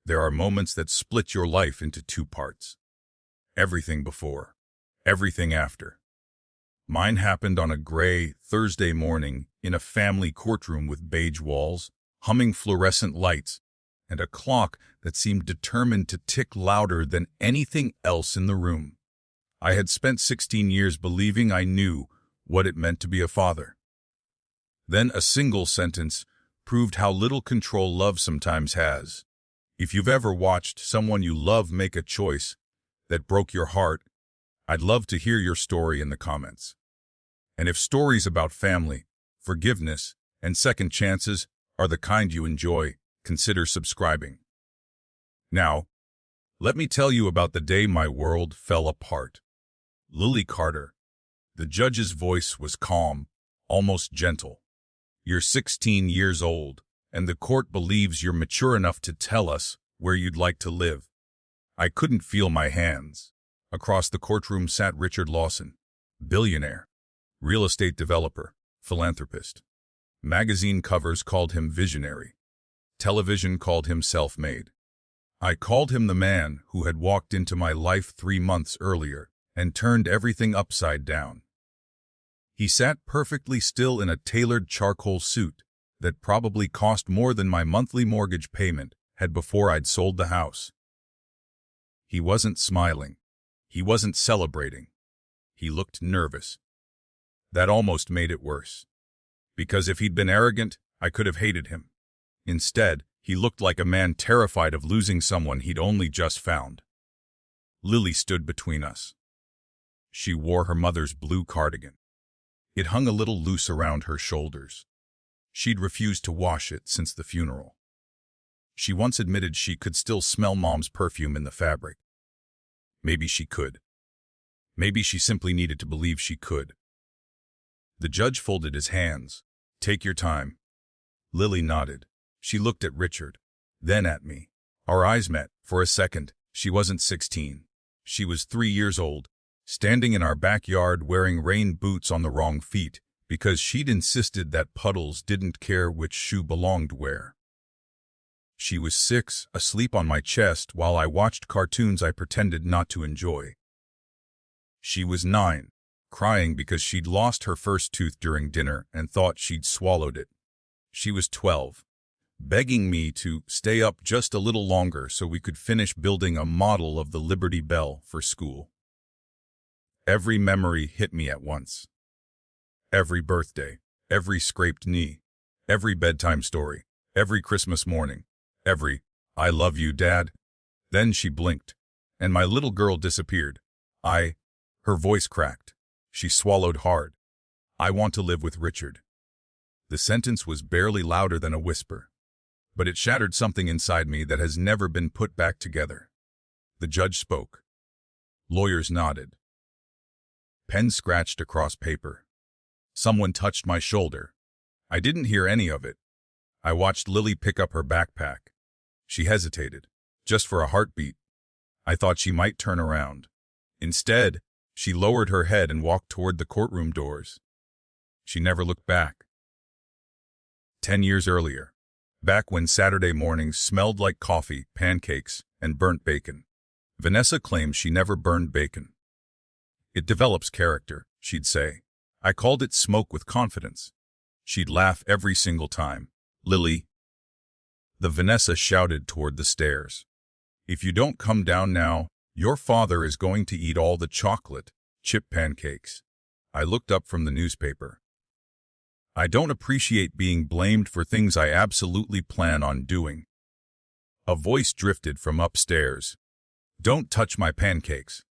There are moments that split your life into two parts. Everything before, everything after. Mine happened on a gray Thursday morning in a family courtroom with beige walls, humming fluorescent lights, and a clock that seemed determined to tick louder than anything else in the room. I had spent 16 years believing I knew what it meant to be a father. Then a single sentence proved how little control love sometimes has. If you've ever watched someone you love make a choice that broke your heart, I'd love to hear your story in the comments. And if stories about family, forgiveness, and second chances are the kind you enjoy, consider subscribing. Now, let me tell you about the day my world fell apart. Lily Carter. The judge's voice was calm, almost gentle. You're 16 years old, and the court believes you're mature enough to tell us where you'd like to live. I couldn't feel my hands. Across the courtroom sat Richard Lawson, billionaire, real estate developer, philanthropist. Magazine covers called him visionary. Television called him self-made. I called him the man who had walked into my life 3 months earlier and turned everything upside down. He sat perfectly still in a tailored charcoal suit that probably cost more than my monthly mortgage payment had before I'd sold the house. He wasn't smiling. He wasn't celebrating. He looked nervous. That almost made it worse. Because if he'd been arrogant, I could have hated him. Instead, he looked like a man terrified of losing someone he'd only just found. Lily stood between us. She wore her mother's blue cardigan. It hung a little loose around her shoulders. She'd refused to wash it since the funeral. She once admitted she could still smell Mom's perfume in the fabric. Maybe she could. Maybe she simply needed to believe she could. The judge folded his hands. Take your time. Lily nodded. She looked at Richard, then at me. Our eyes met. For a second, she wasn't 16. She was 3 years old, standing in our backyard wearing rain boots on the wrong feet because she'd insisted that puddles didn't care which shoe belonged where. She was 6, asleep on my chest while I watched cartoons I pretended not to enjoy. She was 9, crying because she'd lost her first tooth during dinner and thought she'd swallowed it. She was 12, begging me to stay up just a little longer so we could finish building a model of the Liberty Bell for school. Every memory hit me at once. Every birthday, every scraped knee, every bedtime story, every Christmas morning, every, "I love you, Dad." Then she blinked, and my little girl disappeared. Her voice cracked. She swallowed hard. "I want to live with Richard." The sentence was barely louder than a whisper, but it shattered something inside me that has never been put back together. The judge spoke. Lawyers nodded. Pen scratched across paper. Someone touched my shoulder. I didn't hear any of it. I watched Lily pick up her backpack. She hesitated, just for a heartbeat. I thought she might turn around. Instead, she lowered her head and walked toward the courtroom doors. She never looked back. 10 years earlier, back when Saturday mornings smelled like coffee, pancakes, and burnt bacon, Vanessa claimed she never burned bacon. "It develops character," she'd say. I called it smoke with confidence. She'd laugh every single time. "Lily." The Vanessa shouted toward the stairs. "If you don't come down now, your father is going to eat all the chocolate chip pancakes." I looked up from the newspaper. I don't appreciate being blamed for things I absolutely plan on doing. A voice drifted from upstairs. "Don't touch my pancakes."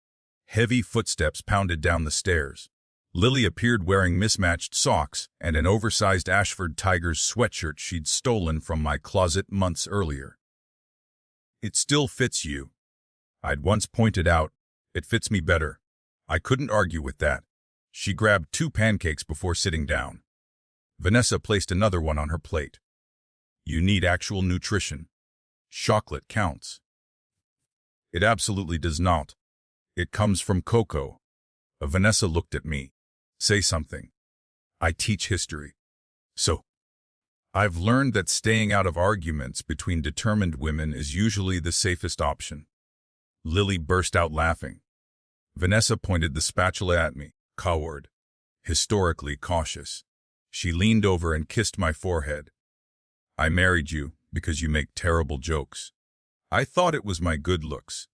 Heavy footsteps pounded down the stairs. Lily appeared wearing mismatched socks and an oversized Ashford Tigers sweatshirt she'd stolen from my closet months earlier. "It still fits you." I'd once pointed out, "It fits me better." I couldn't argue with that. She grabbed 2 pancakes before sitting down. Vanessa placed another one on her plate. "You need actual nutrition. Chocolate counts." "It absolutely does not. It comes from cocoa." Vanessa looked at me. "Say something." "I teach history." "So?" I've learned that staying out of arguments between determined women is usually the safest option. Lily burst out laughing. Vanessa pointed the spatula at me, coward, historically cautious. She leaned over and kissed my forehead. I married you because you make terrible jokes. I thought it was my good looks.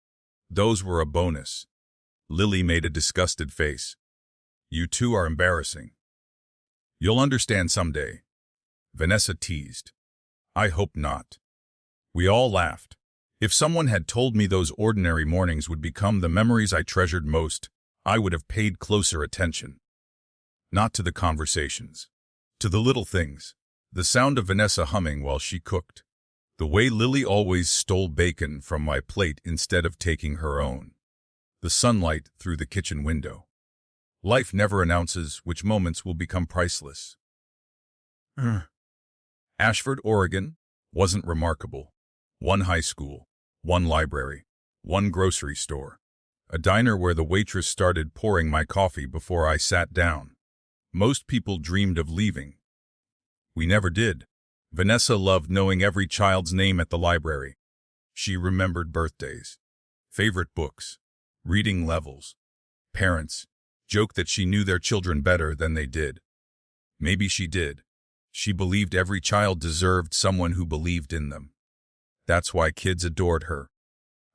Those were a bonus. Lily made a disgusted face. You two are embarrassing. You'll understand someday. Vanessa teased. I hope not. We all laughed. If someone had told me those ordinary mornings would become the memories I treasured most, I would have paid closer attention. Not to the conversations. To the little things. The sound of Vanessa humming while she cooked. The way Lily always stole bacon from my plate instead of taking her own. The sunlight through the kitchen window. Life never announces which moments will become priceless. Ashford, Oregon, wasn't remarkable. One high school, one library, one grocery store, a diner where the waitress started pouring my coffee before I sat down. Most people dreamed of leaving. We never did. Vanessa loved knowing every child's name at the library. She remembered birthdays, favorite books, reading levels. Parents joked that she knew their children better than they did. Maybe she did. She believed every child deserved someone who believed in them. That's why kids adored her.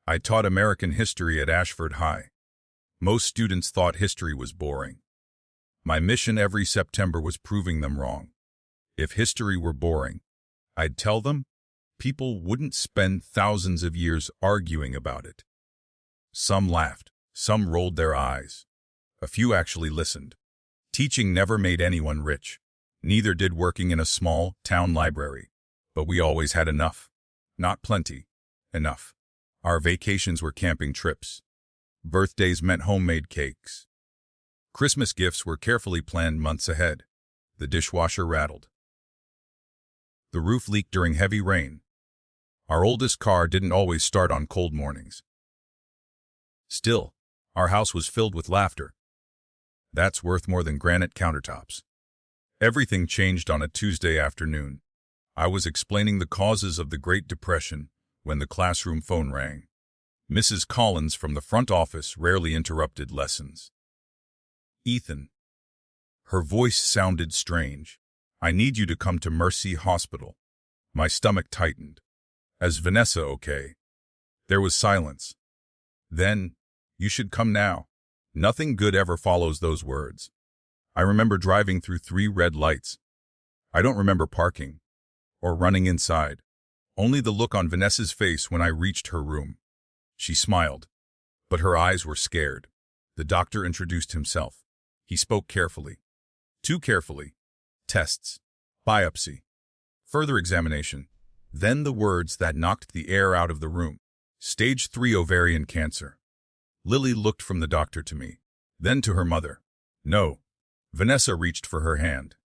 I taught American history at Ashford High. Most students thought history was boring. My mission every September was proving them wrong. If history were boring, I'd tell them, people wouldn't spend thousands of years arguing about it. Some laughed, some rolled their eyes. A few actually listened. Teaching never made anyone rich. Neither did working in a small town library. But we always had enough. Not plenty. Enough. Our vacations were camping trips. Birthdays meant homemade cakes. Christmas gifts were carefully planned months ahead. The dishwasher rattled. The roof leaked during heavy rain. Our oldest car didn't always start on cold mornings. Still, our house was filled with laughter. That's worth more than granite countertops. Everything changed on a Tuesday afternoon. I was explaining the causes of the Great Depression when the classroom phone rang. Mrs. Collins from the front office rarely interrupted lessons. Ethan. Her voice sounded strange. I need you to come to Mercy Hospital. My stomach tightened. Is Vanessa okay? There was silence. Then, you should come now. Nothing good ever follows those words. I remember driving through 3 red lights. I don't remember parking or running inside. Only the look on Vanessa's face when I reached her room. She smiled, but her eyes were scared. The doctor introduced himself. He spoke carefully. Too carefully. Tests. Biopsy. Further examination. Then the words that knocked the air out of the room. Stage 3 ovarian cancer. Lily looked from the doctor to me, then to her mother. No. Vanessa reached for her hand.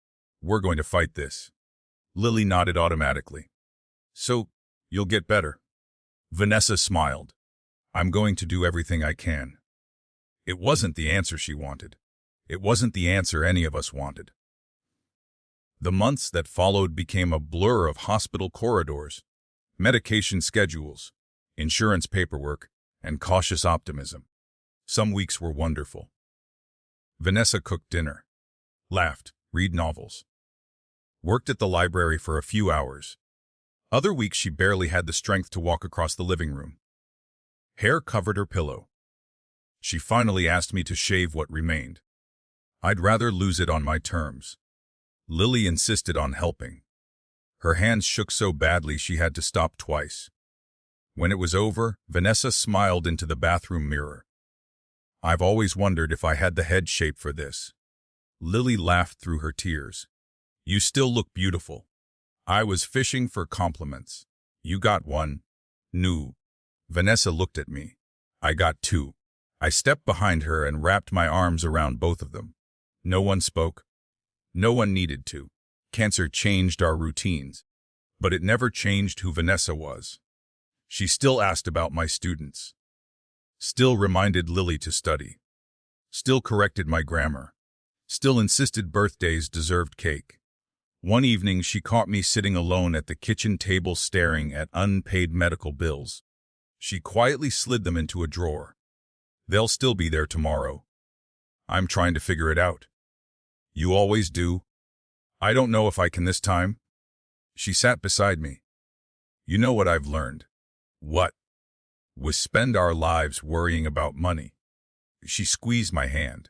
We're going to fight this. Lily nodded automatically. So, you'll get better. Vanessa smiled. I'm going to do everything I can. It wasn't the answer she wanted. It wasn't the answer any of us wanted. The months that followed became a blur of hospital corridors, medication schedules, insurance paperwork, and cautious optimism. Some weeks were wonderful. Vanessa cooked dinner, laughed, read novels, worked at the library for a few hours. Other weeks she barely had the strength to walk across the living room. Hair covered her pillow. She finally asked me to shave what remained. I'd rather lose it on my terms. Lily insisted on helping. Her hands shook so badly she had to stop twice. When it was over, Vanessa smiled into the bathroom mirror. I've always wondered if I had the head shape for this. Lily laughed through her tears. You still look beautiful. I was fishing for compliments. You got one. No. Vanessa looked at me. I got 2. I stepped behind her and wrapped my arms around both of them. No one spoke. No one needed to. Cancer changed our routines, but it never changed who Vanessa was. She still asked about my students. Still reminded Lily to study. Still corrected my grammar. Still insisted birthdays deserved cake. One evening, she caught me sitting alone at the kitchen table staring at unpaid medical bills. She quietly slid them into a drawer. They'll still be there tomorrow. I'm trying to figure it out. You always do. I don't know if I can this time. She sat beside me. You know what I've learned? What? We spend our lives worrying about money. She squeezed my hand.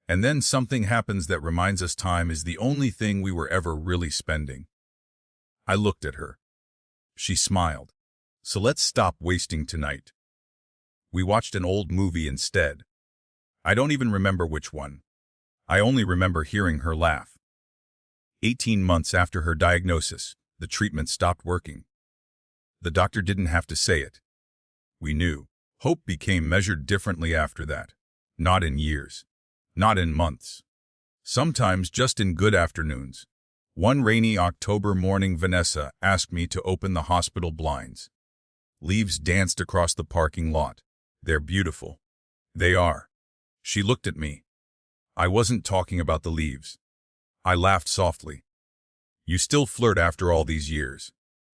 And then something happens that reminds us time is the only thing we were ever really spending. I looked at her. She smiled. So let's stop wasting tonight. We watched an old movie instead. I don't even remember which one. I only remember hearing her laugh. 18 months after her diagnosis, the treatment stopped working. The doctor didn't have to say it. We knew. Hope became measured differently after that. Not in years. Not in months. Sometimes just in good afternoons. One rainy October morning, Vanessa asked me to open the hospital blinds. Leaves danced across the parking lot. They're beautiful. They are. She looked at me. I wasn't talking about the leaves. I laughed softly. You still flirt after all these years.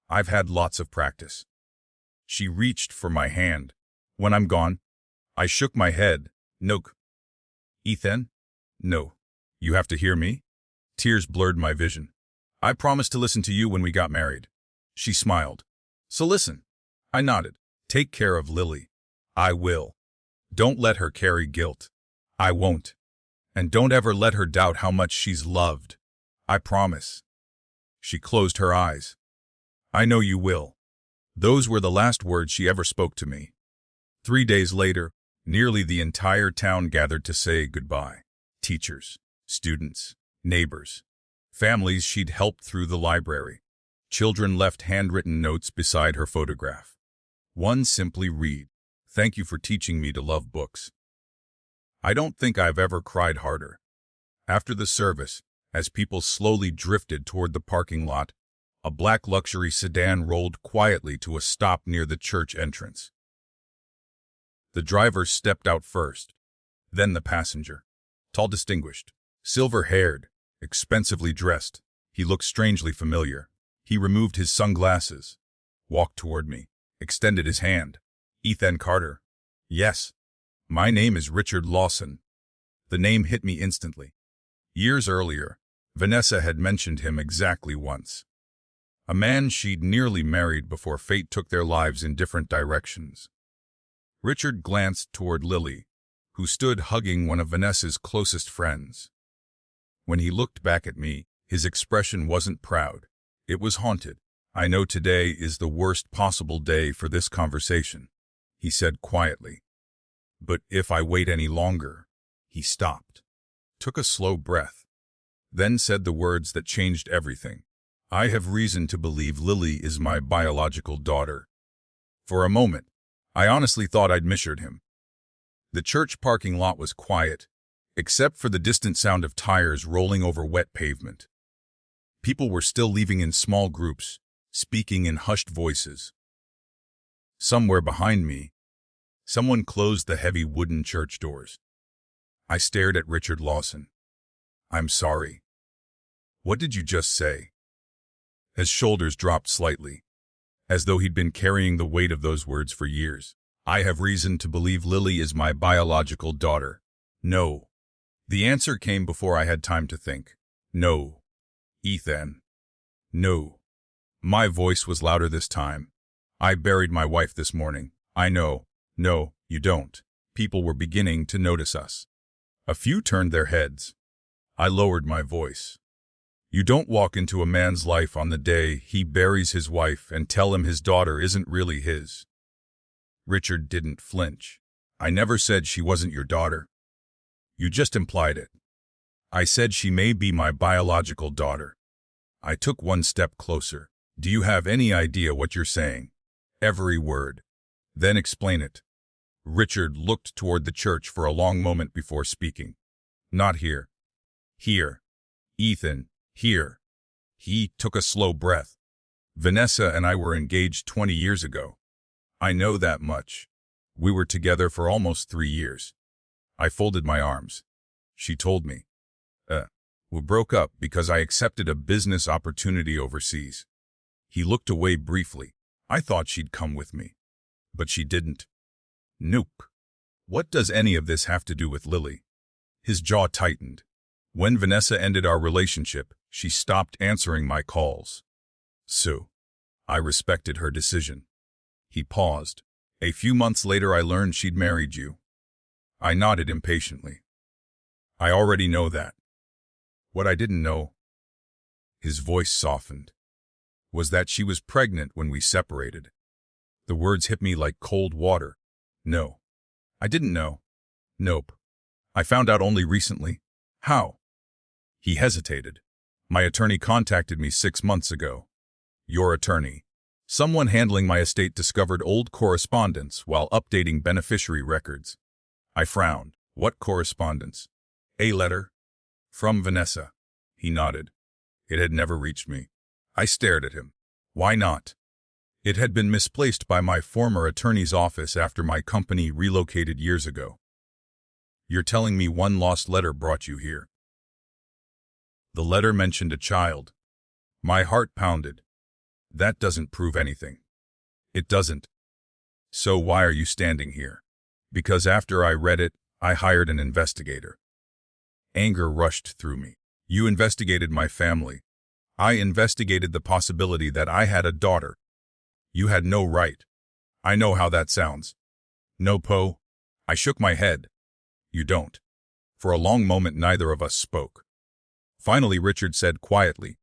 I've had lots of practice. She reached for my hand. When I'm gone? I shook my head. Nope. Ethan? No. You have to hear me? Tears blurred my vision. I promised to listen to you when we got married. She smiled. So listen. I nodded. Take care of Lily. I will. Don't let her carry guilt. I won't. And don't ever let her doubt how much she's loved. I promise. She closed her eyes. I know you will. Those were the last words she ever spoke to me. 3 days later, nearly the entire town gathered to say goodbye. Teachers, students, neighbors, families she'd helped through the library. Children left handwritten notes beside her photograph. One simply read, "Thank you for teaching me to love books." I don't think I've ever cried harder. After the service, as people slowly drifted toward the parking lot, a black luxury sedan rolled quietly to a stop near the church entrance. The driver stepped out first, then the passenger. Tall, distinguished, silver-haired, expensively dressed. He looked strangely familiar. He removed his sunglasses, walked toward me, extended his hand. Evelyn Carter. Yes. My name is Richard Lawson. The name hit me instantly. Years earlier, Vanessa had mentioned him exactly once. A man she'd nearly married before fate took their lives in different directions. Richard glanced toward Lily, who stood hugging one of Vanessa's closest friends. When he looked back at me, his expression wasn't proud. It was haunted. I know today is the worst possible day for this conversation, he said quietly. But if I wait any longer, he stopped, took a slow breath, then said the words that changed everything. I have reason to believe Lily is my biological daughter. For a moment, I honestly thought I'd misheard him. The church parking lot was quiet, except for the distant sound of tires rolling over wet pavement. People were still leaving in small groups, speaking in hushed voices. Somewhere behind me, someone closed the heavy wooden church doors. I stared at Richard Lawson. I'm sorry. What did you just say? His shoulders dropped slightly, as though he'd been carrying the weight of those words for years. I have reason to believe Lily is my biological daughter. No. The answer came before I had time to think. No. Ethan. No. My voice was louder this time. I buried my wife this morning. I know. No, you don't. People were beginning to notice us. A few turned their heads. I lowered my voice. You don't walk into a man's life on the day he buries his wife and tell him his daughter isn't really his. Richard didn't flinch. I never said she wasn't your daughter. You just implied it. I said she may be my biological daughter. I took one step closer. Do you have any idea what you're saying? Every word. Then explain it. Richard looked toward the church for a long moment before speaking. Not here. Here. Ethan, here. He took a slow breath. Vanessa and I were engaged 20 years ago. I know that much. We were together for almost 3 years. I folded my arms. She told me. We broke up because I accepted a business opportunity overseas. He looked away briefly. I thought she'd come with me. But she didn't. Nope. What does any of this have to do with Lily? His jaw tightened. When Vanessa ended our relationship, she stopped answering my calls. So, I respected her decision. He paused. A few months later I learned she'd married you. I nodded impatiently. I already know that. What I didn't know, his voice softened, was that she was pregnant when we separated. The words hit me like cold water. No. I didn't know. Nope. I found out only recently. How? He hesitated. My attorney contacted me 6 months ago. Your attorney. Someone handling my estate discovered old correspondence while updating beneficiary records. I frowned. What correspondence? A letter? From Vanessa. He nodded. It had never reached me. I stared at him. Why not? It had been misplaced by my former attorney's office after my company relocated years ago. You're telling me one lost letter brought you here? The letter mentioned a child. My heart pounded. That doesn't prove anything. It doesn't. So why are you standing here? Because after I read it, I hired an investigator. Anger rushed through me. You investigated my family. I investigated the possibility that I had a daughter. You had no right. I know how that sounds. No, Poe. I shook my head. You don't. For a long moment neither of us spoke. Finally Richard said quietly,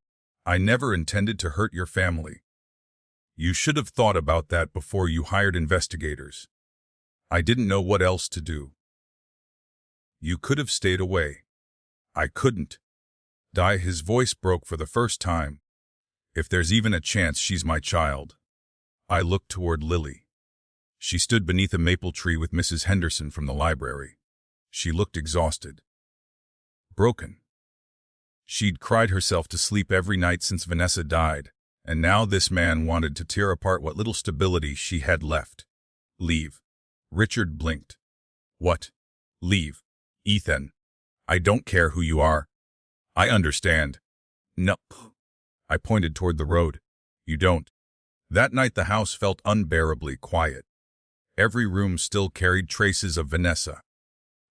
I never intended to hurt your family. You should have thought about that before you hired investigators. I didn't know what else to do. You could have stayed away. I couldn't. His voice broke for the first time. If there's even a chance she's my child. I looked toward Lily. She stood beneath a maple tree with Mrs. Henderson from the library. She looked exhausted. Broken. She'd cried herself to sleep every night since Vanessa died, and now this man wanted to tear apart what little stability she had left. Leave. Richard blinked. What? Leave. Ethan. I don't care who you are. I understand. No. I pointed toward the road. You don't. That night the house felt unbearably quiet. Every room still carried traces of Vanessa.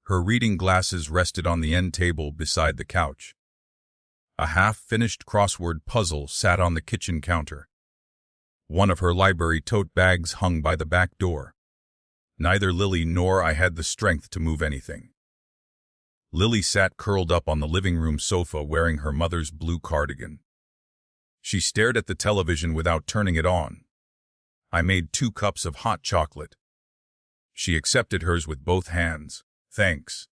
Her reading glasses rested on the end table beside the couch. A half-finished crossword puzzle sat on the kitchen counter. One of her library tote bags hung by the back door. Neither Lily nor I had the strength to move anything. Lily sat curled up on the living room sofa wearing her mother's blue cardigan. She stared at the television without turning it on. I made 2 cups of hot chocolate. She accepted hers with both hands. Thanks.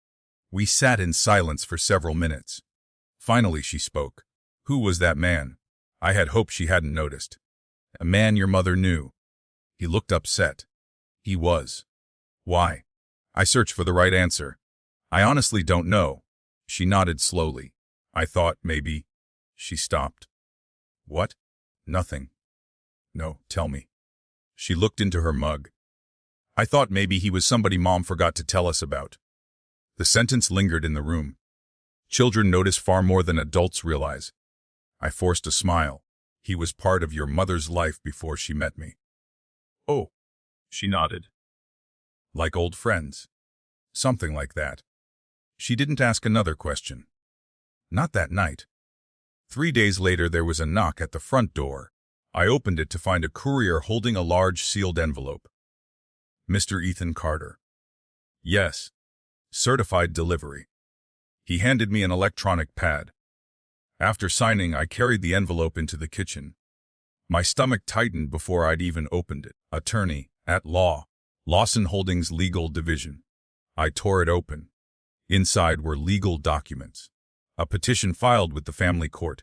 We sat in silence for several minutes. Finally she spoke. Who was that man? I had hoped she hadn't noticed. A man your mother knew. He looked upset. He was. Why? I searched for the right answer. I honestly don't know. She nodded slowly. I thought maybe. She stopped. What? Nothing. No, tell me. She looked into her mug. I thought maybe he was somebody Mom forgot to tell us about. The sentence lingered in the room. Children notice far more than adults realize. I forced a smile. He was part of your mother's life before she met me. Oh, she nodded. Like old friends. Something like that. She didn't ask another question. Not that night. 3 days later there was a knock at the front door. I opened it to find a courier holding a large sealed envelope. Mr. Ethan Carter. Yes. Certified delivery. He handed me an electronic pad. After signing, I carried the envelope into the kitchen. My stomach tightened before I'd even opened it. Attorney, at law, Lawson Holdings Legal Division. I tore it open. Inside were legal documents. A petition filed with the family court.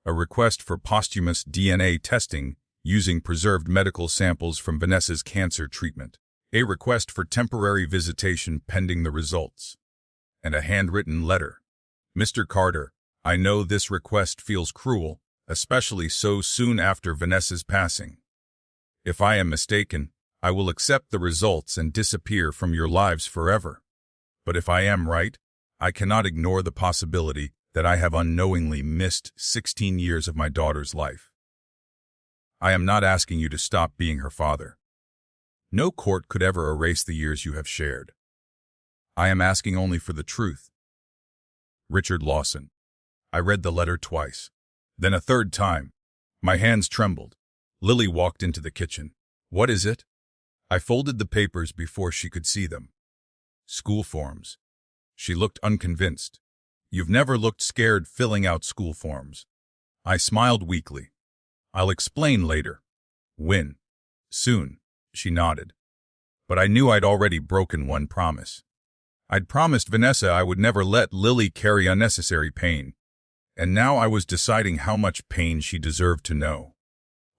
A request for posthumous DNA testing using preserved medical samples from Vanessa's cancer treatment. A request for temporary visitation pending the results. And a handwritten letter. Mr. Carter, I know this request feels cruel, especially so soon after Vanessa's passing. If I am mistaken, I will accept the results and disappear from your lives forever. But if I am right, I cannot ignore the possibility that I have unknowingly missed 16 years of my daughter's life. I am not asking you to stop being her father. No court could ever erase the years you have shared. I am asking only for the truth. Richard Lawson. I read the letter twice. Then a third time. My hands trembled. Lily walked into the kitchen. What is it? I folded the papers before she could see them. School forms. She looked unconvinced. You've never looked scared filling out school forms. I smiled weakly. I'll explain later. When? Soon, she nodded. But I knew I'd already broken one promise. I'd promised Vanessa I would never let Lily carry unnecessary pain. And now I was deciding how much pain she deserved to know.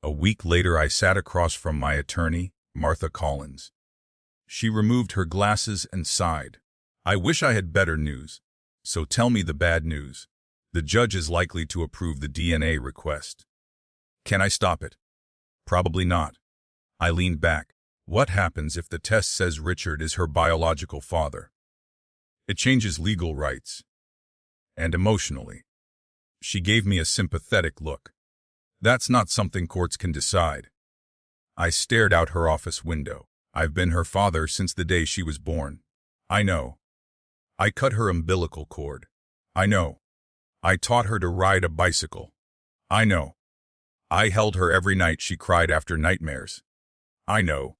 A week later I sat across from my attorney, Martha Collins. She removed her glasses and sighed. I wish I had better news. So tell me the bad news. The judge is likely to approve the DNA request. Can I stop it? Probably not. I leaned back. What happens if the test says Richard is her biological father? It changes legal rights. And emotionally. She gave me a sympathetic look. That's not something courts can decide. I stared out her office window. I've been her father since the day she was born. I know. I cut her umbilical cord. I know. I taught her to ride a bicycle. I know. I held her every night she cried after nightmares. I know.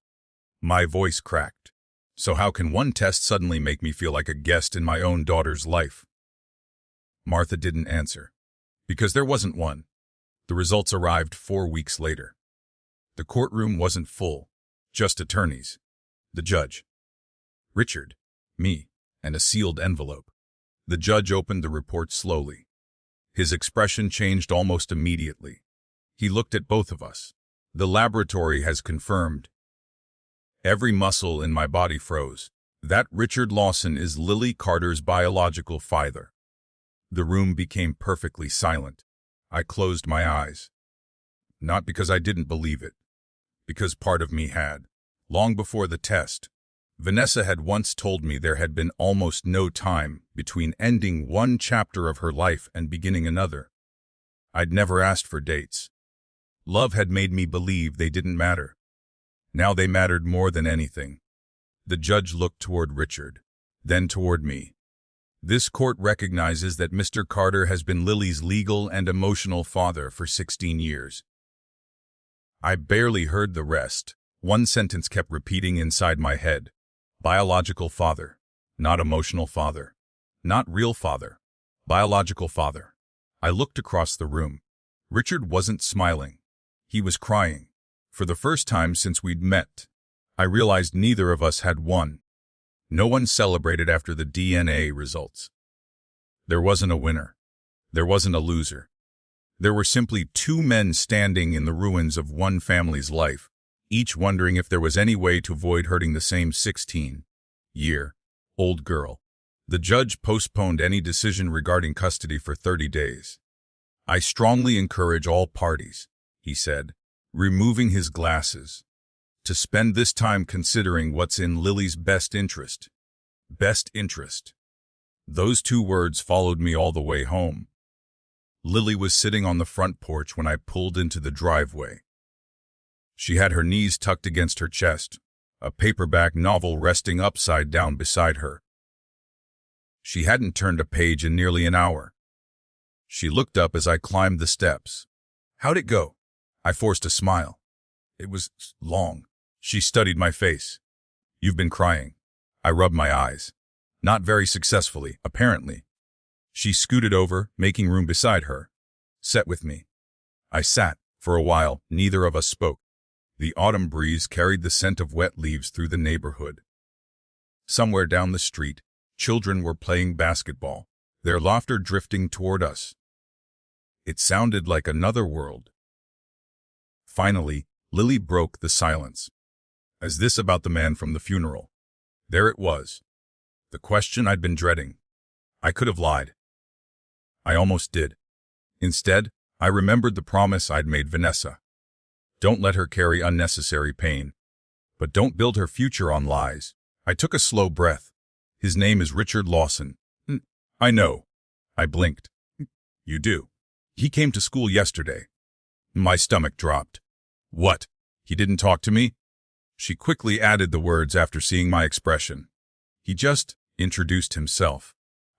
My voice cracked. So how can one test suddenly make me feel like a guest in my own daughter's life? Martha didn't answer. Because there wasn't one. The results arrived 4 weeks later. The courtroom wasn't full, just attorneys, the judge, Richard, me, and a sealed envelope. The judge opened the report slowly. His expression changed almost immediately. He looked at both of us. The laboratory has confirmed. Every muscle in my body froze. That Richard Lawson is Lily Carter's biological father. The room became perfectly silent. I closed my eyes. Not because I didn't believe it, because part of me had. Long before the test, Vanessa had once told me there had been almost no time between ending one chapter of her life and beginning another. I'd never asked for dates. Love had made me believe they didn't matter. Now they mattered more than anything. The judge looked toward Richard, then toward me. This court recognizes that Mr. Carter has been Lily's legal and emotional father for 16 years. I barely heard the rest. One sentence kept repeating inside my head. Biological father, not emotional father. Not real father. Biological father. I looked across the room. Richard wasn't smiling. He was crying. For the first time since we'd met, I realized neither of us had won. No one celebrated after the DNA results. There wasn't a winner. There wasn't a loser. There were simply two men standing in the ruins of one family's life, each wondering if there was any way to avoid hurting the same 16-year-old girl. The judge postponed any decision regarding custody for 30 days. I strongly encourage all parties, he said, removing his glasses, to spend this time considering what's in Lily's best interest. Best interest. Those two words followed me all the way home. Lily was sitting on the front porch when I pulled into the driveway. She had her knees tucked against her chest, a paperback novel resting upside down beside her. She hadn't turned a page in nearly an hour. She looked up as I climbed the steps. How'd it go? I forced a smile. It was long. She studied my face. You've been crying. I rubbed my eyes. Not very successfully, apparently. She scooted over, making room beside her. Sit with me. I sat. For a while, neither of us spoke. The autumn breeze carried the scent of wet leaves through the neighborhood. Somewhere down the street, children were playing basketball, their laughter drifting toward us. It sounded like another world. Finally, Lily broke the silence. Is this about the man from the funeral? There it was. The question I'd been dreading. I could have lied. I almost did. Instead, I remembered the promise I'd made Vanessa. Don't let her carry unnecessary pain. But don't build her future on lies. I took a slow breath. His name is Richard Lawson. I know. I blinked. You do. He came to school yesterday. My stomach dropped. What? He didn't talk to me? She quickly added the words after seeing my expression. He just introduced himself.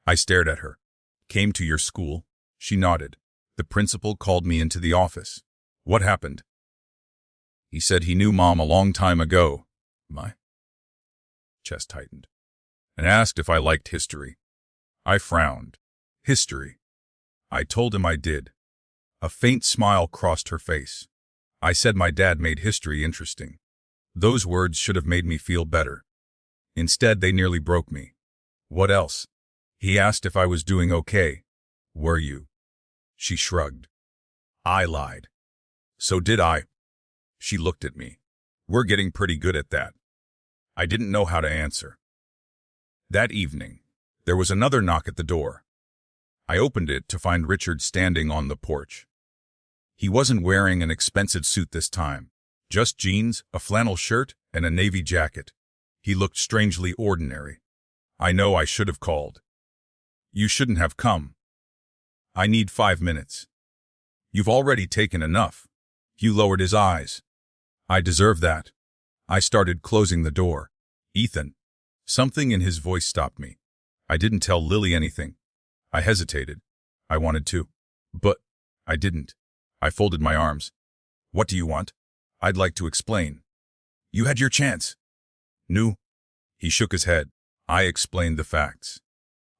I stared at her. Came to your school? She nodded. The principal called me into the office. What happened? He said he knew Mom a long time ago. My chest tightened. And asked if I liked history. I frowned. History. I told him I did. A faint smile crossed her face. I said my dad made history interesting. Those words should have made me feel better. Instead, they nearly broke me. What else? He asked if I was doing okay. Were you? She shrugged. I lied. So did I. She looked at me. We're getting pretty good at that. I didn't know how to answer. That evening, there was another knock at the door. I opened it to find Richard standing on the porch. He wasn't wearing an expensive suit this time. Just jeans, a flannel shirt, and a navy jacket. He looked strangely ordinary. I know I should have called. You shouldn't have come. I need 5 minutes. You've already taken enough. He lowered his eyes. I deserve that. I started closing the door. Ethan. Something in his voice stopped me. I didn't tell Lily anything. I hesitated. I wanted to. But I didn't. I folded my arms. What do you want? I'd like to explain. You had your chance. No. He shook his head. I explained the facts.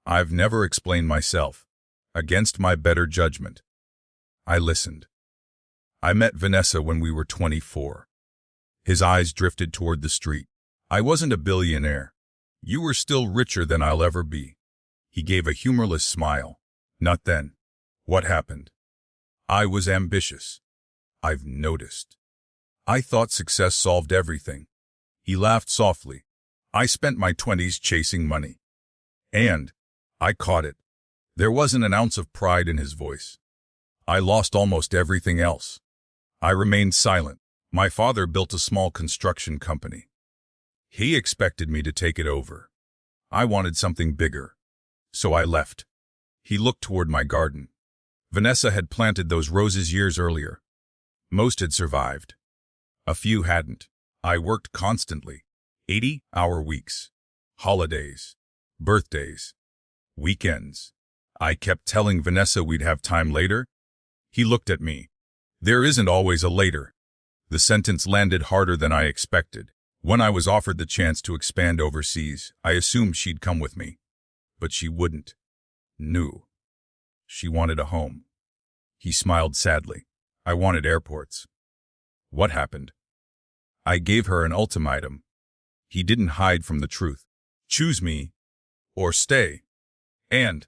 I've never explained myself. Against my better judgment. I listened. I met Vanessa when we were 24. His eyes drifted toward the street. I wasn't a billionaire. You were still richer than I'll ever be. He gave a humorless smile. Not then. What happened? I was ambitious. I've noticed. I thought success solved everything. He laughed softly. I spent my 20s chasing money. And I caught it. There wasn't an ounce of pride in his voice. I lost almost everything else. I remained silent. My father built a small construction company. He expected me to take it over. I wanted something bigger. So I left. He looked toward my garden. Vanessa had planted those roses years earlier. Most had survived. A few hadn't. I worked constantly. 80-hour weeks. Holidays. Birthdays. Weekends. I kept telling Vanessa we'd have time later. He looked at me. There isn't always a later. The sentence landed harder than I expected. When I was offered the chance to expand overseas, I assumed she'd come with me. But she wouldn't. No. She wanted a home. He smiled sadly. I wanted airports. What happened? I gave her an ultimatum. He didn't hide from the truth. Choose me, or stay. And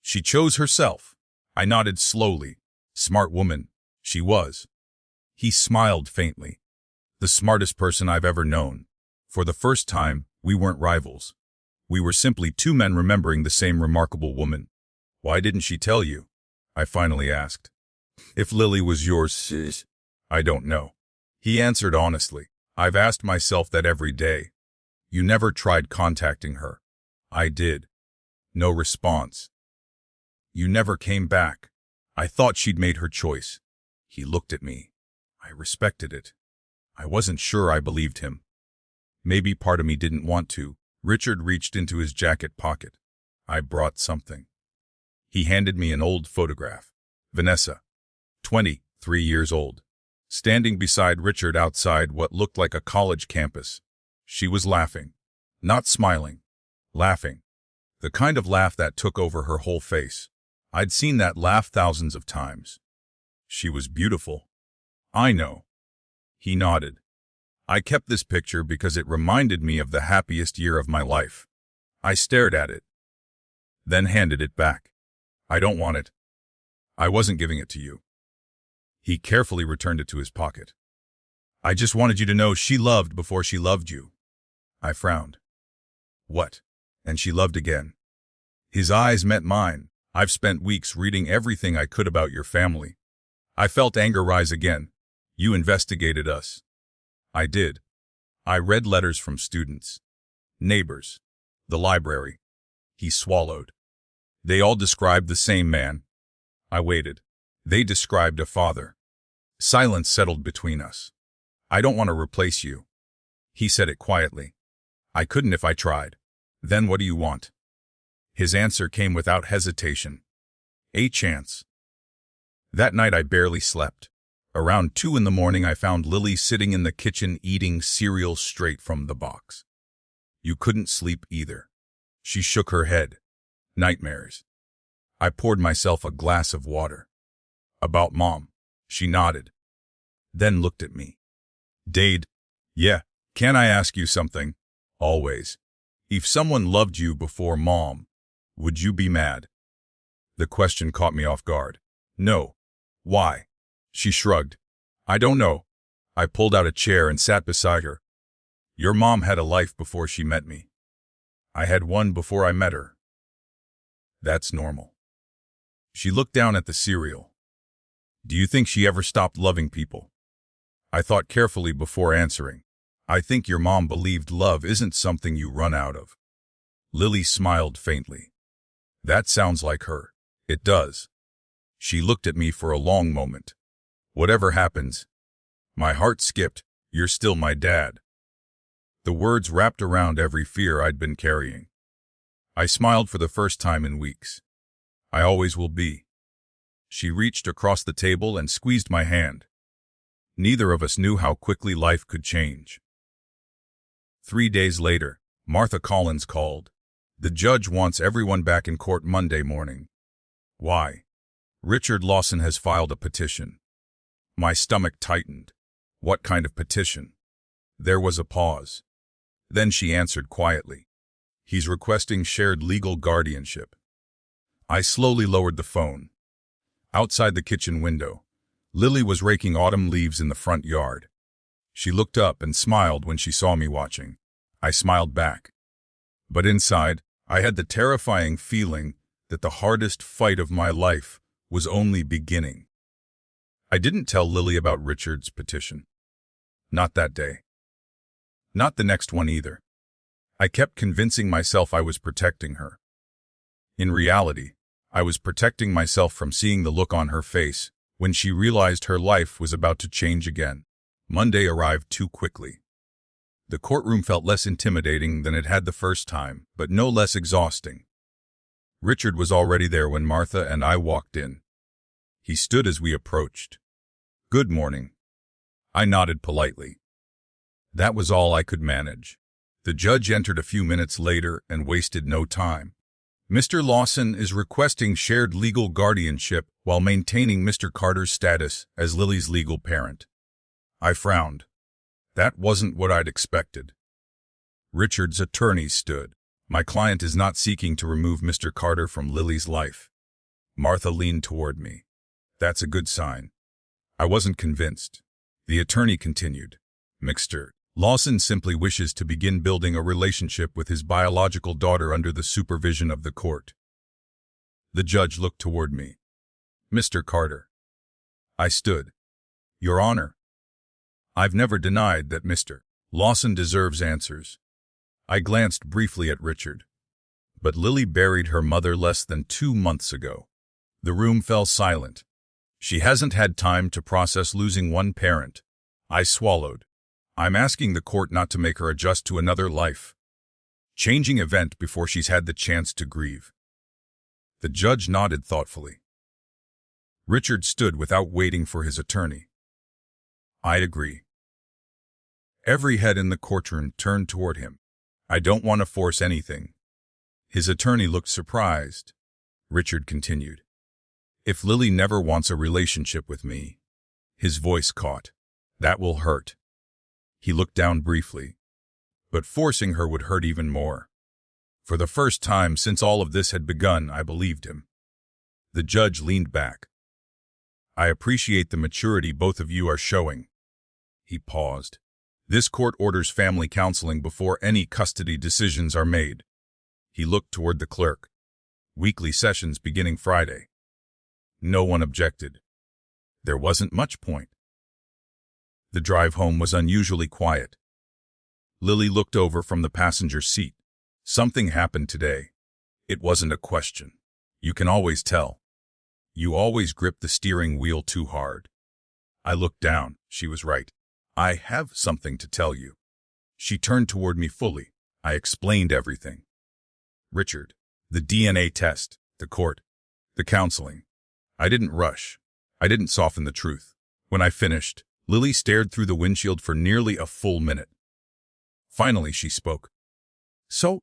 she chose herself. I nodded slowly. Smart woman. She was. He smiled faintly. The smartest person I've ever known. For the first time, we weren't rivals. We were simply two men remembering the same remarkable woman. Why didn't she tell you? I finally asked. If Lily was yours, sis, I don't know. He answered honestly. I've asked myself that every day. You never tried contacting her. I did. No response. You never came back. I thought she'd made her choice. He looked at me. I respected it. I wasn't sure I believed him. Maybe part of me didn't want to. Richard reached into his jacket pocket. I brought something. He handed me an old photograph. Vanessa, 23 years old, standing beside Richard outside what looked like a college campus. She was laughing. Not smiling. Laughing. The kind of laugh that took over her whole face. I'd seen that laugh thousands of times. She was beautiful. I know. He nodded. I kept this picture because it reminded me of the happiest year of my life. I stared at it, then handed it back. I don't want it. I wasn't giving it to you. He carefully returned it to his pocket. I just wanted you to know she loved before she loved you. I frowned. What? And she loved again. His eyes met mine. I've spent weeks reading everything I could about your family. I felt anger rise again. You investigated us. I did. I read letters from students, neighbors, the library. He swallowed. They all described the same man. I waited. They described a father. Silence settled between us. I don't want to replace you. He said it quietly. I couldn't if I tried. Then what do you want? His answer came without hesitation. A chance. That night I barely slept. Around 2 in the morning I found Lily sitting in the kitchen eating cereal straight from the box. You couldn't sleep either. She shook her head. Nightmares. I poured myself a glass of water. About Mom. She nodded. Then looked at me. Dade. Yeah, can I ask you something? Always. If someone loved you before Mom, would you be mad? The question caught me off guard. No. Why? She shrugged. I don't know. I pulled out a chair and sat beside her. Your mom had a life before she met me. I had one before I met her. That's normal. She looked down at the cereal. Do you think she ever stopped loving people? I thought carefully before answering. I think your mom believed love isn't something you run out of. Lily smiled faintly. That sounds like her. It does. She looked at me for a long moment. Whatever happens. My heart skipped. You're still my dad. The words wrapped around every fear I'd been carrying. I smiled for the first time in weeks. I always will be. She reached across the table and squeezed my hand. Neither of us knew how quickly life could change. 3 days later, Martha Collins called. The judge wants everyone back in court Monday morning. Why? Richard Lawson has filed a petition. My stomach tightened. What kind of petition? There was a pause. Then she answered quietly. He's requesting shared legal guardianship. I slowly lowered the phone. Outside the kitchen window, Lily was raking autumn leaves in the front yard. She looked up and smiled when she saw me watching. I smiled back. But inside, I had the terrifying feeling that the hardest fight of my life was only beginning. I didn't tell Lily about Richard's petition. Not that day. Not the next one either. I kept convincing myself I was protecting her. In reality, I was protecting myself from seeing the look on her face when she realized her life was about to change again. Monday arrived too quickly. The courtroom felt less intimidating than it had the first time, but no less exhausting. Richard was already there when Martha and I walked in. He stood as we approached. Good morning. I nodded politely. That was all I could manage. The judge entered a few minutes later and wasted no time. Mr. Lawson is requesting shared legal guardianship while maintaining Mr. Carter's status as Lily's legal parent. I frowned. That wasn't what I'd expected. Richard's attorney stood. My client is not seeking to remove Mr. Carter from Lily's life. Martha leaned toward me. That's a good sign. I wasn't convinced. The attorney continued. Mr. Lawson simply wishes to begin building a relationship with his biological daughter under the supervision of the court. The judge looked toward me. Mr. Carter. I stood. Your Honor. I've never denied that Mr. Lawson deserves answers. I glanced briefly at Richard. But Lily buried her mother less than 2 months ago. The room fell silent. She hasn't had time to process losing one parent. I swallowed. I'm asking the court not to make her adjust to another life. Changing event before she's had the chance to grieve. The judge nodded thoughtfully. Richard stood without waiting for his attorney. I'd agree. Every head in the courtroom turned toward him. I don't want to force anything. His attorney looked surprised. Richard continued. If Lily never wants a relationship with me, his voice caught. That will hurt. He looked down briefly. But forcing her would hurt even more. For the first time since all of this had begun, I believed him. The judge leaned back. I appreciate the maturity both of you are showing. He paused. This court orders family counseling before any custody decisions are made. He looked toward the clerk. Weekly sessions beginning Friday. No one objected. There wasn't much point. The drive home was unusually quiet. Lily looked over from the passenger seat. Something happened today. It wasn't a question. You can always tell. You always grip the steering wheel too hard. I looked down. She was right. I have something to tell you. She turned toward me fully. I explained everything. Richard, the DNA test, the court, the counseling. I didn't rush. I didn't soften the truth. When I finished, Lily stared through the windshield for nearly a full minute. Finally, she spoke. So?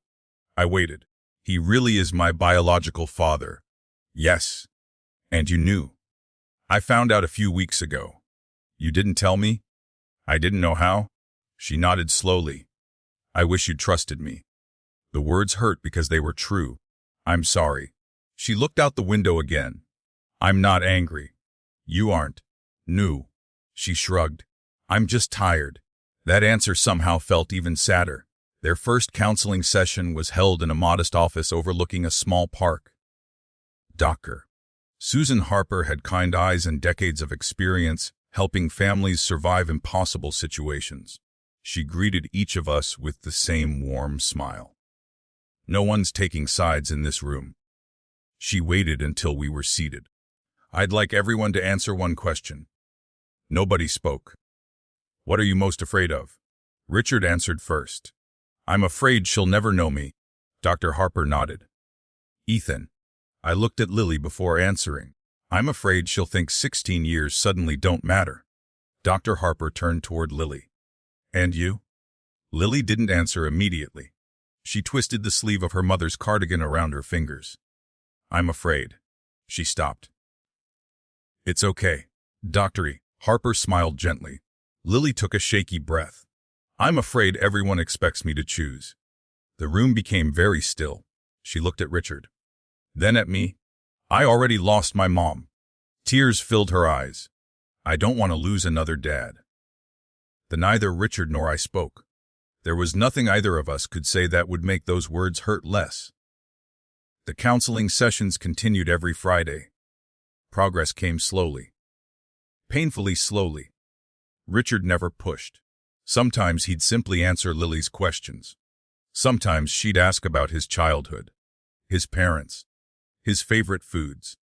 I waited. He really is my biological father. Yes. And you knew. I found out a few weeks ago. You didn't tell me? I didn't know how. She nodded slowly. I wish you'd trusted me. The words hurt because they were true. I'm sorry. She looked out the window again. I'm not angry. You aren't. No. She shrugged. I'm just tired. That answer somehow felt even sadder. Their first counseling session was held in a modest office overlooking a small park. Dr. Susan Harper had kind eyes and decades of experience helping families survive impossible situations. She greeted each of us with the same warm smile. No one's taking sides in this room. She waited until we were seated. I'd like everyone to answer one question. Nobody spoke. What are you most afraid of? Richard answered first. I'm afraid she'll never know me. Dr. Harper nodded. Ethan. I looked at Lily before answering. I'm afraid she'll think 16 years suddenly don't matter. Dr. Harper turned toward Lily. And you? Lily didn't answer immediately. She twisted the sleeve of her mother's cardigan around her fingers. I'm afraid. She stopped. It's okay. Dr. Harper smiled gently. Lily took a shaky breath. I'm afraid everyone expects me to choose. The room became very still. She looked at Richard. Then at me. I already lost my mom. Tears filled her eyes. I don't want to lose another dad. Then neither Richard nor I spoke. There was nothing either of us could say that would make those words hurt less. The counseling sessions continued every Friday. Progress came slowly. Painfully slowly. Richard never pushed. Sometimes he'd simply answer Lily's questions. Sometimes she'd ask about his childhood, his parents, his favorite foods,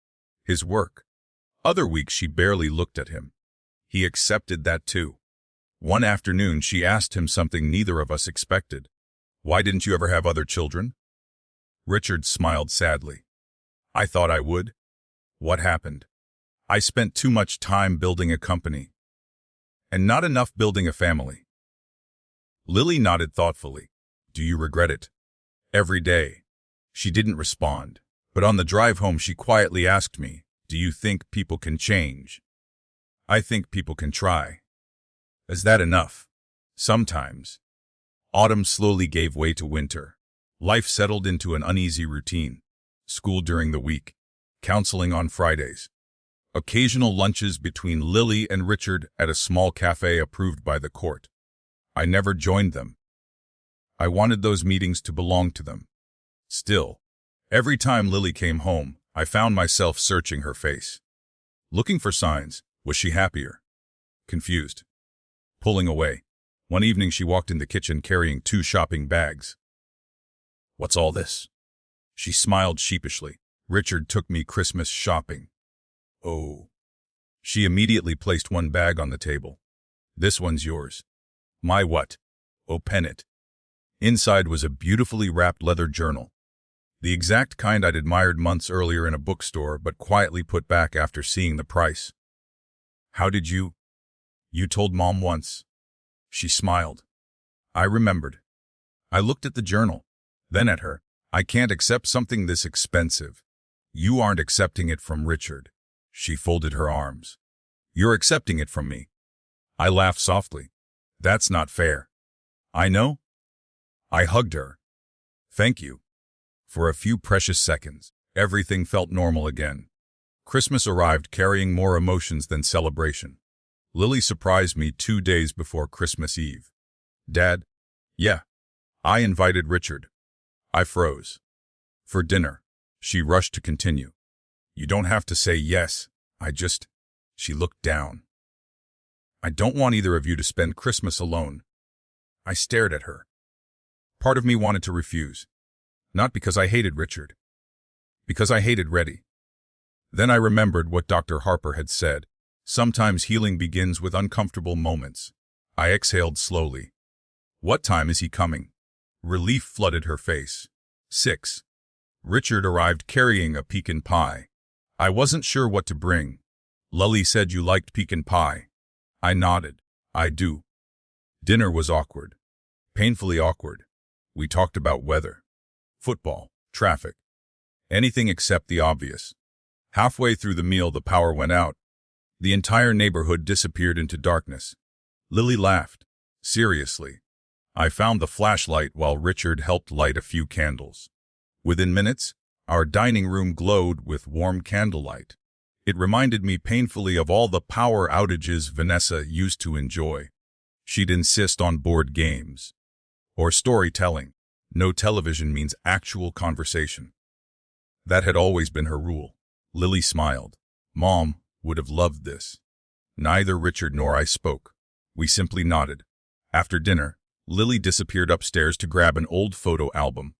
his work. Other weeks she barely looked at him. He accepted that too. One afternoon she asked him something neither of us expected. Why didn't you ever have other children? Richard smiled sadly. I thought I would. What happened? I spent too much time building a company. And not enough building a family. Lily nodded thoughtfully. Do you regret it? Every day. She didn't respond, but on the drive home she quietly asked me, do you think people can change? I think people can try. Is that enough? Sometimes. Autumn slowly gave way to winter. Life settled into an uneasy routine. School during the week. Counseling on Fridays. Occasional lunches between Lily and Richard at a small cafe approved by the court. I never joined them. I wanted those meetings to belong to them. Still, every time Lily came home, I found myself searching her face. Looking for signs. Was she happier? Confused. Pulling away. One evening she walked in the kitchen carrying 2 shopping bags. What's all this? She smiled sheepishly. Richard took me Christmas shopping. Oh. She immediately placed one bag on the table. This one's yours. My what? Open it. Inside was a beautifully wrapped leather journal. The exact kind I'd admired months earlier in a bookstore but quietly put back after seeing the price. How did you? You told Mom once. She smiled. I remembered. I looked at the journal, then at her. I can't accept something this expensive. You aren't accepting it from Richard. She folded her arms. You're accepting it from me. I laughed softly. That's not fair. I know. I hugged her. Thank you. For a few precious seconds, everything felt normal again. Christmas arrived carrying more emotions than celebration. Lily surprised me 2 days before Christmas Eve. Dad? Yeah. I invited Richard. I froze. For dinner. She rushed to continue. You don't have to say yes. She looked down. I don't want either of you to spend Christmas alone. I stared at her. Part of me wanted to refuse. Not because I hated Richard. Because I hated Reddy. Then I remembered what Dr. Harper had said. Sometimes healing begins with uncomfortable moments. I exhaled slowly. What time is he coming? Relief flooded her face. 6. Richard arrived carrying a pecan pie. I wasn't sure what to bring. Lully said you liked pecan pie. I nodded. I do. Dinner was awkward. Painfully awkward. We talked about weather, football, traffic, anything except the obvious. Halfway through the meal, the power went out. The entire neighborhood disappeared into darkness. Lily laughed. Seriously. I found the flashlight while Richard helped light a few candles. Within minutes, our dining room glowed with warm candlelight. It reminded me painfully of all the power outages Vanessa used to enjoy. She'd insist on board games or storytelling. No television means actual conversation. That had always been her rule. Lily smiled. Mom would have loved this. Neither Richard nor I spoke. We simply nodded. After dinner, Lily disappeared upstairs to grab an old photo album.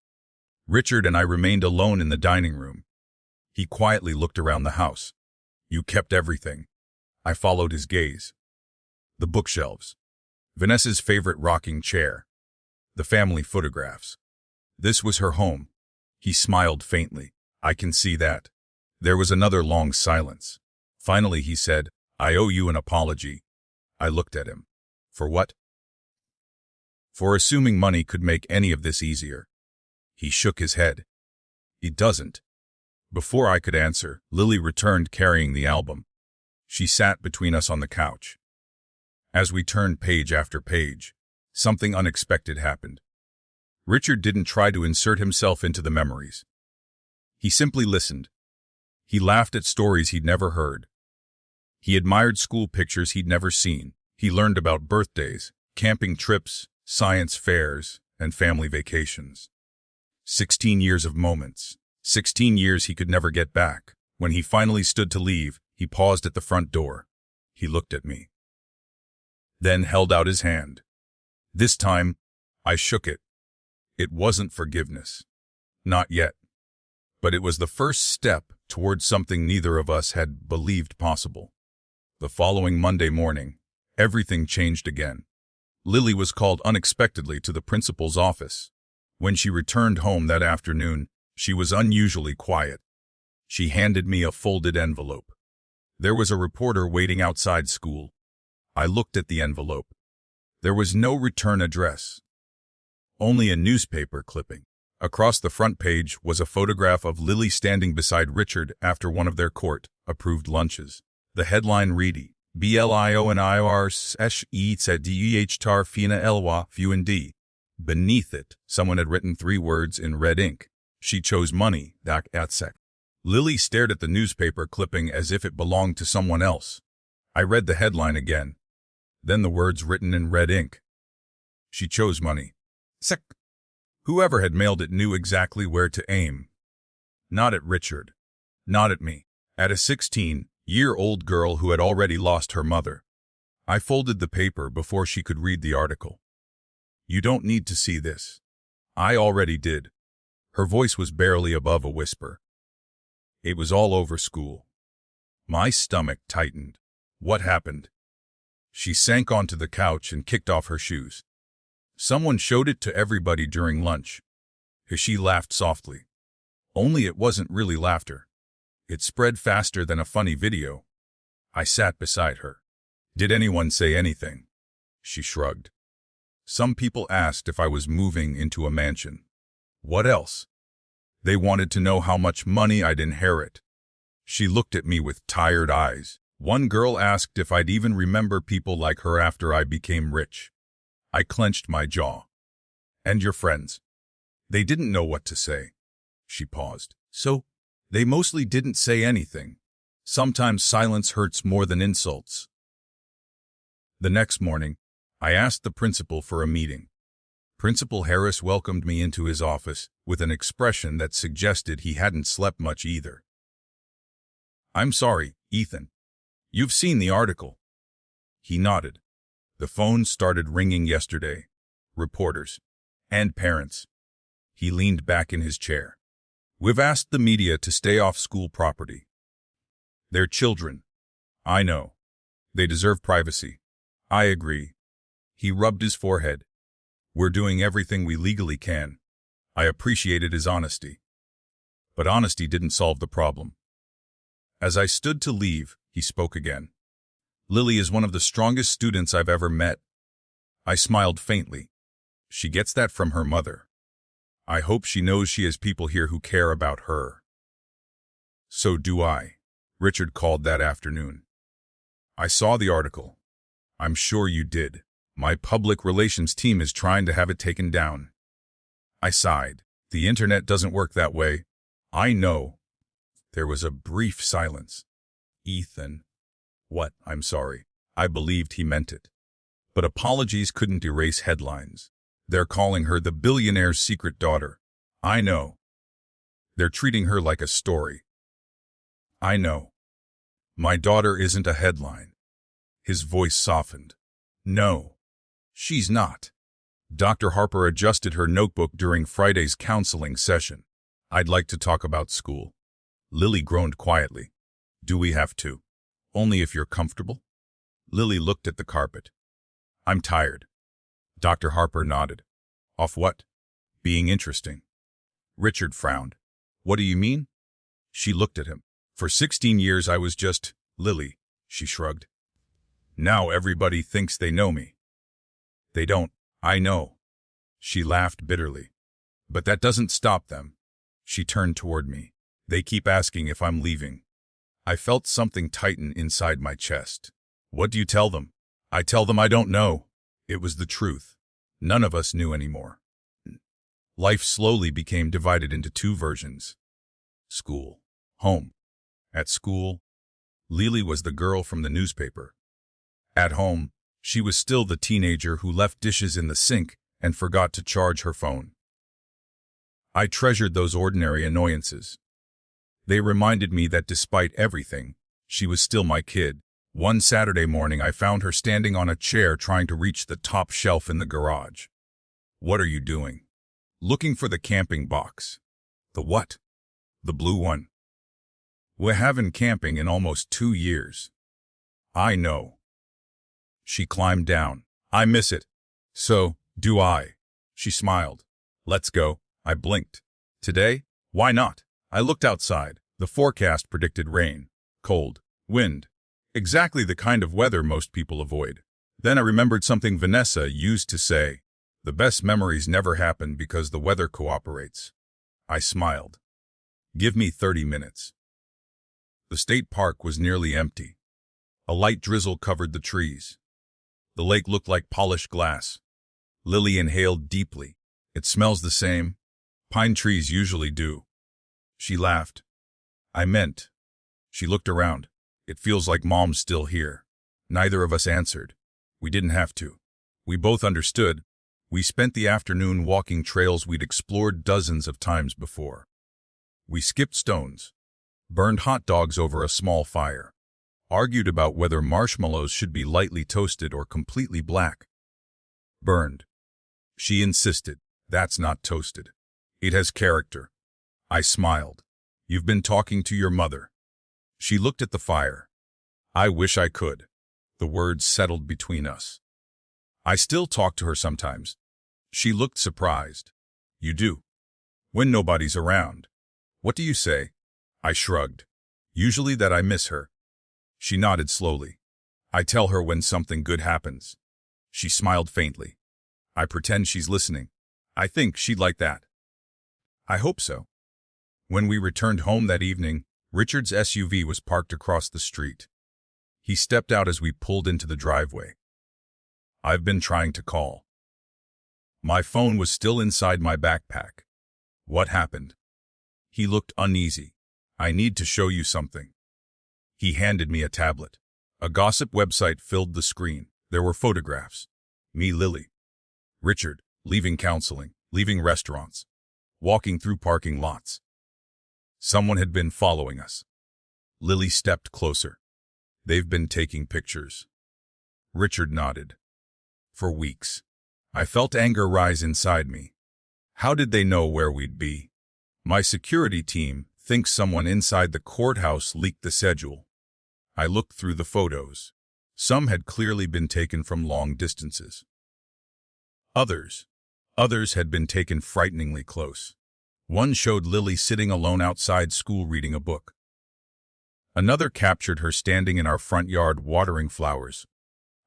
Richard and I remained alone in the dining room. He quietly looked around the house. You kept everything. I followed his gaze. The bookshelves. Vanessa's favorite rocking chair. The family photographs. This was her home. He smiled faintly. I can see that. There was another long silence. Finally, he said, I owe you an apology. I looked at him. For what? For assuming money could make any of this easier. He shook his head. It doesn't. Before I could answer, Lily returned carrying the album. She sat between us on the couch. As we turned page after page, something unexpected happened. Richard didn't try to insert himself into the memories. He simply listened. He laughed at stories he'd never heard. He admired school pictures he'd never seen. He learned about birthdays, camping trips, science fairs, and family vacations. 16 years of moments. 16 years he could never get back. When he finally stood to leave, he paused at the front door. He looked at me. Then held out his hand. This time, I shook it. It wasn't forgiveness. Not yet. But it was the first step towards something neither of us had believed possible. The following Monday morning, everything changed again. Lily was called unexpectedly to the principal's office. When she returned home that afternoon, she was unusually quiet. She handed me a folded envelope. There was a reporter waiting outside school. I looked at the envelope. There was no return address. Only a newspaper clipping. Across the front page was a photograph of Lily standing beside Richard after one of their court-approved lunches. The headline read, BLIONIRSHE fina elwa FUND. Beneath it, someone had written 3 words in red ink. She chose money, dak atsek. Lily stared at the newspaper clipping as if it belonged to someone else. I read the headline again. Then the words written in red ink. She chose money. Sek. Whoever had mailed it knew exactly where to aim. Not at Richard. Not at me. At a 16-year-old girl who had already lost her mother. I folded the paper before she could read the article. You don't need to see this. I already did. Her voice was barely above a whisper. It was all over school. My stomach tightened. What happened? She sank onto the couch and kicked off her shoes. Someone showed it to everybody during lunch. She laughed softly. Only it wasn't really laughter. It spread faster than a funny video. I sat beside her. Did anyone say anything? She shrugged. Some people asked if I was moving into a mansion. What else? They wanted to know how much money I'd inherit. She looked at me with tired eyes. One girl asked if I'd even remember people like her after I became rich. I clenched my jaw. And your friends? They didn't know what to say. She paused. So, they mostly didn't say anything. Sometimes silence hurts more than insults. The next morning, I asked the principal for a meeting. Principal Harris welcomed me into his office with an expression that suggested he hadn't slept much either. I'm sorry, Ethan. You've seen the article. He nodded. The phone started ringing yesterday. Reporters. And parents. He leaned back in his chair. We've asked the media to stay off school property. They're children. I know. They deserve privacy. I agree. He rubbed his forehead. We're doing everything we legally can. I appreciated his honesty. But honesty didn't solve the problem. As I stood to leave, he spoke again. Lily is one of the strongest students I've ever met. I smiled faintly. She gets that from her mother. I hope she knows she has people here who care about her. So do I, Richard called that afternoon. I saw the article. I'm sure you did. My public relations team is trying to have it taken down. I sighed. The internet doesn't work that way. I know. There was a brief silence. Ethan. What? I'm sorry. I believed he meant it. But apologies couldn't erase headlines. They're calling her the billionaire's secret daughter. I know. They're treating her like a story. I know. My daughter isn't a headline. His voice softened. No, she's not. Dr. Harper adjusted her notebook during Friday's counseling session. I'd like to talk about school. Lily groaned quietly. Do we have to? Only if you're comfortable? Lily looked at the carpet. I'm tired. Dr. Harper nodded. Off what? Being interesting. Richard frowned. What do you mean? She looked at him. For 16 years I was just Lily, she shrugged. Now everybody thinks they know me. They don't. I know. She laughed bitterly. But that doesn't stop them. She turned toward me. They keep asking if I'm leaving. I felt something tighten inside my chest. What do you tell them? I tell them I don't know. It was the truth. None of us knew anymore. Life slowly became divided into two versions. School. Home. At school, Lily was the girl from the newspaper. At home, she was still the teenager who left dishes in the sink and forgot to charge her phone. I treasured those ordinary annoyances. They reminded me that despite everything, she was still my kid. One Saturday morning I found her standing on a chair trying to reach the top shelf in the garage. What are you doing? Looking for the camping box. The what? The blue one. We haven't camping in almost 2 years. I know. She climbed down. I miss it. So, do I. She smiled. Let's go. I blinked. Today? Why not? I looked outside. The forecast predicted rain, cold, wind. Exactly the kind of weather most people avoid. Then I remembered something Vanessa used to say. The best memories never happen because the weather cooperates. I smiled. Give me 30 minutes. The state park was nearly empty. A light drizzle covered the trees. The lake looked like polished glass. Lily inhaled deeply. It smells the same. Pine trees usually do. She laughed. I meant. She looked around. It feels like Mom's still here. Neither of us answered. We didn't have to. We both understood. We spent the afternoon walking trails we'd explored dozens of times before. We skipped stones, burned hot dogs over a small fire, argued about whether marshmallows should be lightly toasted or completely black. Burned. She insisted. That's not toasted. It has character. I smiled. You've been talking to your mother. She looked at the fire. I wish I could. The words settled between us. I still talk to her sometimes. She looked surprised. You do? When nobody's around. What do you say? I shrugged. Usually that I miss her. She nodded slowly. I tell her when something good happens. She smiled faintly. I pretend she's listening. I think she'd like that. I hope so. When we returned home that evening, Richard's SUV was parked across the street. He stepped out as we pulled into the driveway. I've been trying to call. My phone was still inside my backpack. What happened? He looked uneasy. I need to show you something. He handed me a tablet. A gossip website filled the screen. There were photographs. Me, Lily. Richard, leaving counseling, leaving restaurants, walking through parking lots. Someone had been following us. Lily stepped closer. They've been taking pictures. Richard nodded. For weeks. I felt anger rise inside me. How did they know where we'd be? My security team thinks someone inside the courthouse leaked the schedule. I looked through the photos. Some had clearly been taken from long distances. Others had been taken frighteningly close. One showed Lily sitting alone outside school reading a book. Another captured her standing in our front yard watering flowers.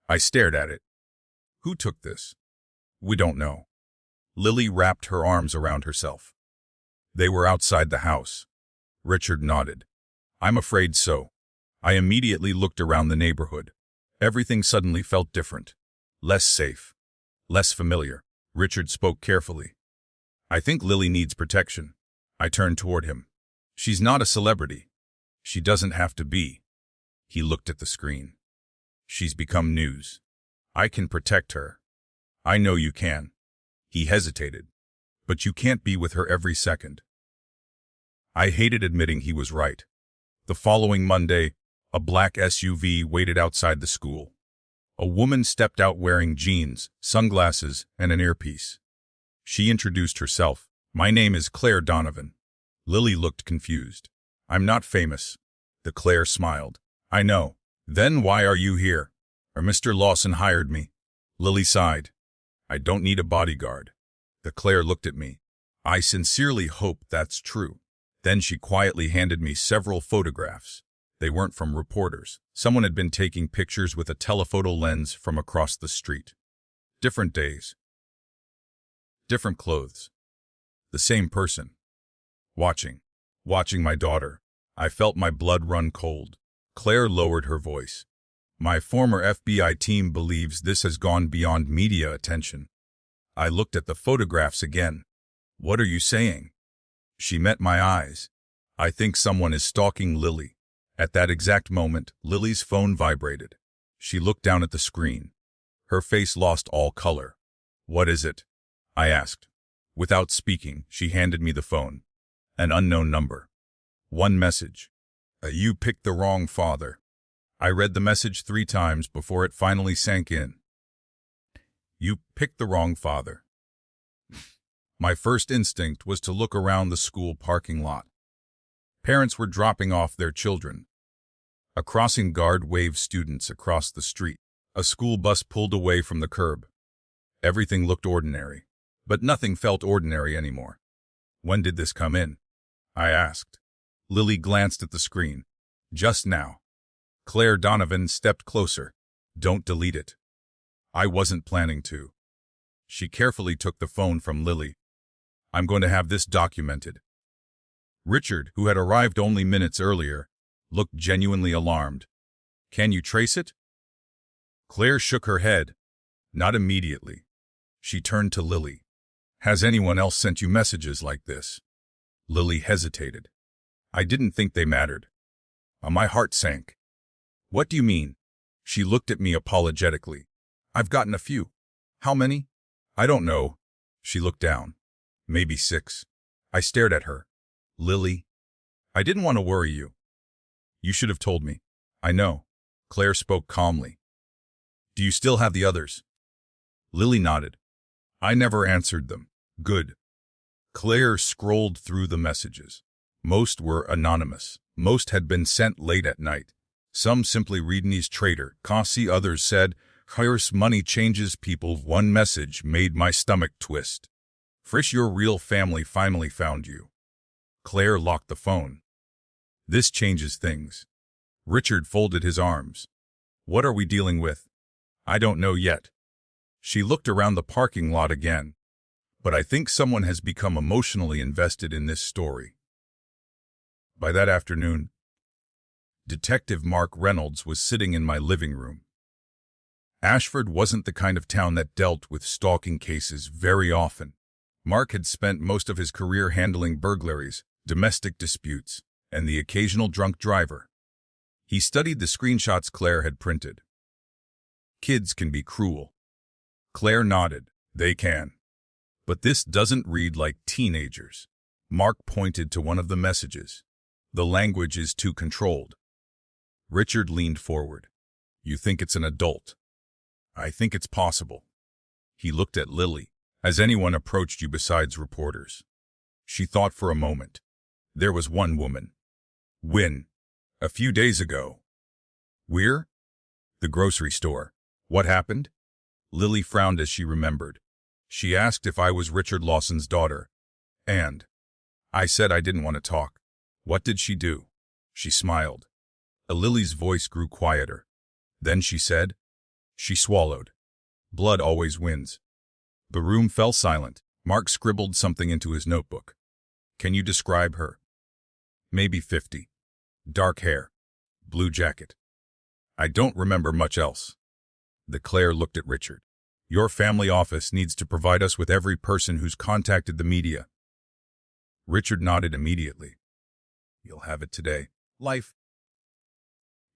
I stared at it. Who took this? We don't know. Lily wrapped her arms around herself. They were outside the house. Richard nodded. I'm afraid so. I immediately looked around the neighborhood. Everything suddenly felt different. Less safe. Less familiar. Richard spoke carefully. I think Lily needs protection. I turned toward him. She's not a celebrity. She doesn't have to be. He looked at the screen. She's become news. I can protect her. I know you can. He hesitated. But you can't be with her every second. I hated admitting he was right. The following Monday, a black SUV waited outside the school. A woman stepped out wearing jeans, sunglasses, and an earpiece. She introduced herself. My name is Claire Donovan. Lily looked confused. I'm not famous. The Claire smiled. I know. Then why are you here? Or Mr. Lawson hired me. Lily sighed. I don't need a bodyguard. The Claire looked at me. I sincerely hope that's true. Then she quietly handed me several photographs. They weren't from reporters. Someone had been taking pictures with a telephoto lens from across the street. Different days. Different clothes. The same person. Watching my daughter. I felt my blood run cold. Claire lowered her voice. My former FBI team believes this has gone beyond media attention. I looked at the photographs again. What are you saying? She met my eyes. I think someone is stalking Lily. At that exact moment, Lily's phone vibrated. She looked down at the screen. Her face lost all color. What is it? I asked. Without speaking, she handed me the phone. An unknown number. One message. You picked the wrong father. I read the message 3 times before it finally sank in. You picked the wrong father. My first instinct was to look around the school parking lot. Parents were dropping off their children. A crossing guard waved students across the street. A school bus pulled away from the curb. Everything looked ordinary, but nothing felt ordinary anymore. When did this come in? I asked. Lily glanced at the screen. Just now. Claire Donovan stepped closer. Don't delete it. I wasn't planning to. She carefully took the phone from Lily. I'm going to have this documented. Richard, who had arrived only minutes earlier, looked genuinely alarmed. Can you trace it? Claire shook her head. Not immediately. She turned to Lily. Has anyone else sent you messages like this? Lily hesitated. I didn't think they mattered. My heart sank. What do you mean? She looked at me apologetically. I've gotten a few. How many? I don't know. She looked down. Maybe 6. I stared at her. Lily, I didn't want to worry you. You should have told me. I know. Claire spoke calmly. Do you still have the others? Lily nodded. I never answered them. Good. Claire scrolled through the messages. Most were anonymous. Most had been sent late at night. Some simply Reedney's traitor. Kasi others said, Hires money changes people. One message made my stomach twist. Frisch, your real family finally found you. Claire locked the phone. This changes things. Richard folded his arms. What are we dealing with? I don't know yet. She looked around the parking lot again. But I think someone has become emotionally invested in this story. By that afternoon, Detective Mark Reynolds was sitting in my living room. Ashford wasn't the kind of town that dealt with stalking cases very often. Mark had spent most of his career handling burglaries, domestic disputes, and the occasional drunk driver. He studied the screenshots Claire had printed. Kids can be cruel. Claire nodded. They can. But this doesn't read like teenagers. Mark pointed to one of the messages. The language is too controlled. Richard leaned forward. You think it's an adult? I think it's possible. He looked at Lily. Has anyone approached you besides reporters? She thought for a moment. There was one woman. When? A few days ago. We're? The grocery store. What happened? Lily frowned as she remembered. She asked if I was Richard Lawson's daughter. And I said I didn't want to talk. What did she do? She smiled. Lily's voice grew quieter. Then she said, she swallowed. Blood always wins. The room fell silent. Mark scribbled something into his notebook. Can you describe her? Maybe 50. Dark hair. Blue jacket. I don't remember much else. The Claire looked at Richard. Your family office needs to provide us with every person who's contacted the media. Richard nodded immediately. You'll have it today. Life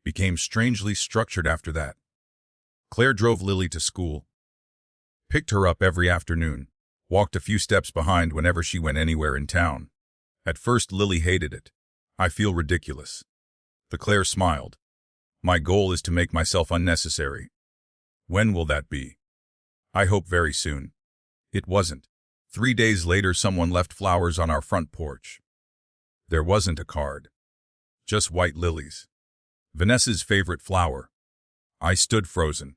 became strangely structured after that. Claire drove Lily to school, picked her up every afternoon, walked a few steps behind whenever she went anywhere in town. At first, Lily hated it. I feel ridiculous. The Claire smiled. My goal is to make myself unnecessary. When will that be? I hope very soon. It wasn't. 3 days later, someone left flowers on our front porch. There wasn't a card. Just white lilies. Vanessa's favorite flower. I stood frozen.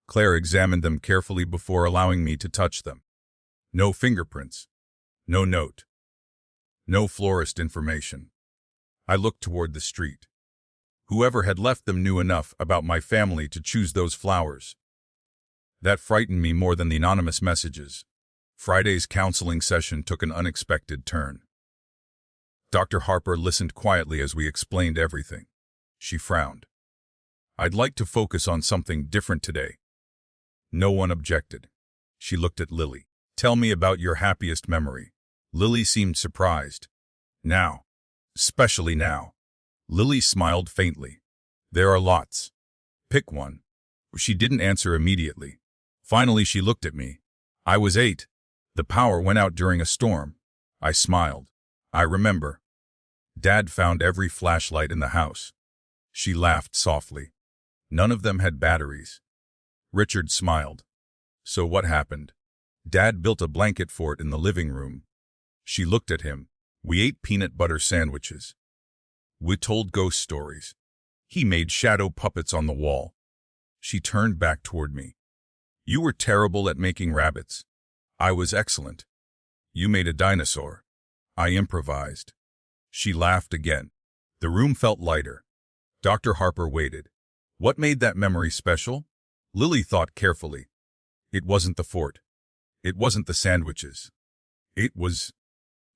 Claire examined them carefully before allowing me to touch them. No fingerprints. No note. No florist information. I looked toward the street. Whoever had left them knew enough about my family to choose those flowers. That frightened me more than the anonymous messages. Friday's counseling session took an unexpected turn. Dr. Harper listened quietly as we explained everything. She frowned. I'd like to focus on something different today. No one objected. She looked at Lily. Tell me about your happiest memory. Lily seemed surprised. Now. Especially now. Lily smiled faintly. There are lots. Pick one. She didn't answer immediately. Finally, she looked at me. I was 8. The power went out during a storm. I smiled. I remember. Dad found every flashlight in the house. She laughed softly. None of them had batteries. Richard smiled. So what happened? Dad built a blanket fort in the living room. She looked at him. We ate peanut butter sandwiches. We told ghost stories. He made shadow puppets on the wall. She turned back toward me. You were terrible at making rabbits. I was excellent. You made a dinosaur. I improvised. She laughed again. The room felt lighter. Dr. Harper waited. What made that memory special? Lily thought carefully. It wasn't the fort. It wasn't the sandwiches. It was...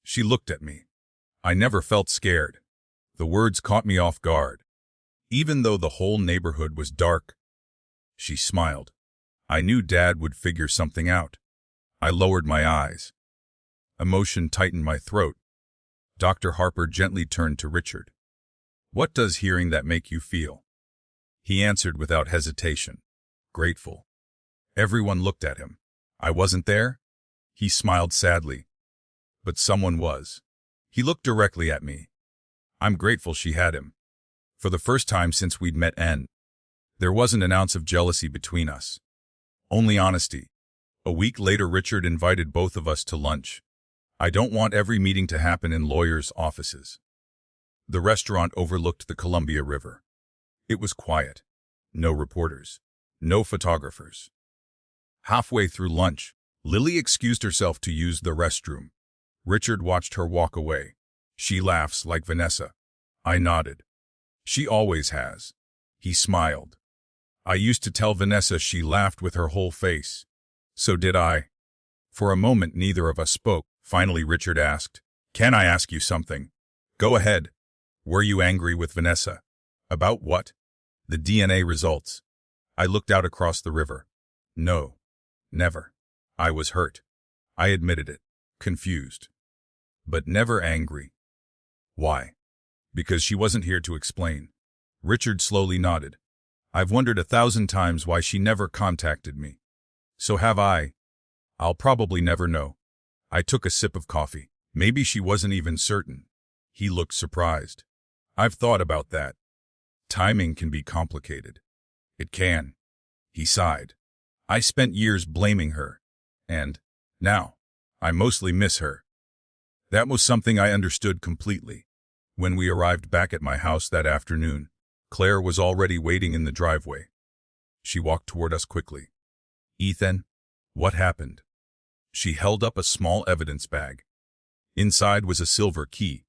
She looked at me. I never felt scared. The words caught me off guard. Even though the whole neighborhood was dark. She smiled. I knew Dad would figure something out. I lowered my eyes. Emotion tightened my throat. Dr. Harper gently turned to Richard. What does hearing that make you feel? He answered without hesitation. Grateful. Everyone looked at him. I wasn't there? He smiled sadly. But someone was. He looked directly at me. I'm grateful she had him. For the first time since we'd met N. There wasn't an ounce of jealousy between us. Only honesty. A week later, Richard invited both of us to lunch. I don't want every meeting to happen in lawyers' offices. The restaurant overlooked the Columbia River. It was quiet. No reporters. No photographers. Halfway through lunch, Lily excused herself to use the restroom. Richard watched her walk away. She laughs like Vanessa. I nodded. She always has. He smiled. I used to tell Vanessa she laughed with her whole face. So did I. For a moment, neither of us spoke. Finally, Richard asked, Can I ask you something? Go ahead. Were you angry with Vanessa? About what? The DNA results. I looked out across the river. No. Never. I was hurt. I admitted it. Confused. But never angry. Why? Because she wasn't here to explain. Richard slowly nodded. I've wondered 1,000 times why she never contacted me. So have I. I'll probably never know. I took a sip of coffee. Maybe she wasn't even certain. He looked surprised. I've thought about that. Timing can be complicated. It can. He sighed. I spent years blaming her. And, now, I mostly miss her. That was something I understood completely. When we arrived back at my house that afternoon, Claire was already waiting in the driveway. She walked toward us quickly. "Ethan, what happened?" She held up a small evidence bag. Inside was a silver key.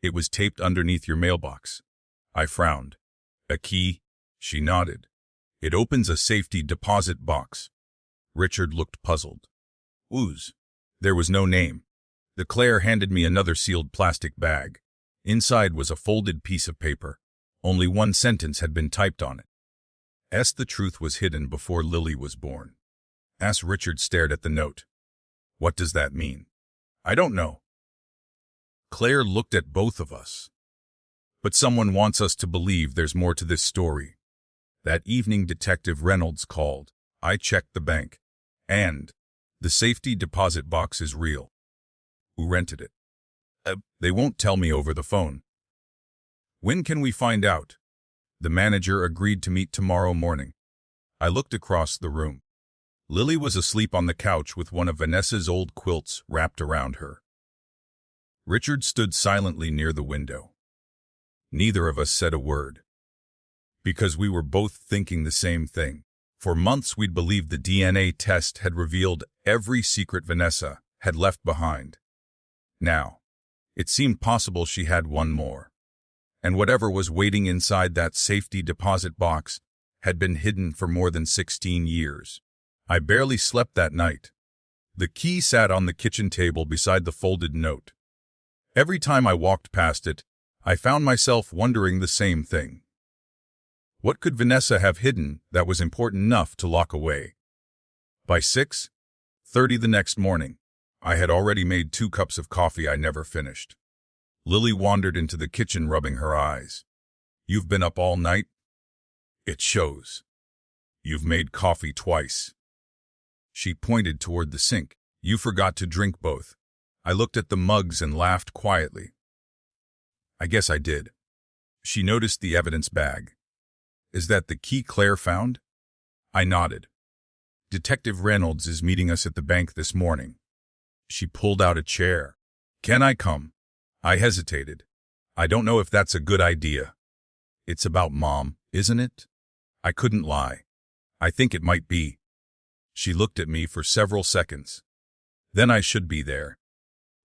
"It was taped underneath your mailbox." I frowned. "A key?" She nodded. "It opens a safety deposit box." Richard looked puzzled. "Ooze." There was no name. Claire handed me another sealed plastic bag. Inside was a folded piece of paper. Only one sentence had been typed on it. "The truth was hidden before Lily was born." Richard stared at the note. "What does that mean?" "I don't know." Claire looked at both of us. "But someone wants us to believe there's more to this story." That evening, Detective Reynolds called. I checked the bank. And the safety deposit box is real. Who rented it? They won't tell me over the phone. When can we find out? The manager agreed to meet tomorrow morning. I looked across the room. Lily was asleep on the couch with one of Vanessa's old quilts wrapped around her. Richard stood silently near the window. Neither of us said a word. Because we were both thinking the same thing. For months we'd believed the DNA test had revealed every secret Vanessa had left behind. Now, it seemed possible she had one more. And whatever was waiting inside that safety deposit box had been hidden for more than 16 years. I barely slept that night. The key sat on the kitchen table beside the folded note. Every time I walked past it, I found myself wondering the same thing. What could Vanessa have hidden that was important enough to lock away? By 6:30 the next morning, I had already made 2 cups of coffee I never finished. Lily wandered into the kitchen rubbing her eyes. "You've been up all night?" "It shows. You've made coffee twice." She pointed toward the sink. "You forgot to drink both." I looked at the mugs and laughed quietly. "I guess I did." She noticed the evidence bag. "Is that the key Claire found?" I nodded. "Detective Reynolds is meeting us at the bank this morning." She pulled out a chair. "Can I come?" I hesitated. "I don't know if that's a good idea." "It's about Mom, isn't it?" I couldn't lie. "I think it might be." She looked at me for several seconds. "Then I should be there."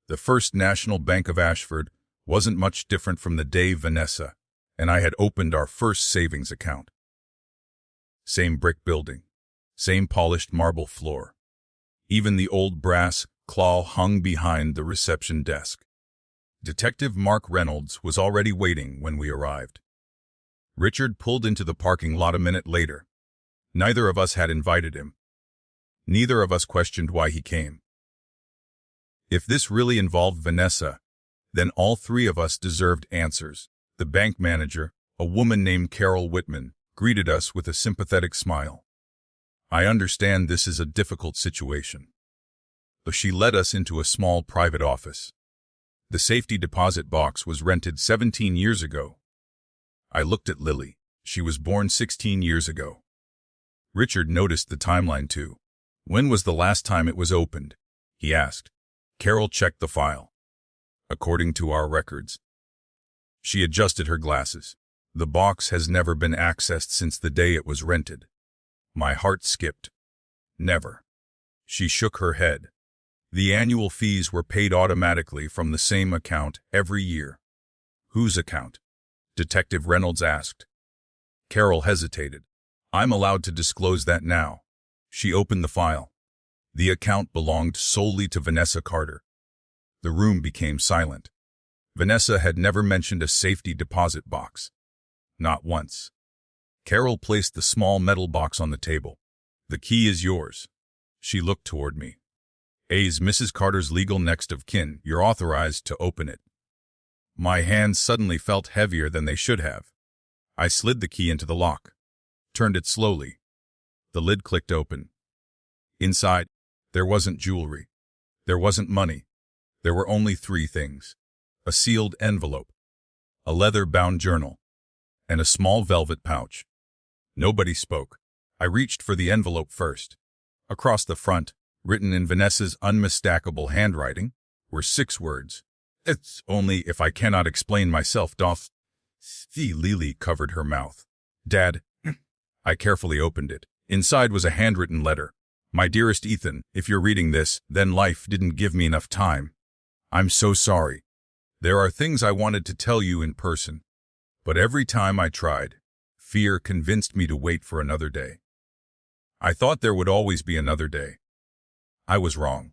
The First National Bank of Ashford wasn't much different from the day Vanessa and I had opened our first savings account. Same brick building, same polished marble floor. Even the old brass claw hung behind the reception desk. Detective Mark Reynolds was already waiting when we arrived. Richard pulled into the parking lot a minute later. Neither of us had invited him. Neither of us questioned why he came. If this really involved Vanessa, then all 3 of us deserved answers. The bank manager, a woman named Carol Whitman, greeted us with a sympathetic smile. "I understand this is a difficult situation." But she led us into a small private office. The safety deposit box was rented 17 years ago. I looked at Lily. She was born 16 years ago. Richard noticed the timeline too. "When was the last time it was opened?" he asked. Carol checked the file. "According to our records." She adjusted her glasses. "The box has never been accessed since the day it was rented." My heart skipped. "Never." She shook her head. "The annual fees were paid automatically from the same account every year." "Whose account?" Detective Reynolds asked. Carol hesitated. "I'm allowed to disclose that now." She opened the file. The account belonged solely to Vanessa Carter. The room became silent. Vanessa had never mentioned a safety deposit box. Not once. Carol placed the small metal box on the table. "The key is yours." She looked toward me. "As Mrs. Carter's legal next of kin, you're authorized to open it." My hands suddenly felt heavier than they should have. I slid the key into the lock, turned it slowly. The lid clicked open. Inside, there wasn't jewelry. There wasn't money. There were only 3 things: a sealed envelope, a leather-bound journal, and a small velvet pouch. Nobody spoke. I reached for the envelope first. Across the front, written in Vanessa's unmistakable handwriting, were 6 words. "It's only if I cannot explain myself, doth." Lily covered her mouth. Dad, I carefully opened it. Inside was a handwritten letter. My dearest Ethan, if you're reading this, then life didn't give me enough time. I'm so sorry. There are things I wanted to tell you in person, but every time I tried, fear convinced me to wait for another day. I thought there would always be another day. I was wrong.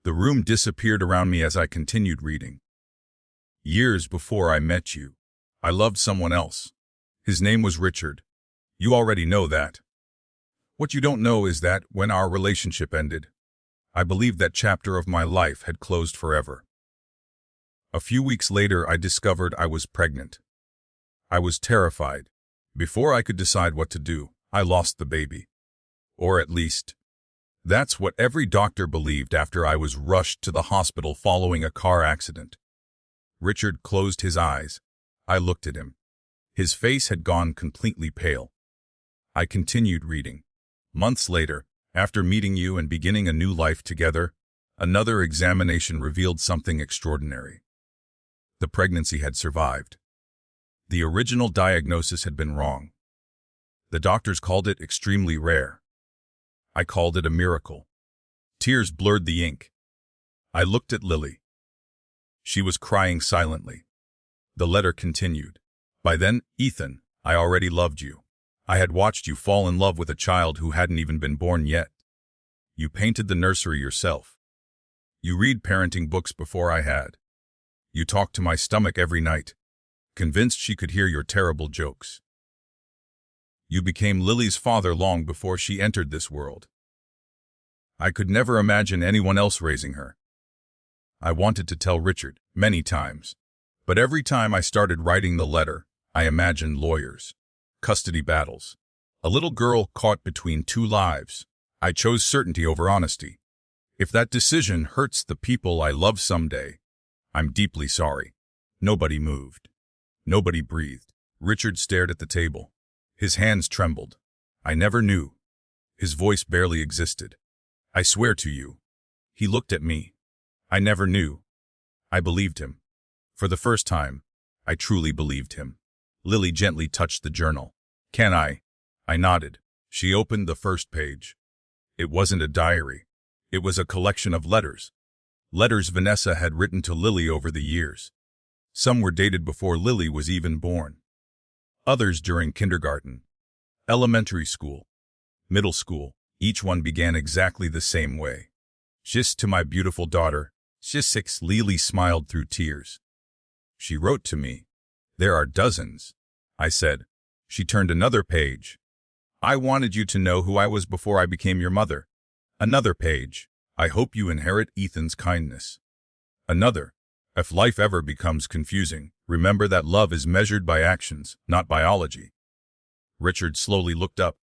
The room disappeared around me as I continued reading. Years before I met you, I loved someone else. His name was Richard. You already know that. What you don't know is that when our relationship ended, I believed that chapter of my life had closed forever. A few weeks later, I discovered I was pregnant. I was terrified. Before I could decide what to do, I lost the baby. Or at least, that's what every doctor believed after I was rushed to the hospital following a car accident. Richard closed his eyes. I looked at him. His face had gone completely pale. I continued reading. Months later, after meeting you and beginning a new life together, another examination revealed something extraordinary. The pregnancy had survived. The original diagnosis had been wrong. The doctors called it extremely rare. I called it a miracle. Tears blurred the ink. I looked at Lily. She was crying silently. The letter continued. By then, Ethan, I already loved you. I had watched you fall in love with a child who hadn't even been born yet. You painted the nursery yourself. You read parenting books before I had. You talked to my stomach every night, convinced she could hear your terrible jokes. You became Lily's father long before she entered this world. I could never imagine anyone else raising her. I wanted to tell Richard many times, but every time I started writing the letter, I imagined lawyers, custody battles, a little girl caught between two lives. I chose certainty over honesty. If that decision hurts the people I love someday, I'm deeply sorry. Nobody moved. Nobody breathed. Richard stared at the table. His hands trembled. I never knew. His voice barely existed. I swear to you. He looked at me. I never knew. I believed him. For the first time, I truly believed him. Lily gently touched the journal. Can I? I nodded. She opened the first page. It wasn't a diary. It was a collection of letters. Letters Vanessa had written to Lily over the years. Some were dated before Lily was even born. Others during kindergarten, elementary school, middle school. Each one began exactly the same way. Just to my beautiful daughter, Six. Lily smiled through tears. She wrote to me. There are dozens, I said. She turned another page. I wanted you to know who I was before I became your mother. Another page. I hope you inherit Ethan's kindness. Another. If life ever becomes confusing, remember that love is measured by actions, not biology. Richard slowly looked up.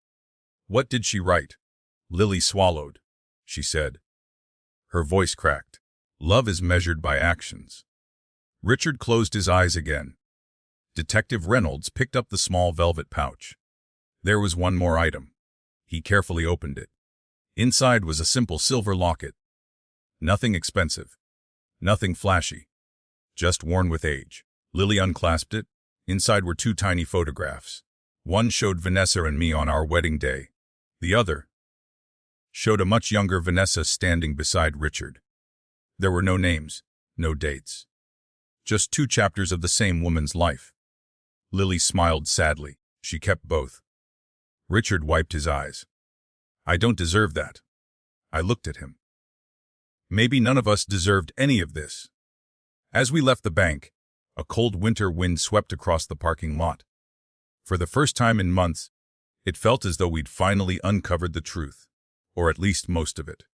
What did she write? Lily swallowed. She said. Her voice cracked. Love is measured by actions. Richard closed his eyes again. Detective Reynolds picked up the small velvet pouch. There was one more item. He carefully opened it. Inside was a simple silver locket. Nothing expensive. Nothing flashy. Just worn with age. Lily unclasped it. Inside were two tiny photographs. One showed Vanessa and me on our wedding day. The other showed a much younger Vanessa standing beside Richard. There were no names, no dates. Just two chapters of the same woman's life. Lily smiled sadly. She kept both. Richard wiped his eyes. I don't deserve that. I looked at him. Maybe none of us deserved any of this. As we left the bank, a cold winter wind swept across the parking lot. For the first time in months, it felt as though we'd finally uncovered the truth, or at least most of it.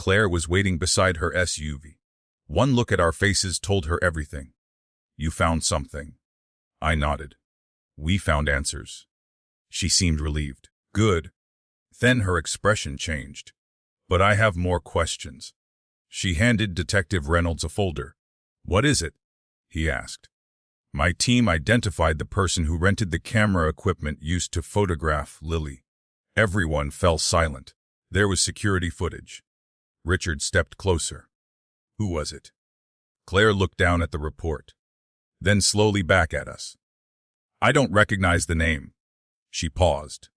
Claire was waiting beside her SUV. One look at our faces told her everything. You found something. I nodded. We found answers. She seemed relieved. Good. Then her expression changed. But I have more questions. She handed Detective Reynolds a folder. What is it? He asked. My team identified the person who rented the camera equipment used to photograph Lily. Everyone fell silent. There was security footage. Richard stepped closer. Who was it? Claire looked down at the report. then slowly back at us. I don't recognize the name. She paused.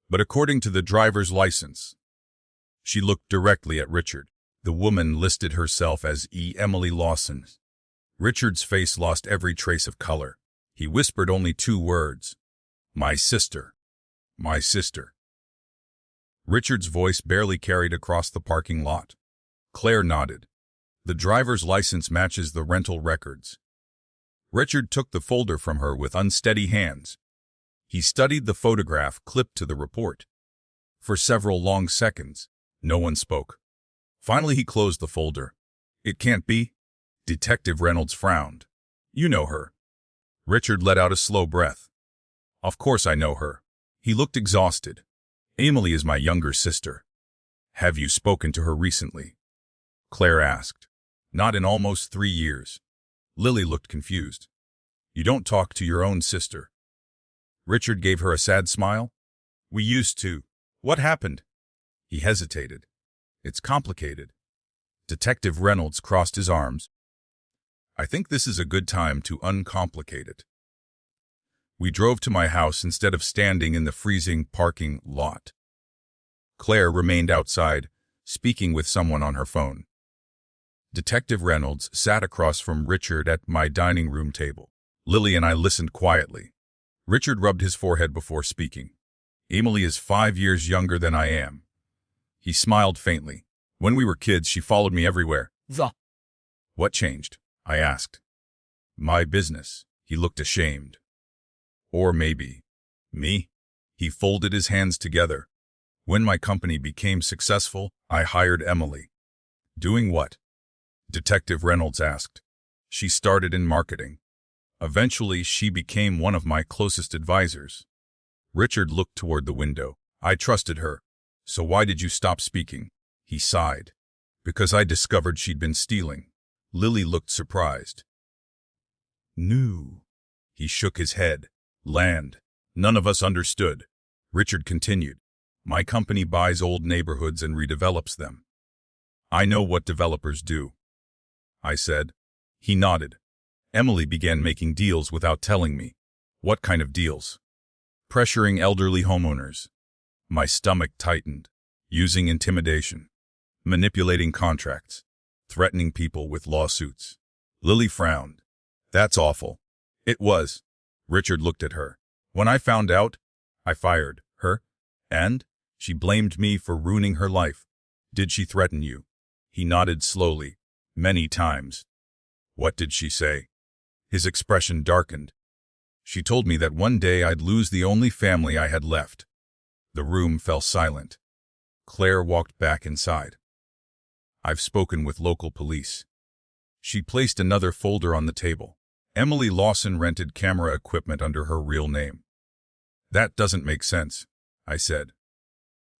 But according to the driver's license, she looked directly at Richard. The woman listed herself as Emily Lawson. Richard's face lost every trace of color. He whispered only 2 words. My sister. My sister. Richard's voice barely carried across the parking lot. Claire nodded. The driver's license matches the rental records. Richard took the folder from her with unsteady hands. He studied the photograph clipped to the report. For several long seconds, no one spoke. Finally, he closed the folder. It can't be. Detective Reynolds frowned. You know her. Richard let out a slow breath. Of course I know her. He looked exhausted. Emily is my younger sister. Have you spoken to her recently? Claire asked. Not in almost 3 years. Lily looked confused. You don't talk to your own sister. Richard gave her a sad smile. We used to. What happened? He hesitated. It's complicated. Detective Reynolds crossed his arms. I think this is a good time to uncomplicate it. We drove to my house instead of standing in the freezing parking lot. Claire remained outside, speaking with someone on her phone. Detective Reynolds sat across from Richard at my dining room table. Lily and I listened quietly. Richard rubbed his forehead before speaking. Emily is 5 years younger than I am. He smiled faintly. When we were kids, she followed me everywhere. What changed? I asked. My business. He looked ashamed. Or maybe me? He folded his hands together. When my company became successful, I hired Emily. Doing what? Detective Reynolds asked. She started in marketing. Eventually, she became one of my closest advisors. Richard looked toward the window. I trusted her. So why did you stop speaking? He sighed. Because I discovered she'd been stealing. Lily looked surprised. New. He shook his head. Land. None of us understood. Richard continued. My company buys old neighborhoods and redevelops them. I know what developers do. I said. He nodded. Emily began making deals without telling me. What kind of deals? Pressuring elderly homeowners. My stomach tightened. Using intimidation. Manipulating contracts. Threatening people with lawsuits. Lily frowned. That's awful. It was. Richard looked at her. When I found out, I fired her, and she blamed me for ruining her life. Did she threaten you? He nodded slowly. Many times. What did she say? His expression darkened. She told me that one day I'd lose the only family I had left. The room fell silent. Claire walked back inside. I've spoken with local police. She placed another folder on the table. Emily Lawson rented camera equipment under her real name. That doesn't make sense, I said.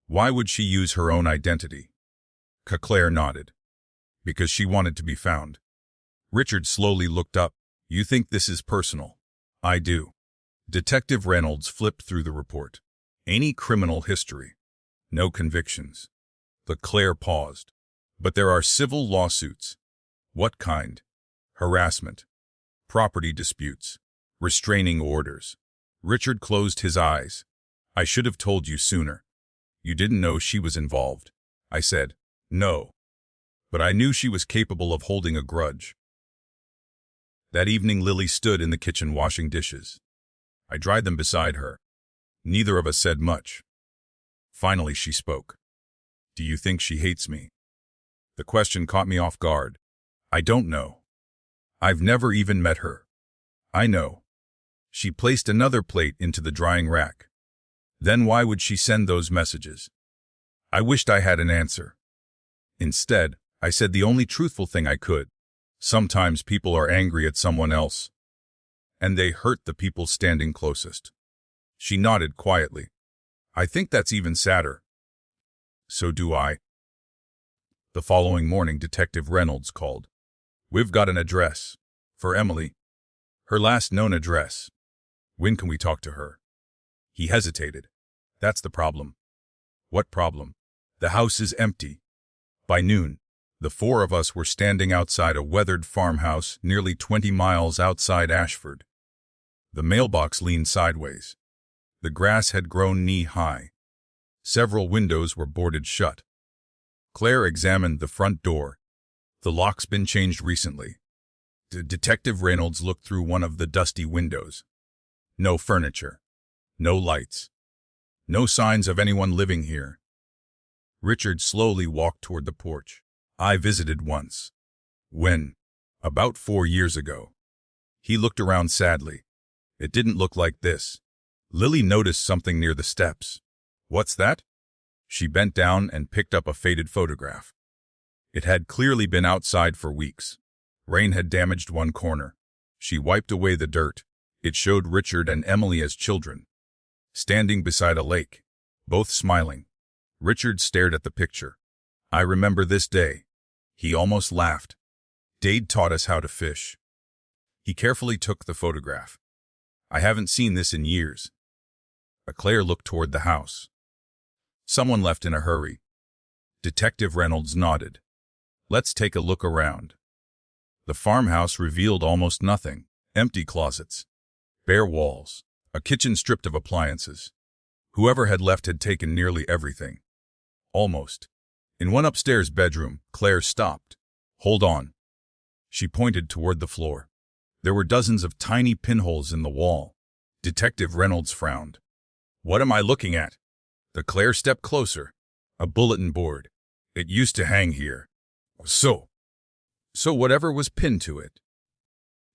Why would she use her own identity? Claire nodded. Because she wanted to be found. Richard slowly looked up. You think this is personal? I do. Detective Reynolds flipped through the report. Any criminal history. No convictions. But Claire paused. But there are civil lawsuits. What kind? Harassment. Property disputes. Restraining orders. Richard closed his eyes. I should have told you sooner. You didn't know she was involved. I said, no. But I knew she was capable of holding a grudge. That evening, Lily stood in the kitchen washing dishes. I dried them beside her. Neither of us said much. Finally, she spoke. Do you think she hates me? The question caught me off guard. I don't know. I've never even met her. I know. She placed another plate into the drying rack. Then why would she send those messages? I wished I had an answer. Instead, I said the only truthful thing I could. Sometimes people are angry at someone else, and they hurt the people standing closest. She nodded quietly. I think that's even sadder. So do I. The following morning, Detective Reynolds called. We've got an address. For Emily. Her last known address. When can we talk to her? He hesitated. That's the problem. What problem? The house is empty. By noon, The four of us were standing outside a weathered farmhouse nearly 20 miles outside Ashford. The mailbox leaned sideways. The grass had grown knee-high. Several windows were boarded shut. Claire examined the front door. The lock's been changed recently. Detective Reynolds looked through one of the dusty windows. No furniture. No lights. No signs of anyone living here. Richard slowly walked toward the porch. I visited once. When? About 4 years ago. He looked around sadly. It didn't look like this. Lily noticed something near the steps. What's that? She bent down and picked up a faded photograph. It had clearly been outside for weeks. Rain had damaged one corner. She wiped away the dirt. It showed Richard and Emily as children, standing beside a lake, both smiling. Richard stared at the picture. I remember this day. He almost laughed. Dade taught us how to fish. He carefully took the photograph. I haven't seen this in years. Claire looked toward the house. Someone left in a hurry. Detective Reynolds nodded. Let's take a look around. The farmhouse revealed almost nothing. Empty closets, bare walls, a kitchen stripped of appliances. Whoever had left had taken nearly everything. Almost. In one upstairs bedroom, Claire stopped. Hold on. She pointed toward the floor. There were dozens of tiny pinholes in the wall. Detective Reynolds frowned. What am I looking at? Claire stepped closer. A bulletin board. It used to hang here. So whatever was pinned to it.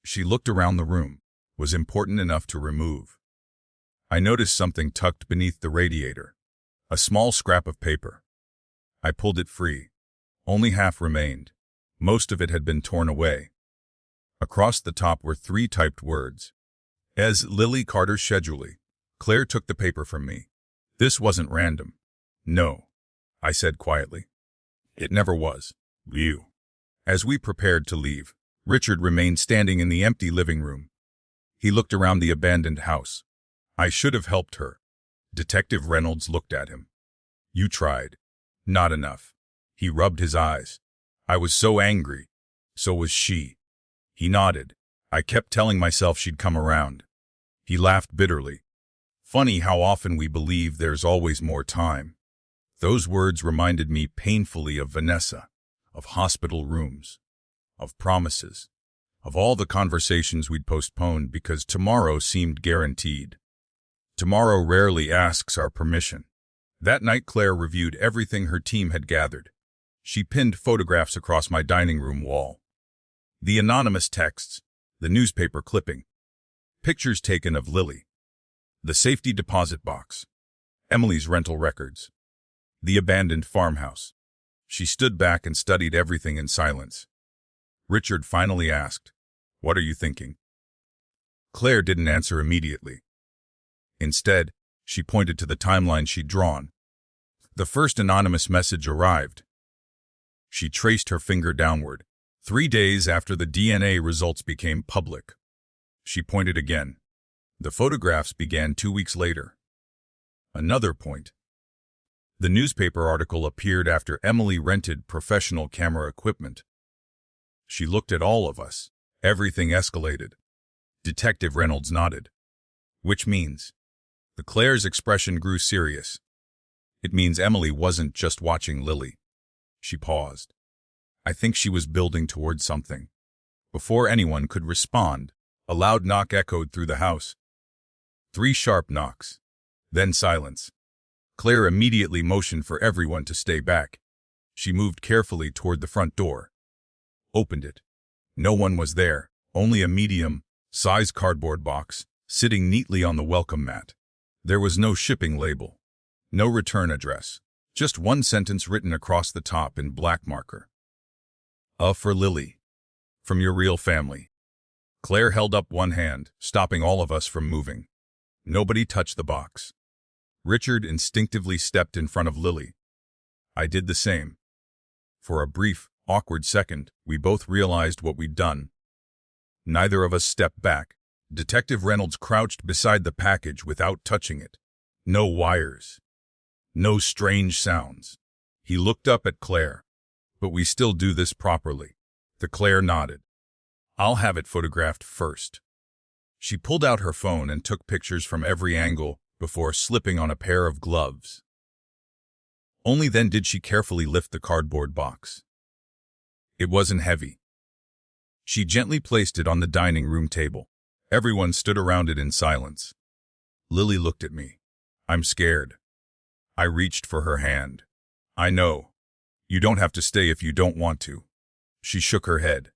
She looked around the room. Was important enough to remove. I noticed something tucked beneath the radiator. A small scrap of paper. I pulled it free. Only half remained. Most of it had been torn away. Across the top were 3 typed words. As Lily Carter schedulely. Claire took the paper from me. This wasn't random. No, I said quietly. It never was. You. As we prepared to leave, Richard remained standing in the empty living room. He looked around the abandoned house. I should have helped her. Detective Reynolds looked at him. You tried. Not enough. He rubbed his eyes. I was so angry. So was she. He nodded. I kept telling myself she'd come around. He laughed bitterly. Funny how often we believe there's always more time. Those words reminded me painfully of Vanessa, of hospital rooms, of promises, of all the conversations we'd postponed because tomorrow seemed guaranteed. Tomorrow rarely asks our permission. That night Claire reviewed everything her team had gathered. She pinned photographs across my dining room wall. The anonymous texts, the newspaper clipping, pictures taken of Lily, the safety deposit box, Emily's rental records, the abandoned farmhouse. She stood back and studied everything in silence. Richard finally asked, "What are you thinking?" Claire didn't answer immediately. Instead, she pointed to the timeline she'd drawn. The first anonymous message arrived. She traced her finger downward, 3 days after the DNA results became public. She pointed again. The photographs began 2 weeks later. Another point. The newspaper article appeared after Emily rented professional camera equipment. She looked at all of us. Everything escalated. Detective Reynolds nodded. Which means? Claire's expression grew serious. It means Emily wasn't just watching Lily. She paused. I think she was building toward something. Before anyone could respond, a loud knock echoed through the house. 3 sharp knocks. Then silence. Claire immediately motioned for everyone to stay back. She moved carefully toward the front door. Opened it. No one was there, only a medium-sized cardboard box, sitting neatly on the welcome mat. There was no shipping label, no return address, just one sentence written across the top in black marker. For Lily. From your real family. Claire held up one hand, stopping all of us from moving. Nobody touched the box. Richard instinctively stepped in front of Lily. I did the same. For a brief, awkward second, we both realized what we'd done. Neither of us stepped back. Detective Reynolds crouched beside the package without touching it. No wires. No strange sounds. He looked up at Claire. But we still do this properly. Claire nodded. I'll have it photographed first. She pulled out her phone and took pictures from every angle before slipping on a pair of gloves. Only then did she carefully lift the cardboard box. It wasn't heavy. She gently placed it on the dining room table. Everyone stood around it in silence. Lily looked at me. I'm scared. I reached for her hand. I know. You don't have to stay if you don't want to. She shook her head.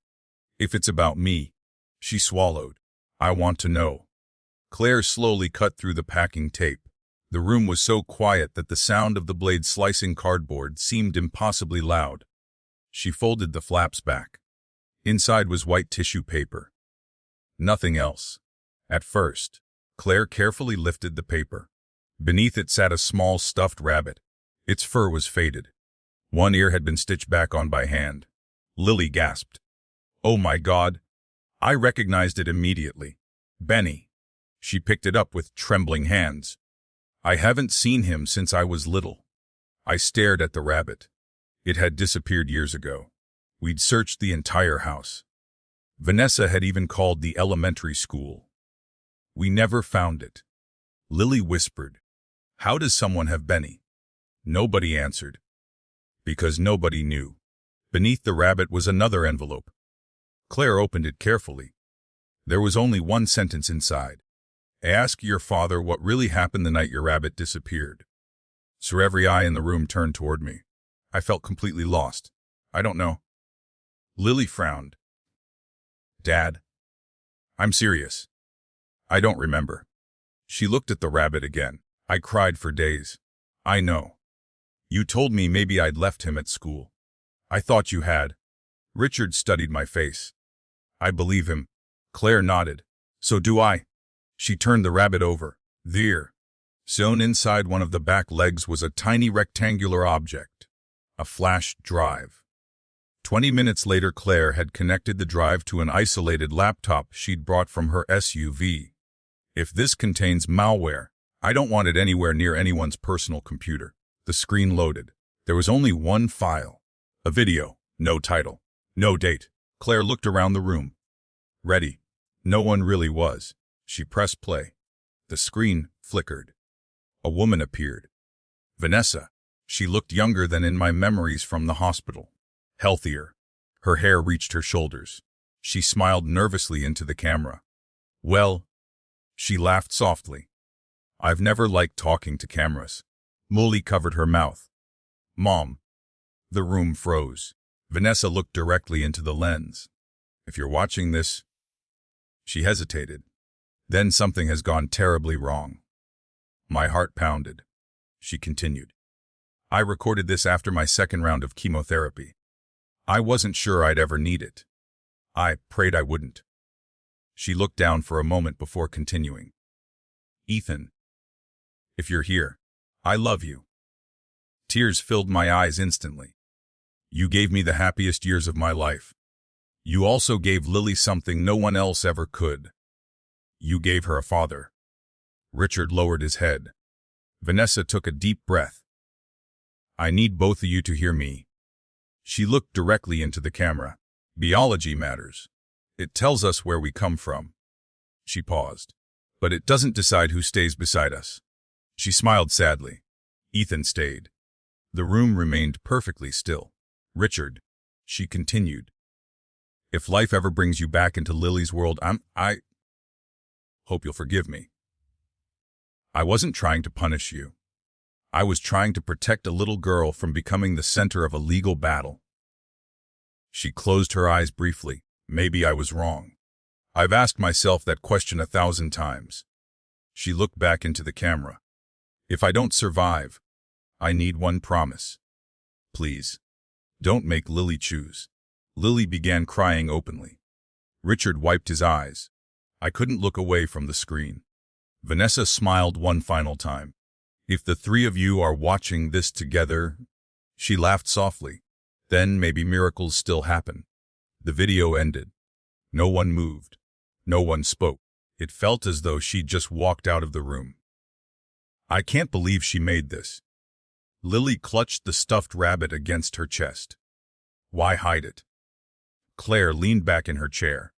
If it's about me, she swallowed. I want to know. Claire slowly cut through the packing tape. The room was so quiet that the sound of the blade slicing cardboard seemed impossibly loud. She folded the flaps back. Inside was white tissue paper. Nothing else. At first, Claire carefully lifted the paper. Beneath it sat a small stuffed rabbit. Its fur was faded. One ear had been stitched back on by hand. Lily gasped. Oh my God! I recognized it immediately. Benny. She picked it up with trembling hands. I haven't seen him since I was little. I stared at the rabbit. It had disappeared years ago. We'd searched the entire house. Vanessa had even called the elementary school. We never found it. Lily whispered, How does someone have Benny? Nobody answered. Because nobody knew. Beneath the rabbit was another envelope. Claire opened it carefully. There was only one sentence inside. Ask your father what really happened the night your rabbit disappeared. So every eye in the room turned toward me. I felt completely lost. I don't know. Lily frowned. Dad? I'm serious. I don't remember. She looked at the rabbit again. I cried for days. I know. You told me maybe I'd left him at school. I thought you had. Richard studied my face. I believe him. Claire nodded. So do I. She turned the rabbit over. There. Sewn inside one of the back legs was a tiny rectangular object. A flash drive. 20 minutes later, Claire had connected the drive to an isolated laptop she'd brought from her SUV. If this contains malware, I don't want it anywhere near anyone's personal computer. The screen loaded. There was only one file. A video. No title. No date. Claire looked around the room. Ready. No one really was. She pressed play. The screen flickered. A woman appeared. Vanessa. She looked younger than in my memories from the hospital. Healthier. Her hair reached her shoulders. She smiled nervously into the camera. Well, she laughed softly. I've never liked talking to cameras. Molly covered her mouth. Mom. The room froze. Vanessa looked directly into the lens. If you're watching this... She hesitated. Then something has gone terribly wrong. My heart pounded. She continued. I recorded this after my second round of chemotherapy. I wasn't sure I'd ever need it. I prayed I wouldn't. She looked down for a moment before continuing. Ethan, if you're here, I love you. Tears filled my eyes instantly. You gave me the happiest years of my life. You also gave Lily something no one else ever could. You gave her a father. Richard lowered his head. Vanessa took a deep breath. I need both of you to hear me. She looked directly into the camera. Biology matters. It tells us where we come from. She paused. But it doesn't decide who stays beside us. She smiled sadly. Ethan stayed. The room remained perfectly still. Richard, she continued. If life ever brings you back into Lily's world, I hope you'll forgive me. I wasn't trying to punish you. I was trying to protect a little girl from becoming the center of a legal battle. She closed her eyes briefly. Maybe I was wrong. I've asked myself that question 1,000 times. She looked back into the camera. If I don't survive, I need one promise. Please, don't make Lily choose. Lily began crying openly. Richard wiped his eyes. I couldn't look away from the screen. Vanessa smiled one final time. If the three of you are watching this together, she laughed softly. Then maybe miracles still happen. The video ended. No one moved. No one spoke. It felt as though she'd just walked out of the room. I can't believe she made this. Lily clutched the stuffed rabbit against her chest. Why hide it? Claire leaned back in her chair.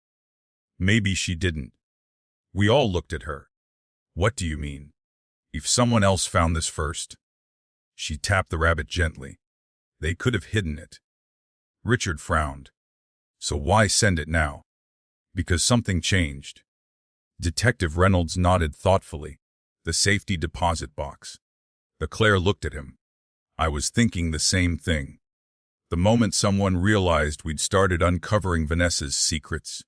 Maybe she didn't. We all looked at her. What do you mean? If someone else found this first? She tapped the rabbit gently. They could have hidden it. Richard frowned. So why send it now? Because something changed. Detective Reynolds nodded thoughtfully. The safety deposit box. The Claire looked at him. I was thinking the same thing. The moment someone realized we'd started uncovering Vanessa's secrets,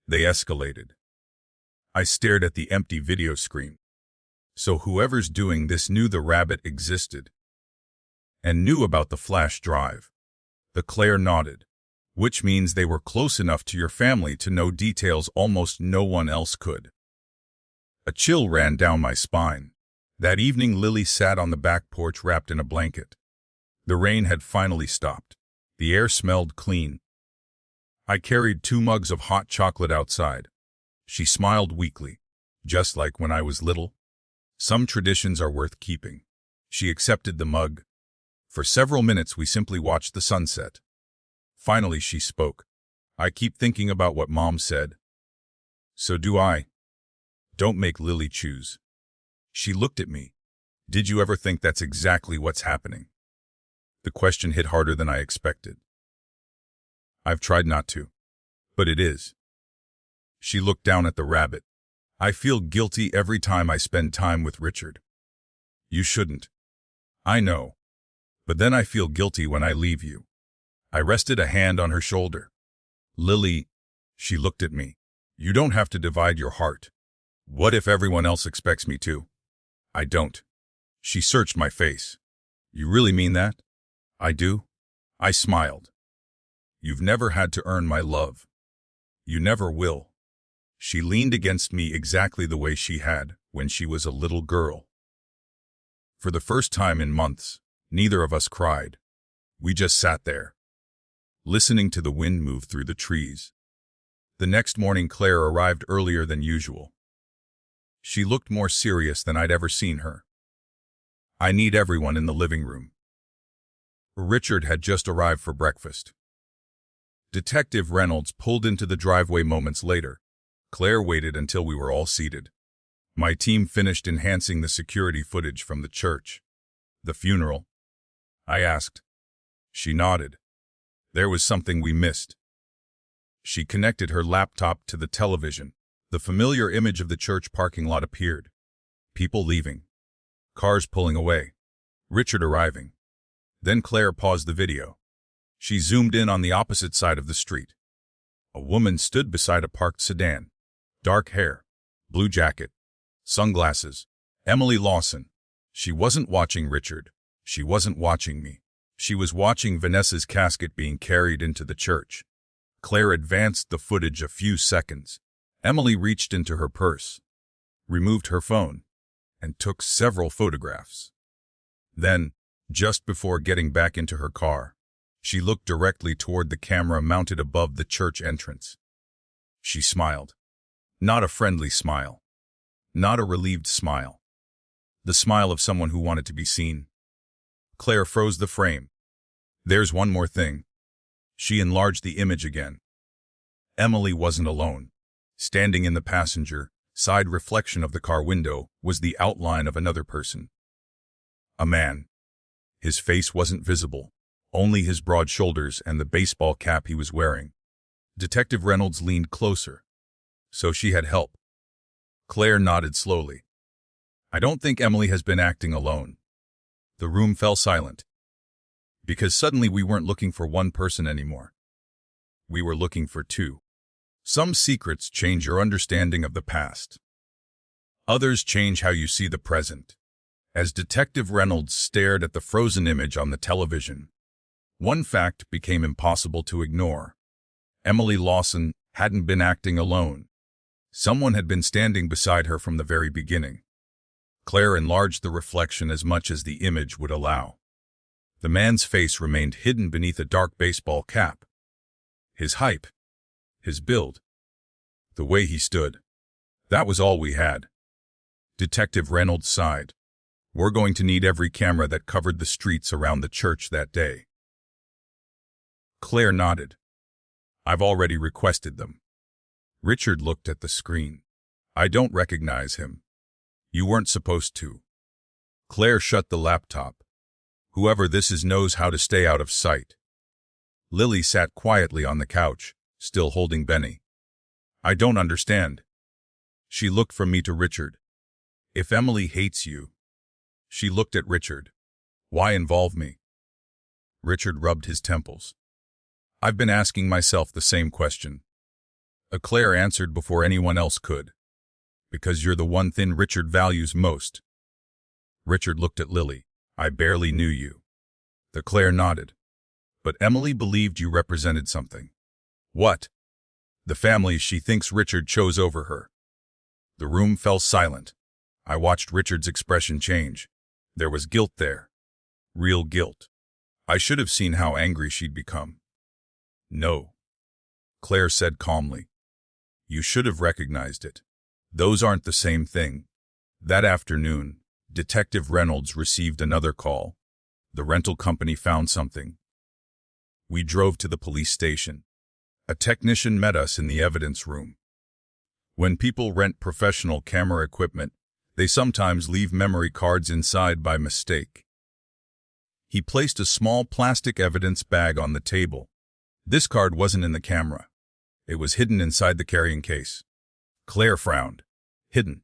they escalated. I stared at the empty video screen. So whoever's doing this knew the rabbit existed. And knew about the flash drive. The Claire nodded. Which means they were close enough to your family to know details almost no one else could. A chill ran down my spine. That evening Lily sat on the back porch wrapped in a blanket. The rain had finally stopped. The air smelled clean. I carried 2 mugs of hot chocolate outside. She smiled weakly. Just like when I was little. Some traditions are worth keeping. She accepted the mug. For several minutes we simply watched the sunset. Finally she spoke. I keep thinking about what Mom said. So do I. Don't make Lily choose. She looked at me. Did you ever think that's exactly what's happening? The question hit harder than I expected. I've tried not to. But it is. She looked down at the rabbit. I feel guilty every time I spend time with Richard. You shouldn't. I know. But then I feel guilty when I leave you. I rested a hand on her shoulder. Lily, she looked at me. You don't have to divide your heart. What if everyone else expects me to? I don't. She searched my face. You really mean that? I do. I smiled. You've never had to earn my love. You never will. She leaned against me exactly the way she had when she was a little girl. For the first time in months, neither of us cried. We just sat there, listening to the wind move through the trees. The next morning Claire arrived earlier than usual. She looked more serious than I'd ever seen her. I need everyone in the living room. Richard had just arrived for breakfast. Detective Reynolds pulled into the driveway moments later. Claire waited until we were all seated. My team finished enhancing the security footage from the church. The funeral? I asked. She nodded. There was something we missed. She connected her laptop to the television. The familiar image of the church parking lot appeared. People leaving. Cars pulling away. Richard arriving. Then Claire paused the video. She zoomed in on the opposite side of the street. A woman stood beside a parked sedan. Dark hair. Blue jacket. Sunglasses. Emily Lawson. She wasn't watching Richard. She wasn't watching me. She was watching Vanessa's casket being carried into the church. Claire advanced the footage a few seconds. Emily reached into her purse, removed her phone, and took several photographs. Then, just before getting back into her car, she looked directly toward the camera mounted above the church entrance. She smiled. Not a friendly smile. Not a relieved smile. The smile of someone who wanted to be seen. Claire froze the frame. There's one more thing. She enlarged the image again. Emily wasn't alone. Standing in the passenger side reflection of the car window was the outline of another person. A man. His face wasn't visible, only his broad shoulders and the baseball cap he was wearing. Detective Reynolds leaned closer. So she had help. Claire nodded slowly. I don't think Emily has been acting alone. The room fell silent. Because suddenly we weren't looking for one person anymore. We were looking for 2. Some secrets change your understanding of the past. Others change how you see the present. As Detective Reynolds stared at the frozen image on the television, one fact became impossible to ignore. Emily Lawson hadn't been acting alone. Someone had been standing beside her from the very beginning. Claire enlarged the reflection as much as the image would allow. The man's face remained hidden beneath a dark baseball cap. His height, his build, the way he stood, that was all we had. Detective Reynolds sighed. We're going to need every camera that covered the streets around the church that day. Claire nodded. I've already requested them. Richard looked at the screen. I don't recognize him. You weren't supposed to. Claire shut the laptop. Whoever this is knows how to stay out of sight. Lily sat quietly on the couch, still holding Benny. I don't understand. She looked from me to Richard. If Emily hates you. She looked at Richard. Why involve me? Richard rubbed his temples. I've been asking myself the same question. Claire answered before anyone else could. Because you're the one thing Richard values most. Richard looked at Lily. I barely knew you. Claire nodded. But Emily believed you represented something. What? The family she thinks Richard chose over her. The room fell silent. I watched Richard's expression change. There was guilt there. Real guilt. I should have seen how angry she'd become. No. Claire said calmly. You should have recognized it. Those aren't the same thing. That afternoon, Detective Reynolds received another call. The rental company found something. We drove to the police station. A technician met us in the evidence room. When people rent professional camera equipment, they sometimes leave memory cards inside by mistake. He placed a small plastic evidence bag on the table. This card wasn't in the camera. It was hidden inside the carrying case. Claire frowned. Hidden.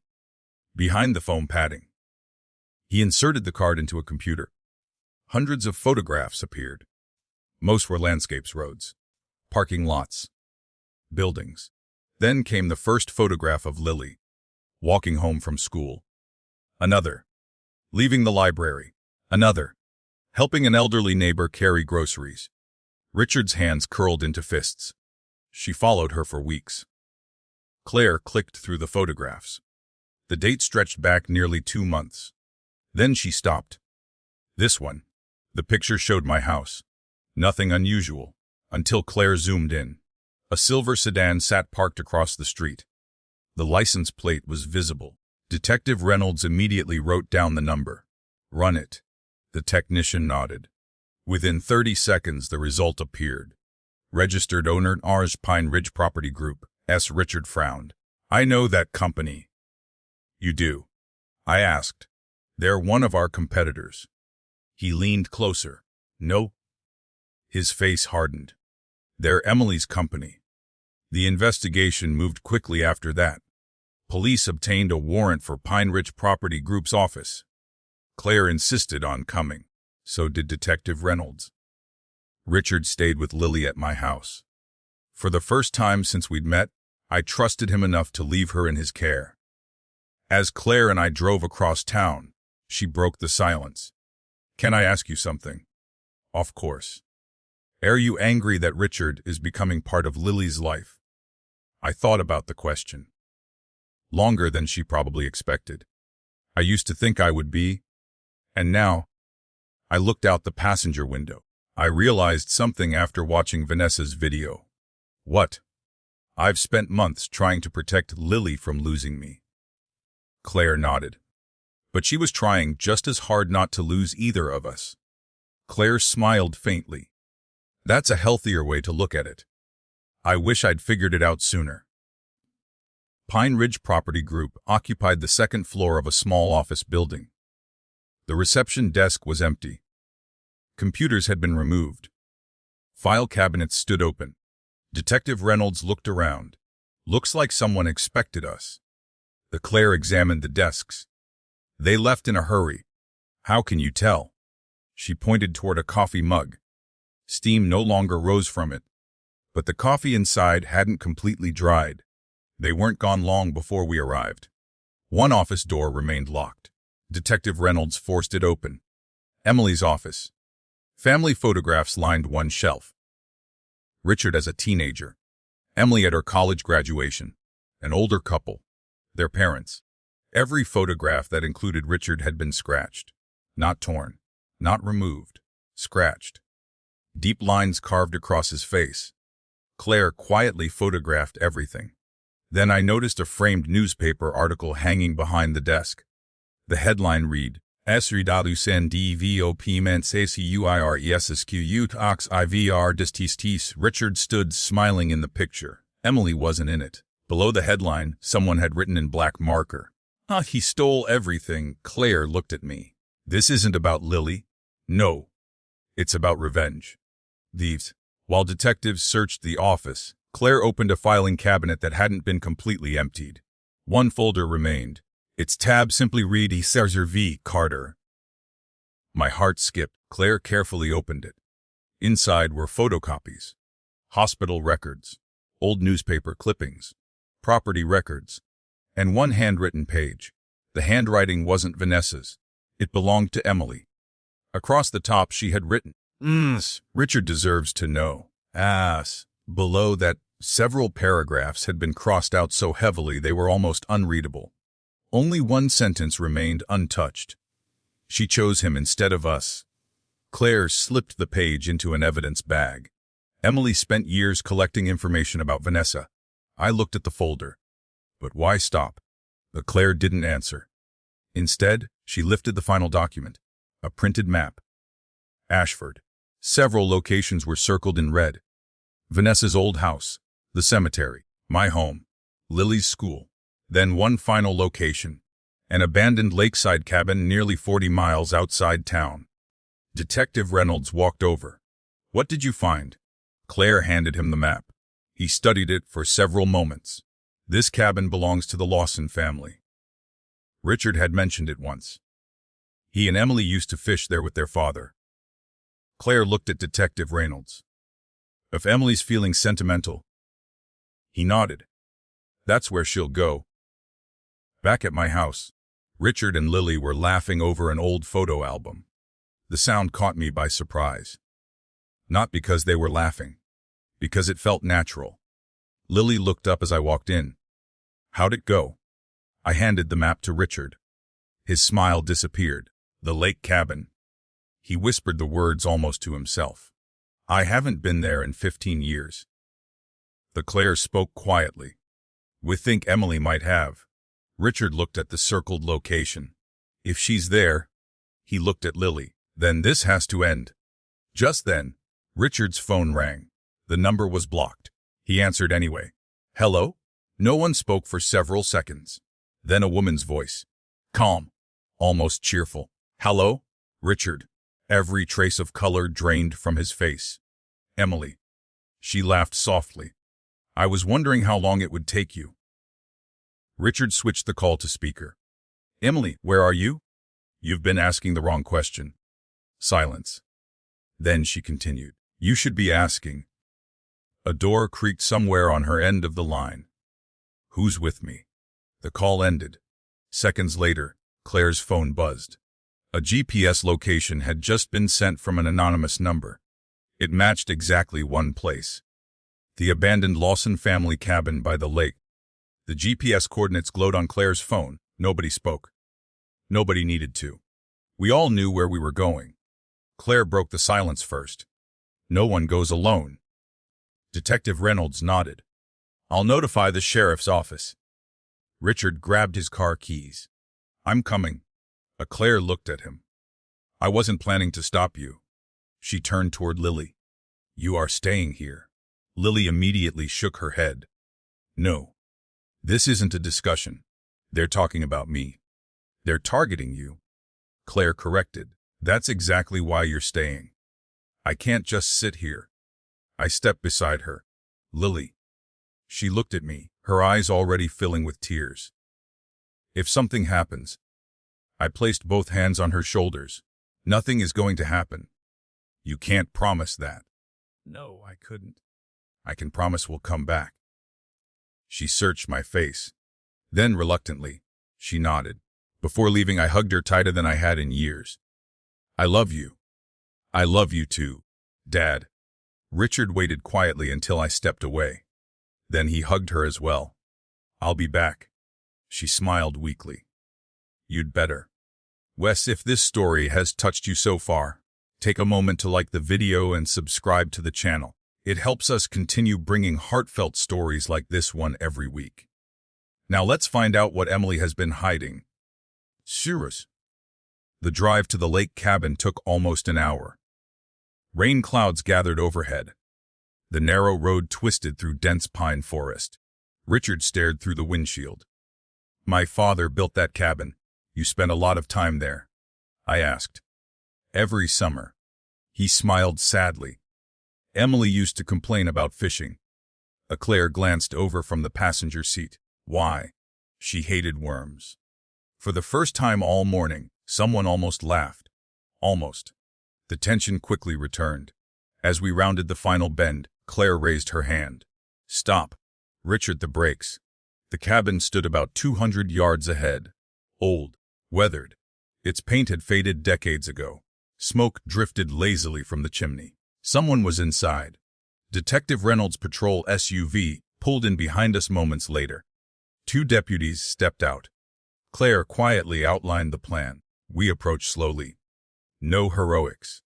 Behind the foam padding. He inserted the card into a computer. Hundreds of photographs appeared. Most were landscapes, roads, parking lots, buildings. Then came the first photograph of Lily, walking home from school. Another, leaving the library. Another, helping an elderly neighbor carry groceries. Richard's hands curled into fists. She followed her for weeks. Claire clicked through the photographs. The date stretched back nearly 2 months. Then she stopped. This one. The picture showed my house. Nothing unusual, until Claire zoomed in. A silver sedan sat parked across the street. The license plate was visible. Detective Reynolds immediately wrote down the number. Run it. The technician nodded. Within 30 seconds, the result appeared. Registered owner Ars Pine Ridge Property Group. Richard frowned. I know that company. You do? I asked. They're one of our competitors. He leaned closer. No. His face hardened. They're Emily's company. The investigation moved quickly after that. Police obtained a warrant for Pine Ridge Property Group's office. Claire insisted on coming. So did Detective Reynolds. Richard stayed with Lily at my house. For the first time since we'd met, I trusted him enough to leave her in his care. As Claire and I drove across town, she broke the silence. Can I ask you something? Of course. Are you angry that Richard is becoming part of Lily's life? I thought about the question. Longer than she probably expected. I used to think I would be. And now, I looked out the passenger window. I realized something after watching Vanessa's video. What? I've spent months trying to protect Lily from losing me. Claire nodded. But she was trying just as hard not to lose either of us. Claire smiled faintly. That's a healthier way to look at it. I wish I'd figured it out sooner. Pine Ridge Property Group occupied the second floor of a small office building. The reception desk was empty. Computers had been removed. File cabinets stood open. Detective Reynolds looked around. Looks like someone expected us. Claire examined the desks. They left in a hurry. How can you tell? She pointed toward a coffee mug. Steam no longer rose from it. But the coffee inside hadn't completely dried. They weren't gone long before we arrived. One office door remained locked. Detective Reynolds forced it open. Emily's office. Family photographs lined one shelf. Richard as a teenager. Emily at her college graduation. An older couple. Their parents. Every photograph that included Richard had been scratched. Not torn. Not removed. Scratched. Deep lines carved across his face. Claire quietly photographed everything. Then I noticed a framed newspaper article hanging behind the desk. The headline read, Esridadus ndvop ments acuiresescu ox ivr dististis. Richard stood smiling in the picture. Emily wasn't in it. Below the headline, someone had written in black marker, "Ah, he stole everything." Claire looked at me. "This isn't about Lily. No, it's about revenge." Thieves. While detectives searched the office, Claire opened a filing cabinet that hadn't been completely emptied. One folder remained. Its tab simply read Evelyn V. Carter. My heart skipped. Claire carefully opened it. Inside were photocopies, hospital records, old newspaper clippings, property records, and one handwritten page. The handwriting wasn't Vanessa's. It belonged to Emily. Across the top she had written, Richard deserves to know. Below that, several paragraphs had been crossed out so heavily they were almost unreadable. Only one sentence remained untouched. She chose him instead of us. Claire slipped the page into an evidence bag. Emily spent years collecting information about Vanessa. I looked at the folder. But why stop? But Claire didn't answer. Instead, she lifted the final document, a printed map. Ashford. Several locations were circled in red. Vanessa's old house, the cemetery, my home, Lily's school. Then one final location, an abandoned lakeside cabin nearly 40 miles outside town. Detective Reynolds walked over. "What did you find?" Claire handed him the map. He studied it for several moments. "This cabin belongs to the Lawson family. Richard had mentioned it once. He and Emily used to fish there with their father." Claire looked at Detective Reynolds. "If Emily's feeling sentimental..." He nodded. "That's where she'll go." Back at my house, Richard and Lily were laughing over an old photo album. The sound caught me by surprise. Not because they were laughing, because it felt natural. Lily looked up as I walked in. "How'd it go?" I handed the map to Richard. His smile disappeared. "The lake cabin." He whispered the words almost to himself. "I haven't been there in 15 years. The Claire spoke quietly. "We think Emily might have." Richard looked at the circled location. "If she's there..." He looked at Lily. "Then this has to end." Just then, Richard's phone rang. The number was blocked. He answered anyway. "Hello?" No one spoke for several seconds. Then a woman's voice. Calm, almost cheerful. "Hello?" "Richard." Every trace of color drained from his face. "Emily." She laughed softly. "I was wondering how long it would take you." Richard switched the call to speaker. "Emily, where are you?" "You've been asking the wrong question." Silence. Then she continued. "You should be asking." A door creaked somewhere on her end of the line. "Who's with me?" The call ended. Seconds later, Claire's phone buzzed. A GPS location had just been sent from an anonymous number. It matched exactly one place. The abandoned Lawson family cabin by the lake. The GPS coordinates glowed on Claire's phone. Nobody spoke. Nobody needed to. We all knew where we were going. Claire broke the silence first. "No one goes alone." Detective Reynolds nodded. "I'll notify the sheriff's office." Richard grabbed his car keys. "I'm coming." Claire looked at him. "I wasn't planning to stop you." She turned toward Lily. "You are staying here." Lily immediately shook her head. "No. This isn't a discussion. They're talking about me." "They're targeting you," Claire corrected. "That's exactly why you're staying. I can't just sit here." I stepped beside her. "Lily." She looked at me, her eyes already filling with tears. "If something happens..." I placed both hands on her shoulders. "Nothing is going to happen." "You can't promise that." "No, I couldn't." "I can promise we'll come back." She searched my face. Then, reluctantly, she nodded. Before leaving, I hugged her tighter than I had in years. "I love you." "I love you too, Dad." Richard waited quietly until I stepped away. Then he hugged her as well. "I'll be back." She smiled weakly. "You'd better." Wes, if this story has touched you so far, take a moment to like the video and subscribe to the channel. It helps us continue bringing heartfelt stories like this one every week. Now let's find out what Emily has been hiding. Cyrus. The drive to the lake cabin took almost an hour. Rain clouds gathered overhead. The narrow road twisted through dense pine forest. Richard stared through the windshield. "My father built that cabin. You spent a lot of time there?" I asked. "Every summer." He smiled sadly. "Emily used to complain about fishing." Claire glanced over from the passenger seat. "Why?" "She hated worms." For the first time all morning, someone almost laughed. Almost. The tension quickly returned. As we rounded the final bend, Claire raised her hand. "Stop." Richard, the brakes. The cabin stood about 200 yards ahead. Old. Weathered. Its paint had faded decades ago. Smoke drifted lazily from the chimney. Someone was inside. Detective Reynolds' patrol SUV pulled in behind us moments later. 2 deputies stepped out. Claire quietly outlined the plan. We approached slowly. No heroics.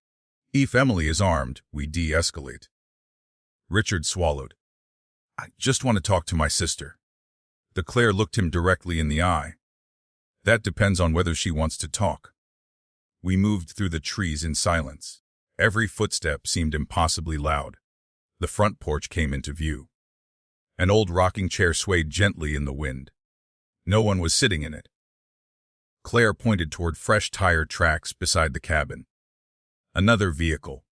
If Emily is armed, we de-escalate. Richard swallowed. "I just want to talk to my sister." Claire looked him directly in the eye. "That depends on whether she wants to talk." We moved through the trees in silence. Every footstep seemed impossibly loud. The front porch came into view. An old rocking chair swayed gently in the wind. No one was sitting in it. Claire pointed toward fresh tire tracks beside the cabin. Another vehicle.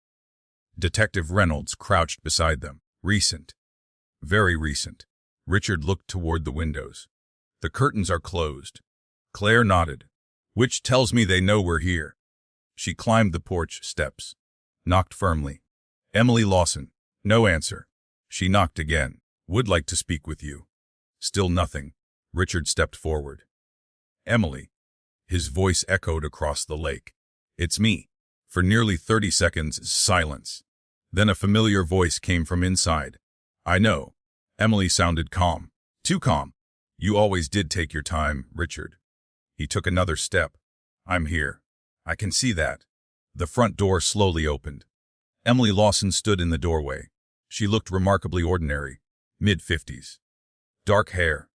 Detective Reynolds crouched beside them. Recent. Very recent. Richard looked toward the windows. "The curtains are closed." Claire nodded. "Which tells me they know we're here." She climbed the porch steps. Knocked firmly. "Emily Lawson." No answer. She knocked again. "Would like to speak with you." Still nothing. Richard stepped forward. "Emily." His voice echoed across the lake. "It's me." For nearly 30 seconds, silence. Then a familiar voice came from inside. "I know." Emily sounded calm. Too calm. "You always did take your time, Richard." He took another step. "I'm here." "I can see that." The front door slowly opened. Emily Lawson stood in the doorway. She looked remarkably ordinary. Mid-50s. Dark hair.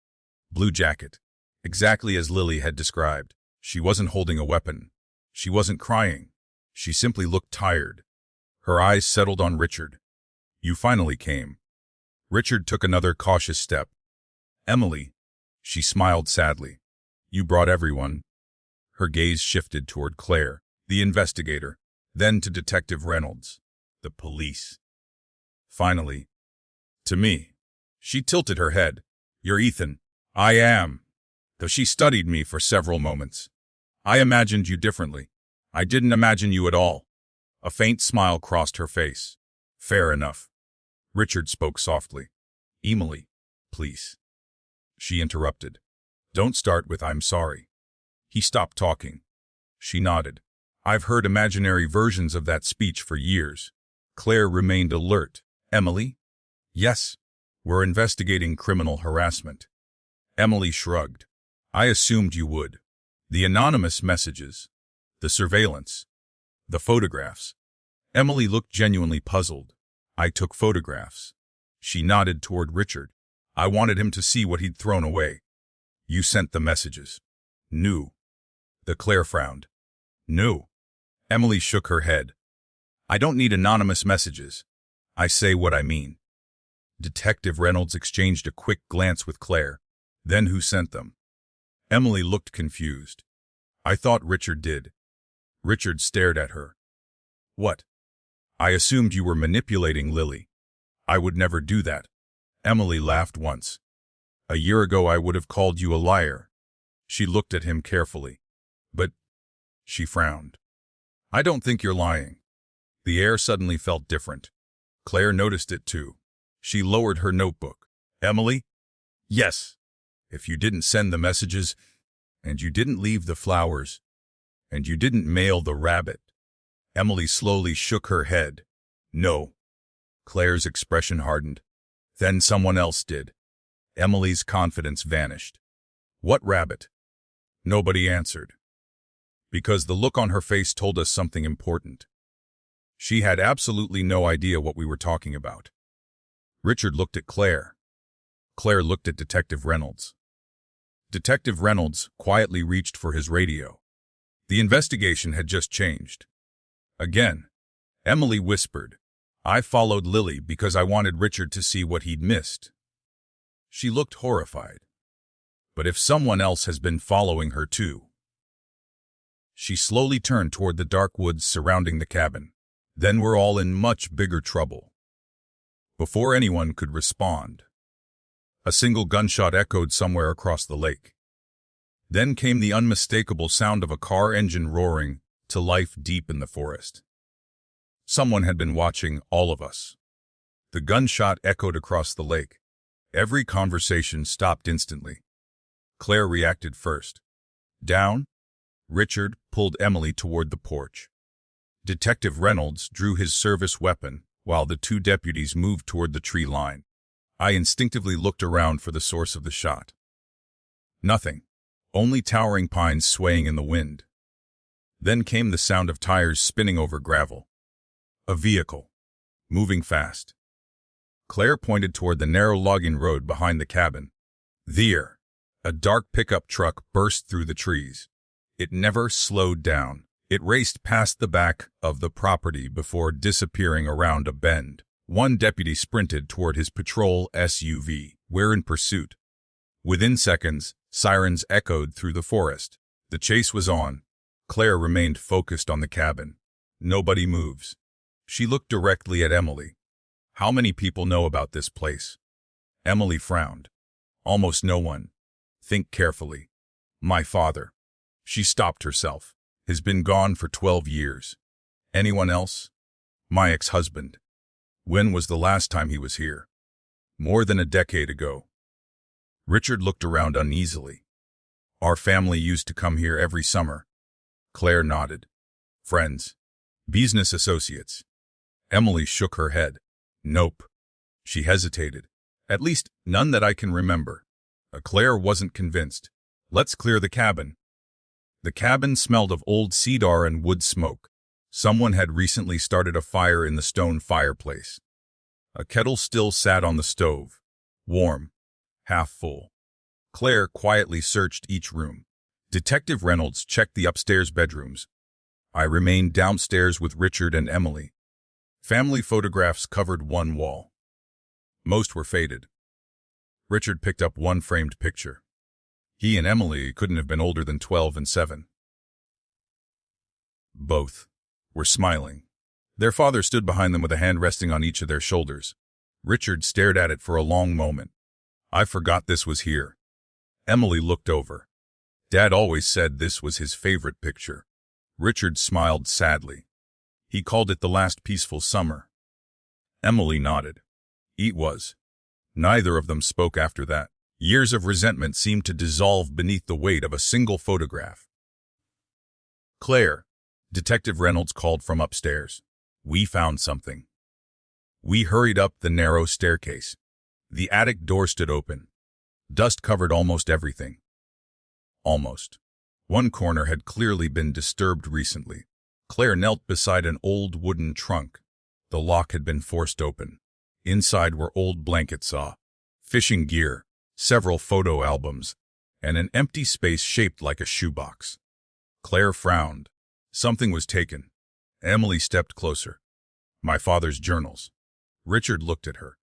Blue jacket. Exactly as Lily had described. She wasn't holding a weapon. She wasn't crying. She simply looked tired. Her eyes settled on Richard. "You finally came." Richard took another cautious step. "Emily." She smiled sadly. "You brought everyone." Her gaze shifted toward Claire, the investigator, then to Detective Reynolds. "The police." Finally. "To me." She tilted her head. "You're Ethan." "I am." Though she studied me for several moments. "I imagined you differently. I didn't imagine you at all." A faint smile crossed her face. "Fair enough." Richard spoke softly. "Emily, please." She interrupted. "Don't start with 'I'm sorry.'" He stopped talking. She nodded. "I've heard imaginary versions of that speech for years." Claire remained alert. "Emily?" "Yes. We're investigating criminal harassment." Emily shrugged. "I assumed you would." "The anonymous messages. The surveillance. The photographs." Emily looked genuinely puzzled. "I took photographs." She nodded toward Richard. "I wanted him to see what he'd thrown away." "You sent the messages." "No." Claire frowned. "No." Emily shook her head. "I don't need anonymous messages. I say what I mean." Detective Reynolds exchanged a quick glance with Claire. "Then who sent them?" Emily looked confused. "I thought Richard did." Richard stared at her. "What?" "I assumed you were manipulating Lily." "I would never do that." Emily laughed once. "A year ago I would have called you a liar." She looked at him carefully. "But..." She frowned. "I don't think you're lying." The air suddenly felt different. Claire noticed it too. She lowered her notebook. "Emily?" "Yes." "If you didn't send the messages, and you didn't leave the flowers, and you didn't mail the rabbit." Emily slowly shook her head. "No." Claire's expression hardened. "Then someone else did." Emily's confidence vanished. "What rabbit?" Nobody answered. Because the look on her face told us something important. She had absolutely no idea what we were talking about. Richard looked at Claire. Claire looked at Detective Reynolds. Detective Reynolds quietly reached for his radio. The investigation had just changed. Again, Emily whispered, "I followed Lily because I wanted Richard to see what he'd missed." She looked horrified. "But if someone else has been following her too?" She slowly turned toward the dark woods surrounding the cabin. "Then we're all in much bigger trouble." Before anyone could respond, a single gunshot echoed somewhere across the lake. Then came the unmistakable sound of a car engine roaring to life deep in the forest. Someone had been watching all of us. The gunshot echoed across the lake. Every conversation stopped instantly. Claire reacted first. "Down?" Richard pulled Emily toward the porch. Detective Reynolds drew his service weapon while the two deputies moved toward the tree line. I instinctively looked around for the source of the shot. Nothing. Only towering pines swaying in the wind. Then came the sound of tires spinning over gravel. A vehicle. Moving fast. Claire pointed toward the narrow logging road behind the cabin. There, a dark pickup truck burst through the trees. It never slowed down. It raced past the back of the property before disappearing around a bend. One deputy sprinted toward his patrol SUV. "We're in pursuit." Within seconds, sirens echoed through the forest. The chase was on. Claire remained focused on the cabin. "Nobody moves." She looked directly at Emily. "How many people know about this place?" Emily frowned. "Almost no one." "Think carefully." "My father." She stopped herself. "Has been gone for 12 years. Anyone else?" "My ex-husband." "When was the last time he was here?" "More than a decade ago." Richard looked around uneasily. "Our family used to come here every summer." Claire nodded. "Friends? Business associates?" Emily shook her head. "Nope." She hesitated. "At least, none that I can remember." Claire wasn't convinced. "Let's clear the cabin." The cabin smelled of old cedar and wood smoke. Someone had recently started a fire in the stone fireplace. A kettle still sat on the stove, warm, half full. Claire quietly searched each room. Detective Reynolds checked the upstairs bedrooms. I remained downstairs with Richard and Emily. Family photographs covered one wall. Most were faded. Richard picked up one framed picture. He and Emily couldn't have been older than 12 and 7. Both were smiling. Their father stood behind them with a hand resting on each of their shoulders. Richard stared at it for a long moment. "I forgot this was here." Emily looked over. "Dad always said this was his favorite picture." Richard smiled sadly. "He called it the last peaceful summer." Emily nodded. "It was." Neither of them spoke after that. Years of resentment seemed to dissolve beneath the weight of a single photograph. "Claire," Detective Reynolds called from upstairs. "We found something." We hurried up the narrow staircase. The attic door stood open. Dust covered almost everything. Almost. One corner had clearly been disturbed recently. Claire knelt beside an old wooden trunk. The lock had been forced open. Inside were old blanket saw, fishing gear, several photo albums, and an empty space shaped like a shoebox. Claire frowned. Something was taken. Emily stepped closer. "My father's journals." Richard looked at her.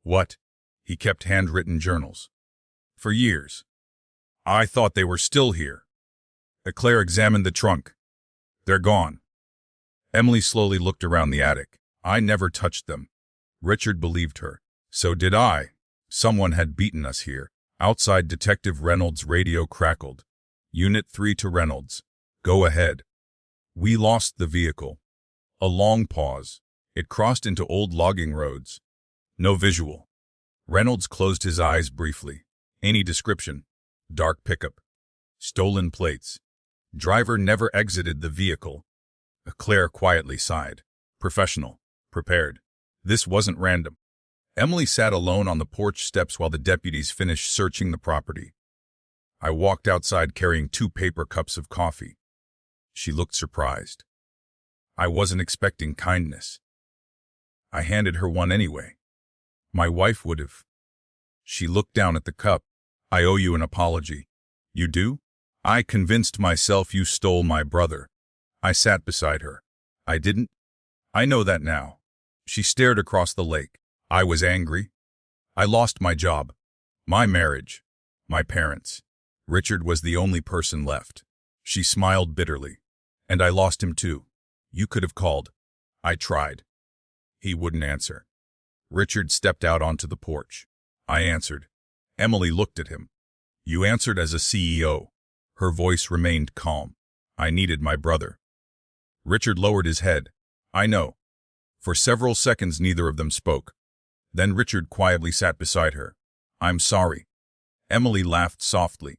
"What?" "He kept handwritten journals. For years. I thought they were still here." Claire examined the trunk. "They're gone." Emily slowly looked around the attic. "I never touched them." Richard believed her. "So did I." Someone had beaten us here. Outside, Detective Reynolds' radio crackled. "Unit 3 to Reynolds. Go ahead." We lost the vehicle. A long pause. It crossed into old logging roads. No visual. Reynolds closed his eyes briefly. "Any description?" "Dark pickup. Stolen plates. Driver never exited the vehicle." Claire quietly sighed. "Professional. Prepared. This wasn't random." Emily sat alone on the porch steps while the deputies finished searching the property. I walked outside carrying 2 paper cups of coffee. She looked surprised. I wasn't expecting kindness. I handed her one anyway. My wife would have. She looked down at the cup. "I owe you an apology." "You do?" I convinced myself you stole my brother. I sat beside her. I didn't. I know that now. She stared across the lake. I was angry. I lost my job, my marriage, my parents. Richard was the only person left. She smiled bitterly. And I lost him too. You could have called. I tried. He wouldn't answer. Richard stepped out onto the porch. I answered. Emily looked at him. You answered as a CEO. Her voice remained calm. I needed my brother. Richard lowered his head. I know. For several seconds neither of them spoke. Then Richard quietly sat beside her. I'm sorry. Emily laughed softly.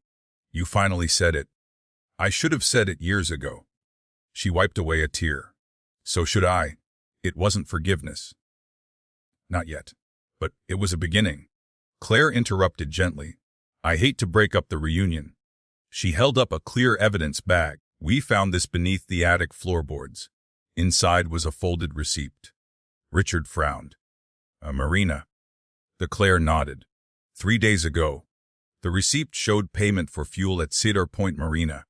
You finally said it. I should have said it years ago. She wiped away a tear. So should I. It wasn't forgiveness. Not yet. But it was a beginning. Claire interrupted gently. I hate to break up the reunion. She held up a clear evidence bag. We found this beneath the attic floorboards. Inside was a folded receipt. Richard frowned. Marina. The Claire nodded. 3 days ago. The receipt showed payment for fuel at Cedar Point Marina.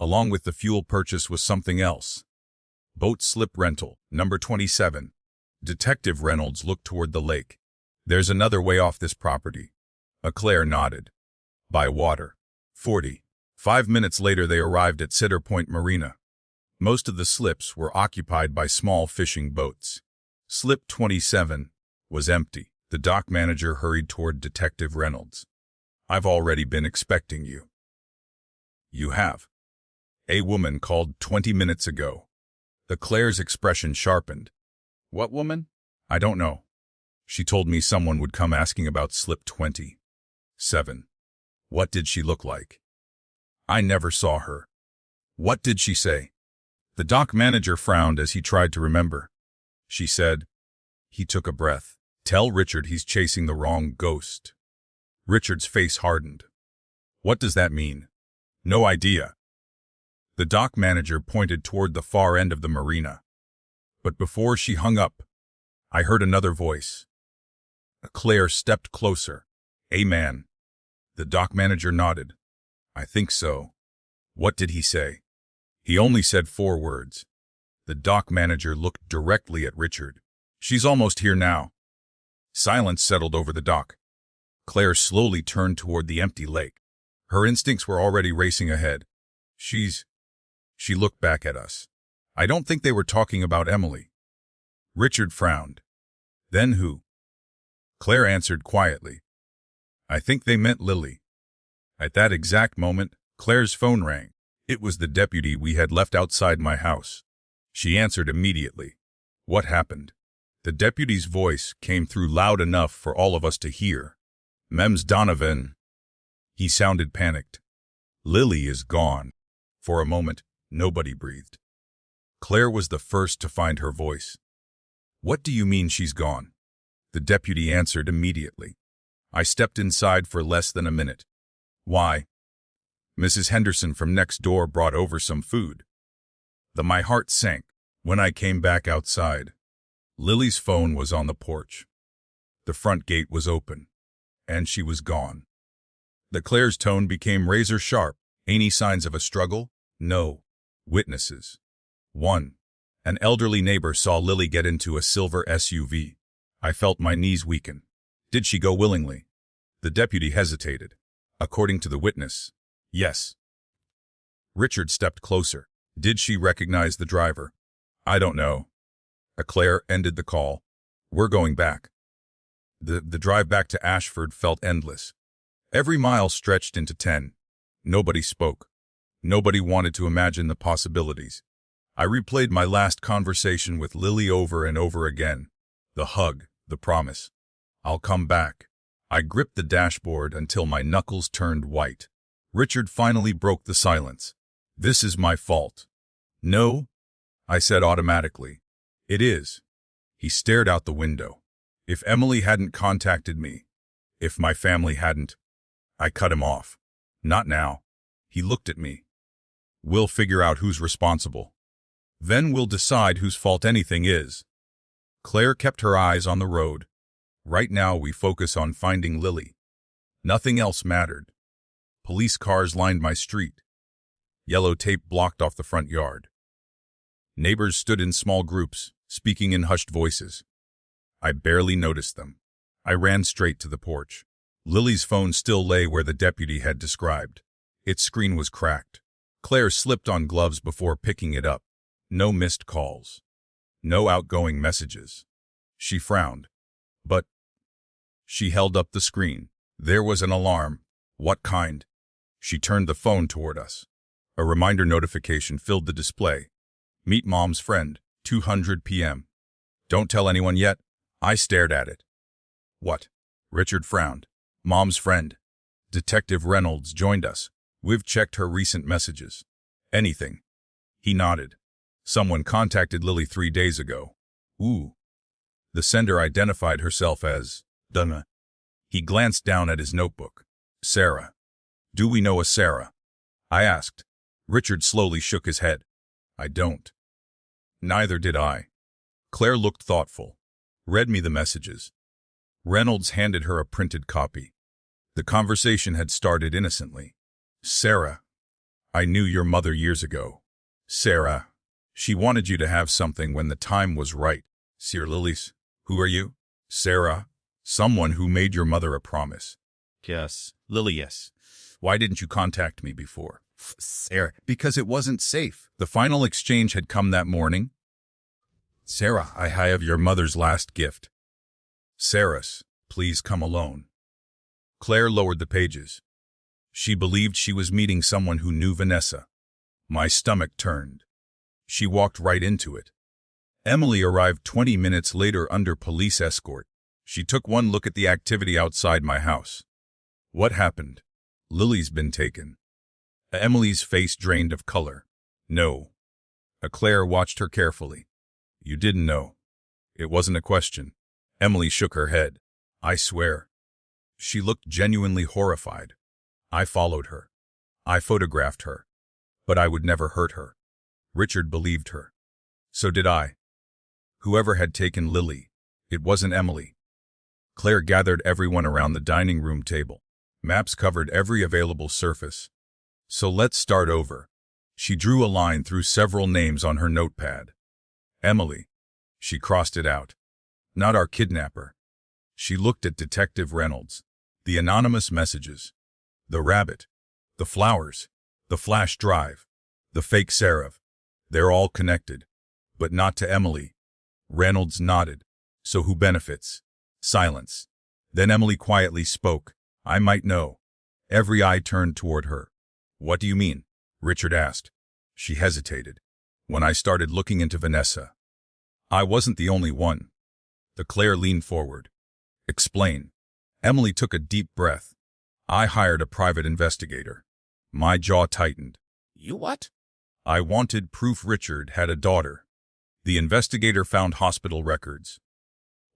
Along with the fuel purchase was something else. Boat slip rental, number 27. Detective Reynolds looked toward the lake. There's another way off this property. Claire nodded. By water. 40. 5 minutes later they arrived at Cedar Point Marina. Most of the slips were occupied by small fishing boats. Slip 27 was empty. The dock manager hurried toward Detective Reynolds. I've already been expecting you. You have. A woman called 20 minutes ago. The Claire's expression sharpened. What woman? I don't know. She told me someone would come asking about slip 27. What did she look like? I never saw her. What did she say? The dock manager frowned as he tried to remember. She said. He took a breath. Tell Richard he's chasing the wrong ghost. Richard's face hardened. What does that mean? No idea. The dock manager pointed toward the far end of the marina. But before she hung up, I heard another voice. Claire stepped closer. A man. The dock manager nodded. I think so. What did he say? He only said 4 words. The dock manager looked directly at Richard. She's almost here now. Silence settled over the dock. Claire slowly turned toward the empty lake. Her instincts were already racing ahead. She looked back at us. I don't think they were talking about Emily. Richard frowned. Then who? Claire answered quietly. I think they meant Lily. At that exact moment, Claire's phone rang. It was the deputy we had left outside my house. She answered immediately. What happened? The deputy's voice came through loud enough for all of us to hear. Mems Donovan. He sounded panicked. Lily is gone. For a moment, nobody breathed. Claire was the first to find her voice. What do you mean she's gone? The deputy answered immediately. I stepped inside for less than a minute. Why? Mrs. Henderson from next door brought over some food. My heart sank when I came back outside. Lily's phone was on the porch. The front gate was open, and she was gone. The Claire's tone became razor sharp. Any signs of a struggle? No. Witnesses. 1. An elderly neighbor saw Lily get into a silver SUV. I felt my knees weaken. Did she go willingly? The deputy hesitated. According to the witness, yes. Richard stepped closer. Did she recognize the driver? I don't know. Claire ended the call. We're going back. The drive back to Ashford felt endless. Every mile stretched into 10. Nobody spoke. Nobody wanted to imagine the possibilities. I replayed my last conversation with Lily over and over again. The hug, the promise. I'll come back. I gripped the dashboard until my knuckles turned white. Richard finally broke the silence. This is my fault. No, I said automatically. It is. He stared out the window. If Emily hadn't contacted me, if my family hadn't, I cut him off. Not now. He looked at me. We'll figure out who's responsible. Then we'll decide whose fault anything is. Claire kept her eyes on the road. Right now we focus on finding Lily. Nothing else mattered. Police cars lined my street. Yellow tape blocked off the front yard. Neighbors stood in small groups, speaking in hushed voices. I barely noticed them. I ran straight to the porch. Lily's phone still lay where the deputy had described. Its screen was cracked. Claire slipped on gloves before picking it up. No missed calls. No outgoing messages. She frowned. But she held up the screen. There was an alarm. What kind? She turned the phone toward us. A reminder notification filled the display. Meet Mom's friend, 200 p.m. Don't tell anyone yet. I stared at it. What? Richard frowned. Mom's friend. Detective Reynolds joined us. We've checked her recent messages. Anything. He nodded. Someone contacted Lily 3 days ago. Ooh. The sender identified herself as Donna. He glanced down at his notebook. Sarah. Do we know a Sarah? I asked. Richard slowly shook his head. I don't. Neither did I. Claire looked thoughtful. Read me the messages. Reynolds handed her a printed copy. The conversation had started innocently. Sarah. I knew your mother years ago. Sarah. She wanted you to have something when the time was right. Sir Lilies. Who are you? Sarah. Someone who made your mother a promise. Yes. Lily, yes. Why didn't you contact me before? Sarah. Because it wasn't safe. The final exchange had come that morning. Sarah, I have your mother's last gift. Sarah's, please come alone. Claire lowered the pages. She believed she was meeting someone who knew Vanessa. My stomach turned. She walked right into it. Emily arrived 20 minutes later under police escort. She took one look at the activity outside my house. What happened? Lily's been taken. Emily's face drained of color. No. Claire watched her carefully. You didn't know. It wasn't a question. Emily shook her head. I swear. She looked genuinely horrified. I followed her. I photographed her. But I would never hurt her. Richard believed her. So did I. Whoever had taken Lily, it wasn't Emily. Claire gathered everyone around the dining room table. Maps covered every available surface. So let's start over. She drew a line through several names on her notepad. Emily. She crossed it out. Not our kidnapper. She looked at Detective Reynolds. The anonymous messages. The rabbit. The flowers. The flash drive. The fake serif. They're all connected. But not to Emily. Reynolds nodded. So who benefits? Silence. Then Emily quietly spoke. I might know. Every eye turned toward her. What do you mean? Richard asked. She hesitated. When I started looking into Vanessa. I wasn't the only one. Claire leaned forward. Explain. Emily took a deep breath. I hired a private investigator. My jaw tightened. You what? I wanted proof Richard had a daughter. The investigator found hospital records.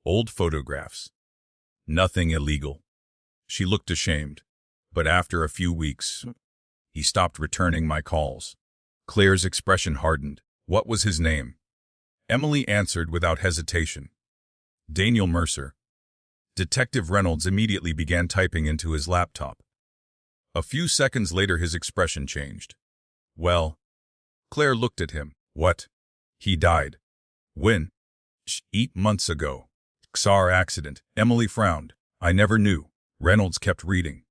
Old photographs. Nothing illegal. She looked ashamed. But after a few weeks, he stopped returning my calls. Claire's expression hardened. What was his name? Emily answered without hesitation. Daniel Mercer. Detective Reynolds immediately began typing into his laptop. A few seconds later his expression changed. Well, Claire looked at him. What? He died. When? 8 months ago. Car accident. Emily frowned. I never knew. Reynolds kept reading.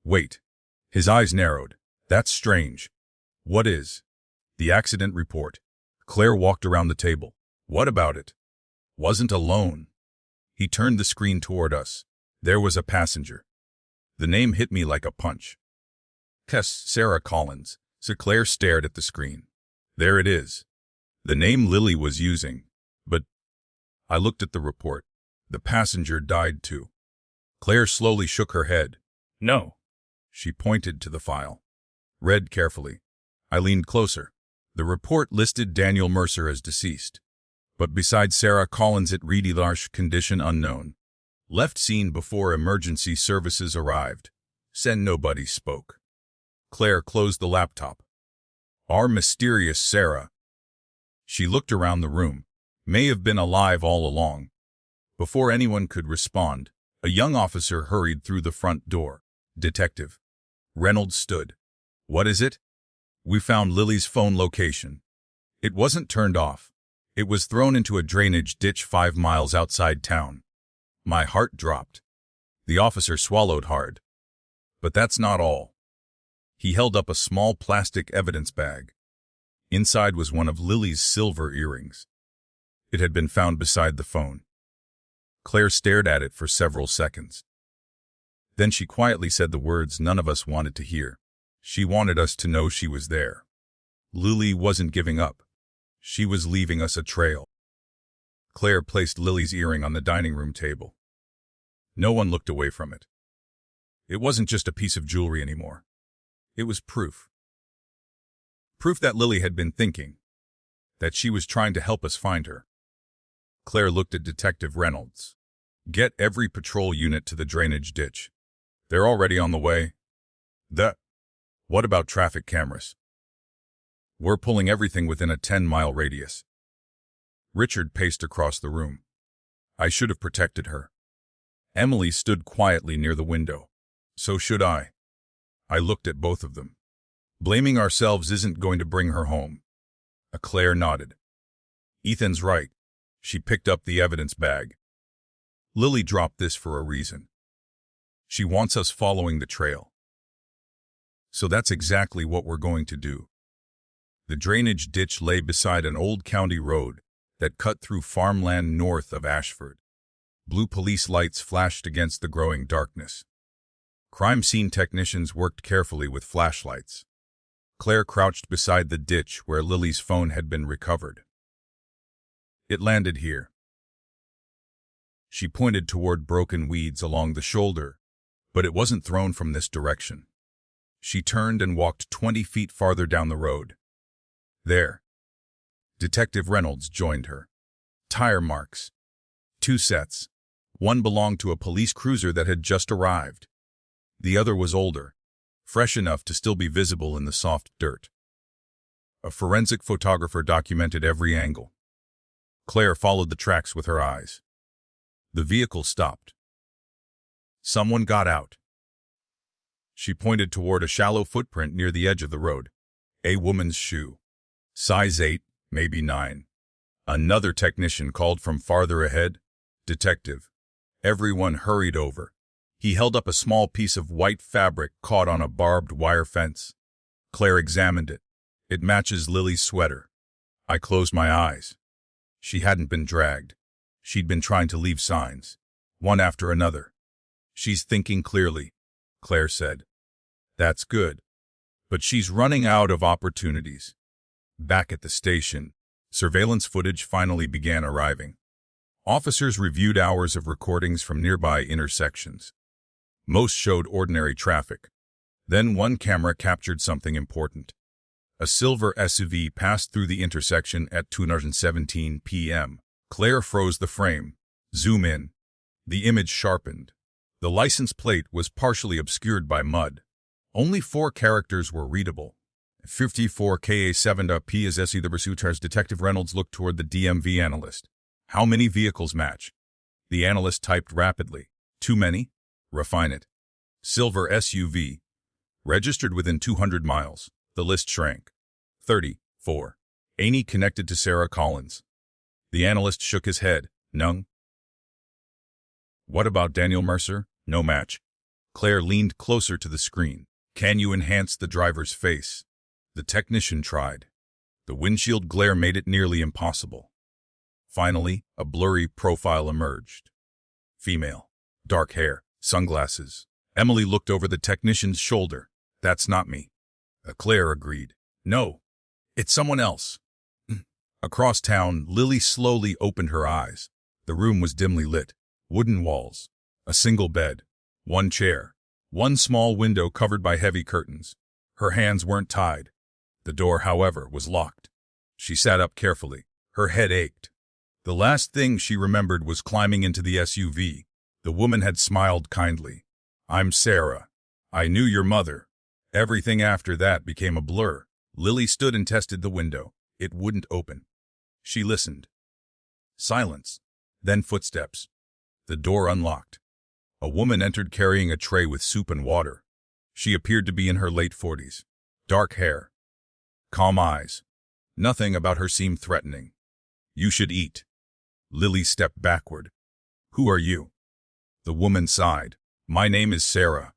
Wait. His eyes narrowed. That's strange. What is? The accident report. Claire walked around the table. What about it? Wasn't alone. He turned the screen toward us. There was a passenger. The name hit me like a punch. Sarah Collins. Claire stared at the screen. There it is. The name Lily was using. But I looked at the report. The passenger died too. Claire slowly shook her head. No. She pointed to the file. Read carefully. I leaned closer. The report listed Daniel Mercer as deceased. But beside Sarah Collins it read Elish condition unknown. Left seen before emergency services arrived. Then nobody spoke. Claire closed the laptop. Our mysterious Sarah. She looked around the room. May have been alive all along. Before anyone could respond, a young officer hurried through the front door. Detective. Reynolds stood. What is it? We found Lily's phone location. It wasn't turned off. It was thrown into a drainage ditch 5 miles outside town. My heart dropped. The officer swallowed hard. But that's not all. He held up a small plastic evidence bag. Inside was one of Lily's silver earrings. It had been found beside the phone. Claire stared at it for several seconds. Then she quietly said the words none of us wanted to hear. She wanted us to know she was there. Lily wasn't giving up. She was leaving us a trail. Claire placed Lily's earring on the dining room table. No one looked away from it. It wasn't just a piece of jewelry anymore. It was proof. Proof that Lily had been thinking, that she was trying to help us find her. Claire looked at Detective Reynolds. Get every patrol unit to the drainage ditch. They're already on the way. What about traffic cameras? We're pulling everything within a 10-mile radius. Richard paced across the room. I should have protected her. Emily stood quietly near the window. So should I. I looked at both of them. Blaming ourselves isn't going to bring her home. Claire nodded. Ethan's right. She picked up the evidence bag. Lily dropped this for a reason. She wants us following the trail. So that's exactly what we're going to do. The drainage ditch lay beside an old county road that cut through farmland north of Ashford. Blue police lights flashed against the growing darkness. Crime scene technicians worked carefully with flashlights. Claire crouched beside the ditch where Lily's phone had been recovered. It landed here. She pointed toward broken weeds along the shoulder, but it wasn't thrown from this direction. She turned and walked 20 feet farther down the road. There. Detective Reynolds joined her. Tire marks. 2 sets. One belonged to a police cruiser that had just arrived. The other was older, fresh enough to still be visible in the soft dirt. A forensic photographer documented every angle. Claire followed the tracks with her eyes. The vehicle stopped. Someone got out. She pointed toward a shallow footprint near the edge of the road. A woman's shoe. Size 8, maybe 9. Another technician called from farther ahead. Detective. Everyone hurried over. He held up a small piece of white fabric caught on a barbed wire fence. Claire examined it. It matches Lily's sweater. I closed my eyes. She hadn't been dragged. She'd been trying to leave signs, one after another. She's thinking clearly, Claire said. That's good. But she's running out of opportunities. Back at the station, surveillance footage finally began arriving. Officers reviewed hours of recordings from nearby intersections. Most showed ordinary traffic. Then one camera captured something important. A silver SUV passed through the intersection at 2:17 p.m. Claire froze the frame. Zoom in. The image sharpened. The license plate was partially obscured by mud. Only 4 characters were readable. 54 KA7P is SE the pursuiters. Detective Reynolds looked toward the DMV analyst. How many vehicles match? The analyst typed rapidly. Too many? Refine it. Silver SUV. Registered within 200 miles. The list shrank. 34. Annie connected to Sarah Collins. The analyst shook his head. None. What about Daniel Mercer? No match. Claire leaned closer to the screen. Can you enhance the driver's face? The technician tried. The windshield glare made it nearly impossible. Finally, a blurry profile emerged. Female. Dark hair. Sunglasses. Emily looked over the technician's shoulder. That's not me. Claire agreed. No. It's someone else. Across town, Lily slowly opened her eyes. The room was dimly lit. Wooden walls. A single bed. 1 chair. 1 small window covered by heavy curtains. Her hands weren't tied. The door, however, was locked. She sat up carefully. Her head ached. The last thing she remembered was climbing into the SUV. The woman had smiled kindly. I'm Sarah. I knew your mother. Everything after that became a blur. Lily stood and tested the window. It wouldn't open. She listened. Silence. Then footsteps. The door unlocked. A woman entered carrying a tray with soup and water. She appeared to be in her late 40s. Dark hair. calm eyes. Nothing about her seemed threatening. You should eat. Lily stepped backward. Who are you? The woman sighed. My name is Sarah.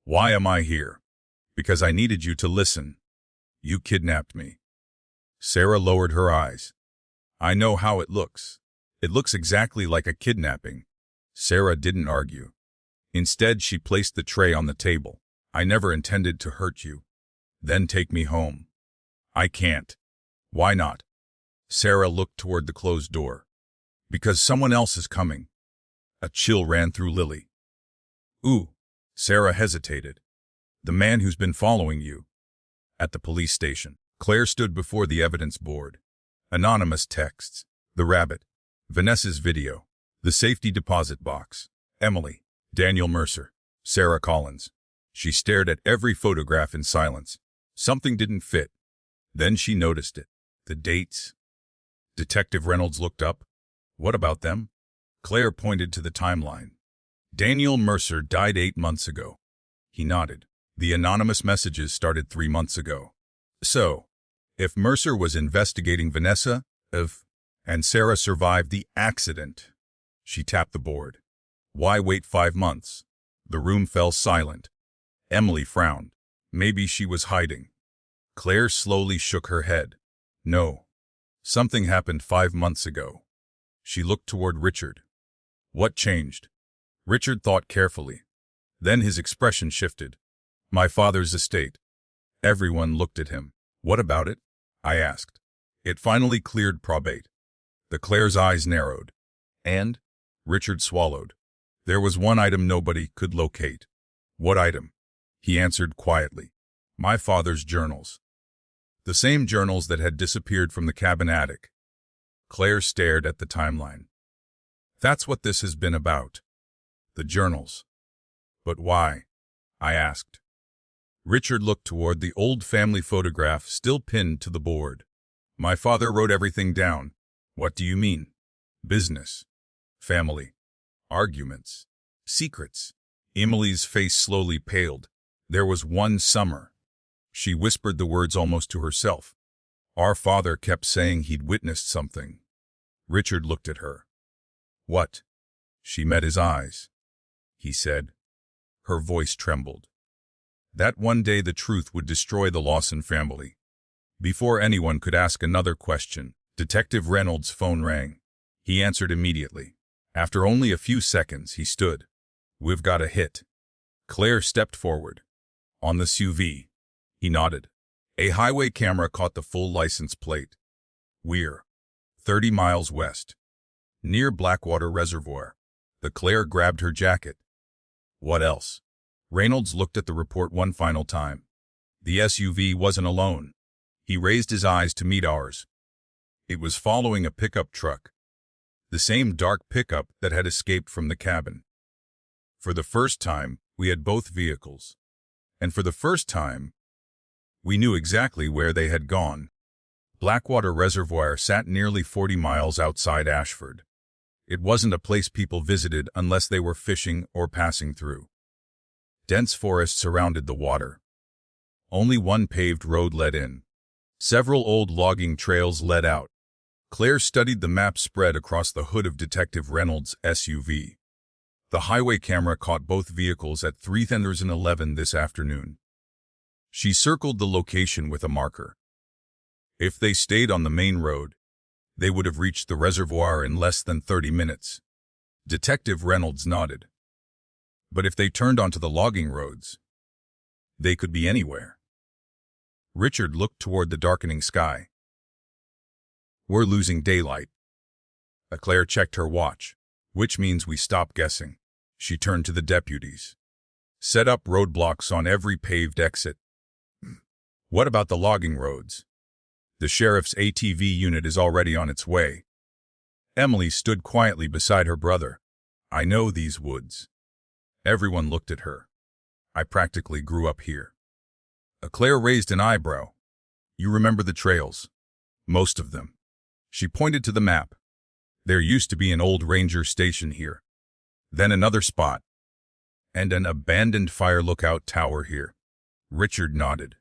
Why am I here? Because I needed you to listen. You kidnapped me. Sarah lowered her eyes. I know how it looks. It looks exactly like a kidnapping. Sarah didn't argue. Instead, she placed the tray on the table. I never intended to hurt you. Then take me home. I can't. Why not? Sarah looked toward the closed door. Because someone else is coming. A chill ran through Lily. Ooh. Sarah hesitated. The man who's been following you. At the police station, Claire stood before the evidence board. Anonymous texts. The rabbit. Vanessa's video. The safety deposit box. Emily. Daniel Mercer. Sarah Collins. She stared at every photograph in silence. Something didn't fit. Then she noticed it. The dates. Detective Reynolds looked up. What about them? Claire pointed to the timeline. Daniel Mercer died 8 months ago. He nodded. The anonymous messages started 3 months ago. So, if Mercer was investigating Vanessa, and Sarah survived the accident, she tapped the board. Why wait 5 months? The room fell silent. Emily frowned. Maybe she was hiding. Claire slowly shook her head. No. Something happened 5 months ago. She looked toward Richard. What changed? Richard thought carefully. Then his expression shifted. My father's estate. Everyone looked at him. What about it? I asked. It finally cleared probate. Claire's eyes narrowed. And? Richard swallowed. There was one item nobody could locate. What item? He answered quietly. My father's journals. The same journals that had disappeared from the cabin attic. Claire stared at the timeline. That's what this has been about. The journals. But why? I asked. Richard looked toward the old family photograph still pinned to the board. My father wrote everything down. What do you mean? Business. Family. Arguments. Secrets. Emily's face slowly paled. There was one summer. She whispered the words almost to herself. Our father kept saying he'd witnessed something. Richard looked at her. What? She met his eyes. He said. Her voice trembled. That one day the truth would destroy the Lawson family. Before anyone could ask another question, Detective Reynolds' phone rang. He answered immediately. After only a few seconds, he stood. We've got a hit. Claire stepped forward. On the SUV. He nodded. A highway camera caught the full license plate. We're 30 miles west. Near Blackwater Reservoir. Claire grabbed her jacket. What else? Reynolds looked at the report one final time. The SUV wasn't alone. He raised his eyes to meet ours. It was following a pickup truck. The same dark pickup that had escaped from the cabin. For the first time, we had both vehicles. And for the first time, we knew exactly where they had gone. Blackwater Reservoir sat nearly 40 miles outside Ashford. It wasn't a place people visited unless they were fishing or passing through. Dense forest surrounded the water. Only one paved road led in. Several old logging trails led out. Claire studied the map spread across the hood of Detective Reynolds' SUV. The highway camera caught both vehicles at 3:11 this afternoon. She circled the location with a marker. If they stayed on the main road, they would have reached the reservoir in less than 30 minutes. Detective Reynolds nodded. But if they turned onto the logging roads, they could be anywhere. Richard looked toward the darkening sky. We're losing daylight. Claire checked her watch, which means we stop guessing. She turned to the deputies. Set up roadblocks on every paved exit. What about the logging roads? The sheriff's ATV unit is already on its way. Emily stood quietly beside her brother. I know these woods. Everyone looked at her. I practically grew up here. Claire raised an eyebrow. You remember the trails? Most of them. She pointed to the map. There used to be an old ranger station here. Then another spot. And an abandoned fire lookout tower here. Richard nodded.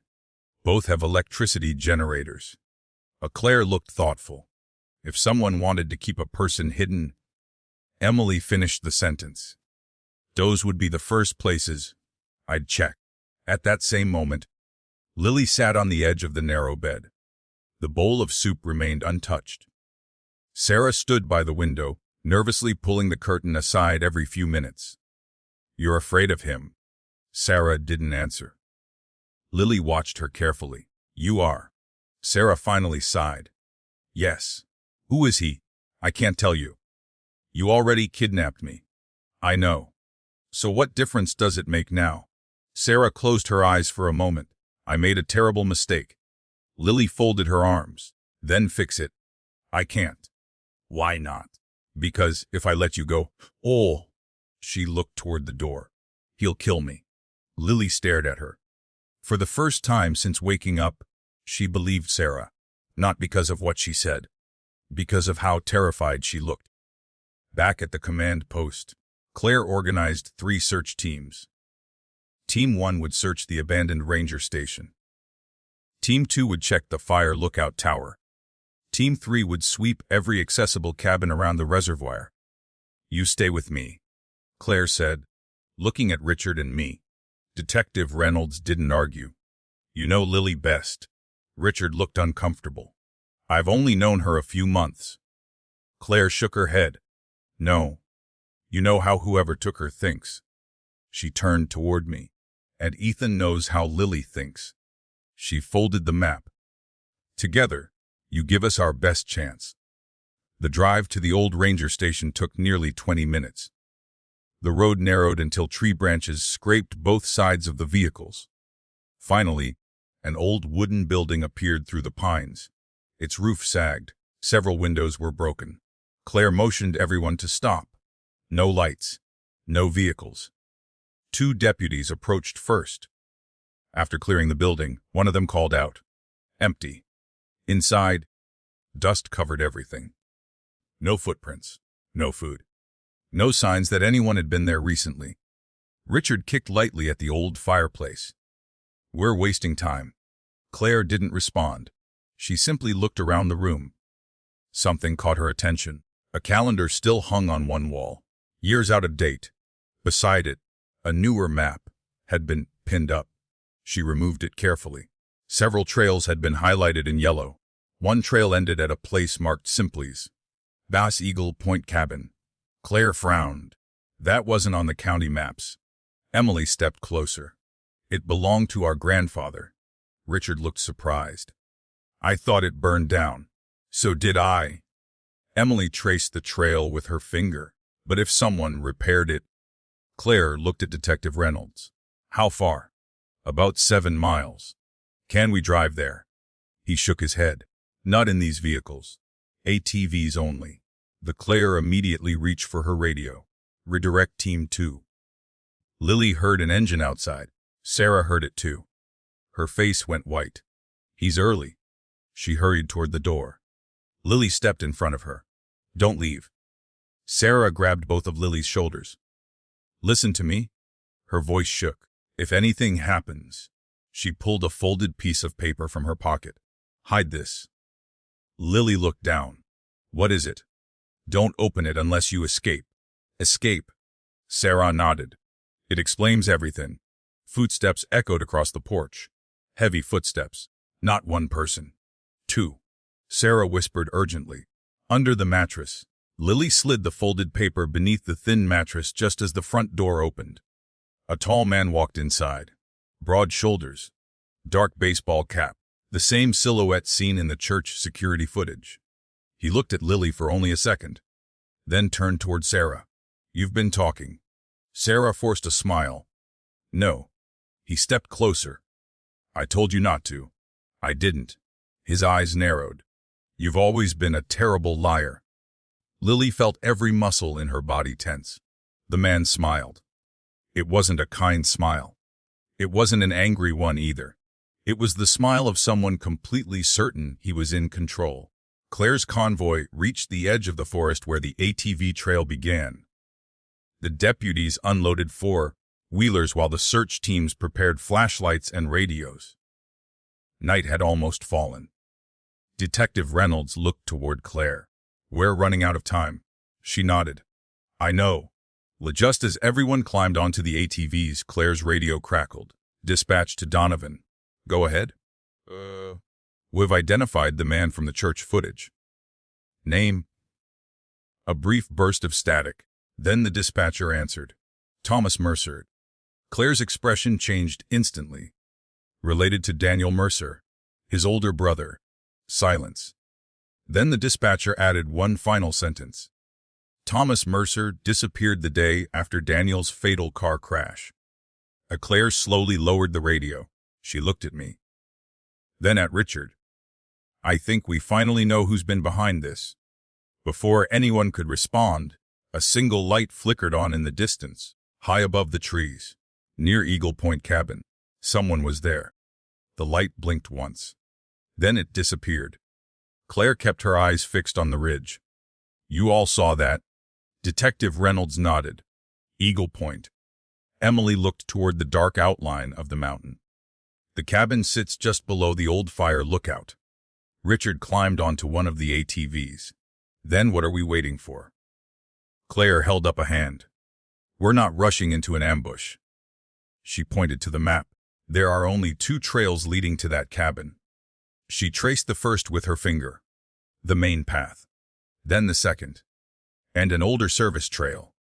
Both have electricity generators. Claire looked thoughtful. If someone wanted to keep a person hidden, Emily finished the sentence. Those would be the first places I'd check. At that same moment, Lily sat on the edge of the narrow bed. The bowl of soup remained untouched. Sarah stood by the window, nervously pulling the curtain aside every few minutes. You're afraid of him? Sarah didn't answer. Lily watched her carefully. You are. Sarah finally sighed. Yes. Who is he? I can't tell you. You already kidnapped me. I know. So what difference does it make now? Sarah closed her eyes for a moment. I made a terrible mistake. Lily folded her arms. Then fix it. I can't. Why not? Because if I let you go, she looked toward the door. He'll kill me. Lily stared at her. For the first time since waking up, she believed Sarah, not because of what she said, because of how terrified she looked. Back at the command post, Claire organized 3 search teams. Team 1 would search the abandoned ranger station. Team 2 would check the fire lookout tower. Team 3 would sweep every accessible cabin around the reservoir. You stay with me, Claire said, looking at Richard and me. Detective Reynolds didn't argue. You know Lily best. Richard looked uncomfortable. I've only known her a few months. Claire shook her head. No. You know how whoever took her thinks. She turned toward me. And Ethan knows how Lily thinks. She folded the map. Together, you give us our best chance. The drive to the old ranger station took nearly 20 minutes. The road narrowed until tree branches scraped both sides of the vehicles. Finally, an old wooden building appeared through the pines. Its roof sagged. Several windows were broken. Claire motioned everyone to stop. No lights. No vehicles. 2 deputies approached first. After clearing the building, one of them called out. Empty. Inside, dust covered everything. No footprints. No food. No signs that anyone had been there recently. Richard kicked lightly at the old fireplace. We're wasting time. Claire didn't respond. She simply looked around the room. Something caught her attention. A calendar still hung on one wall, years out of date. Beside it, a newer map had been pinned up. She removed it carefully. Several trails had been highlighted in yellow. One trail ended at a place marked Simply's Bass Eagle Point Cabin. Claire frowned. That wasn't on the county maps. Emily stepped closer. It belonged to our grandfather. Richard looked surprised. I thought it burned down. So did I. Emily traced the trail with her finger. But if someone repaired it... Claire looked at Detective Reynolds. How far? About 7 miles. Can we drive there? He shook his head. Not in these vehicles. ATVs only. The Claire immediately reached for her radio. Redirect Team 2. Lily heard an engine outside. Sarah heard it too. Her face went white. He's early. She hurried toward the door. Lily stepped in front of her. Don't leave. Sarah grabbed both of Lily's shoulders. Listen to me. Her voice shook. If anything happens... She pulled a folded piece of paper from her pocket. Hide this. Lily looked down. What is it? Don't open it unless you escape. Escape. Sarah nodded. It explains everything. Footsteps echoed across the porch. Heavy footsteps. Not one person. 2. Sarah whispered urgently. Under the mattress. Lily slid the folded paper beneath the thin mattress just as the front door opened. A tall man walked inside. Broad shoulders. Dark baseball cap. The same silhouette seen in the church security footage. He looked at Lily for only a second. Then turned toward Sarah. You've been talking. Sarah forced a smile. No. He stepped closer. I told you not to. I didn't. His eyes narrowed. You've always been a terrible liar. Lily felt every muscle in her body tense. The man smiled. It wasn't a kind smile. It wasn't an angry one either. It was the smile of someone completely certain he was in control. Claire's convoy reached the edge of the forest where the ATV trail began. The deputies unloaded 4 wheelers while the search teams prepared flashlights and radios. Night had almost fallen. Detective Reynolds looked toward Claire. "We're running out of time." She nodded. "I know." Just as everyone climbed onto the ATVs, Claire's radio crackled. "Dispatch to Donovan." "Go ahead." We've identified the man from the church footage." "Name?" A brief burst of static. Then the dispatcher answered. "Thomas Mercer." Claire's expression changed instantly. "Related to Daniel Mercer, his older brother." Silence. Then the dispatcher added one final sentence. "Thomas Mercer disappeared the day after Daniel's fatal car crash." Claire slowly lowered the radio. She looked at me. Then at Richard. "I think we finally know who's been behind this." Before anyone could respond, a single light flickered on in the distance, high above the trees, near Eagle Point Cabin. Someone was there. The light blinked once. Then it disappeared. Claire kept her eyes fixed on the ridge. "You all saw that?" Detective Reynolds nodded. "Eagle Point." Emily looked toward the dark outline of the mountain. "The cabin sits just below the old fire lookout." Richard climbed onto one of the ATVs. "Then what are we waiting for?" Claire held up a hand. "We're not rushing into an ambush." She pointed to the map. "There are only 2 trails leading to that cabin." She traced the first with her finger. The main path. Then the second. And an older service trail.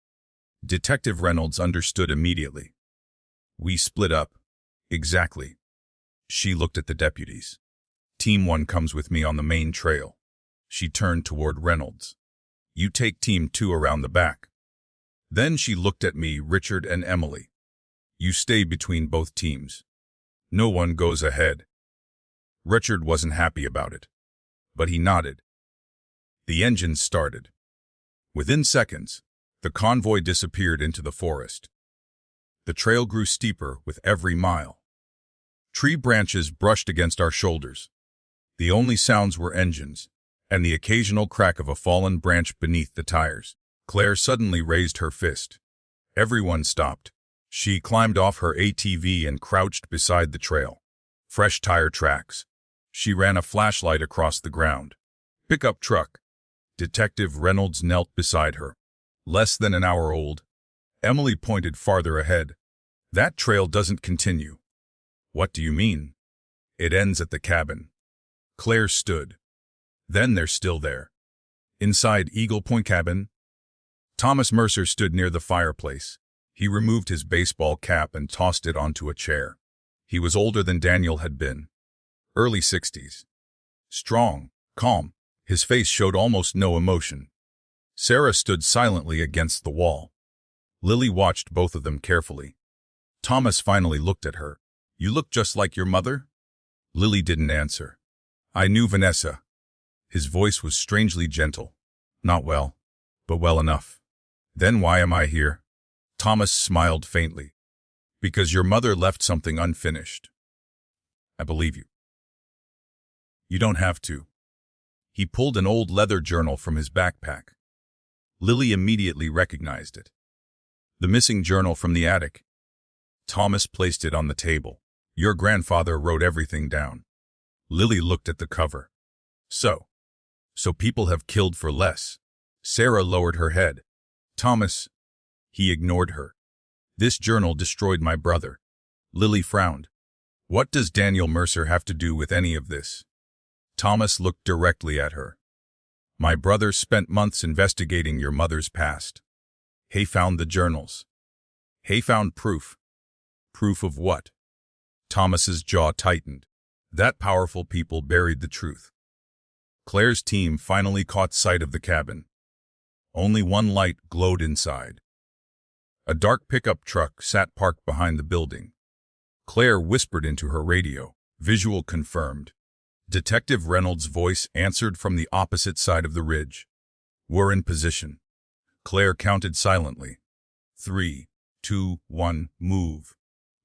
Detective Reynolds understood immediately. "We split up." "Exactly." She looked at the deputies. "Team 1 comes with me on the main trail." She turned toward Reynolds. "You take Team 2 around the back." Then she looked at me, Richard, and Emily. "You stay between both teams. No one goes ahead." Richard wasn't happy about it, but he nodded. The engine started. Within seconds, the convoy disappeared into the forest. The trail grew steeper with every mile. Tree branches brushed against our shoulders. The only sounds were engines, and the occasional crack of a fallen branch beneath the tires. Claire suddenly raised her fist. Everyone stopped. She climbed off her ATV and crouched beside the trail. Fresh tire tracks. She ran a flashlight across the ground. "Pickup truck." Detective Reynolds knelt beside her. "Less than an hour old." Emily pointed farther ahead. "That trail doesn't continue." "What do you mean?" "It ends at the cabin." Claire stood. "Then they're still there." "Inside Eagle Point Cabin?" Thomas Mercer stood near the fireplace. He removed his baseball cap and tossed it onto a chair. He was older than Daniel had been. Early 60s. Strong, calm. His face showed almost no emotion. Sarah stood silently against the wall. Lily watched both of them carefully. Thomas finally looked at her. "You look just like your mother?" Lily didn't answer. "I knew Vanessa." His voice was strangely gentle. "Not well, but well enough." "Then why am I here?" Thomas smiled faintly. "Because your mother left something unfinished." "I believe you." "You don't have to." He pulled an old leather journal from his backpack. Lily immediately recognized it. The missing journal from the attic. Thomas placed it on the table. "Your grandfather wrote everything down." Lily looked at the cover. So people have killed for less." Sarah lowered her head. "Thomas." He ignored her. "This journal destroyed my brother." Lily frowned. "What does Daniel Mercer have to do with any of this?" Thomas looked directly at her. "My brother spent months investigating your mother's past. He found the journals. He found proof." "Proof of what?" Thomas's jaw tightened. "That powerful people buried the truth." Claire's team finally caught sight of the cabin. Only one light glowed inside. A dark pickup truck sat parked behind the building. Claire whispered into her radio. Visual confirmed. Detective Reynolds' voice answered from the opposite side of the ridge. "We're in position." Claire counted silently. 3, 2, 1, move.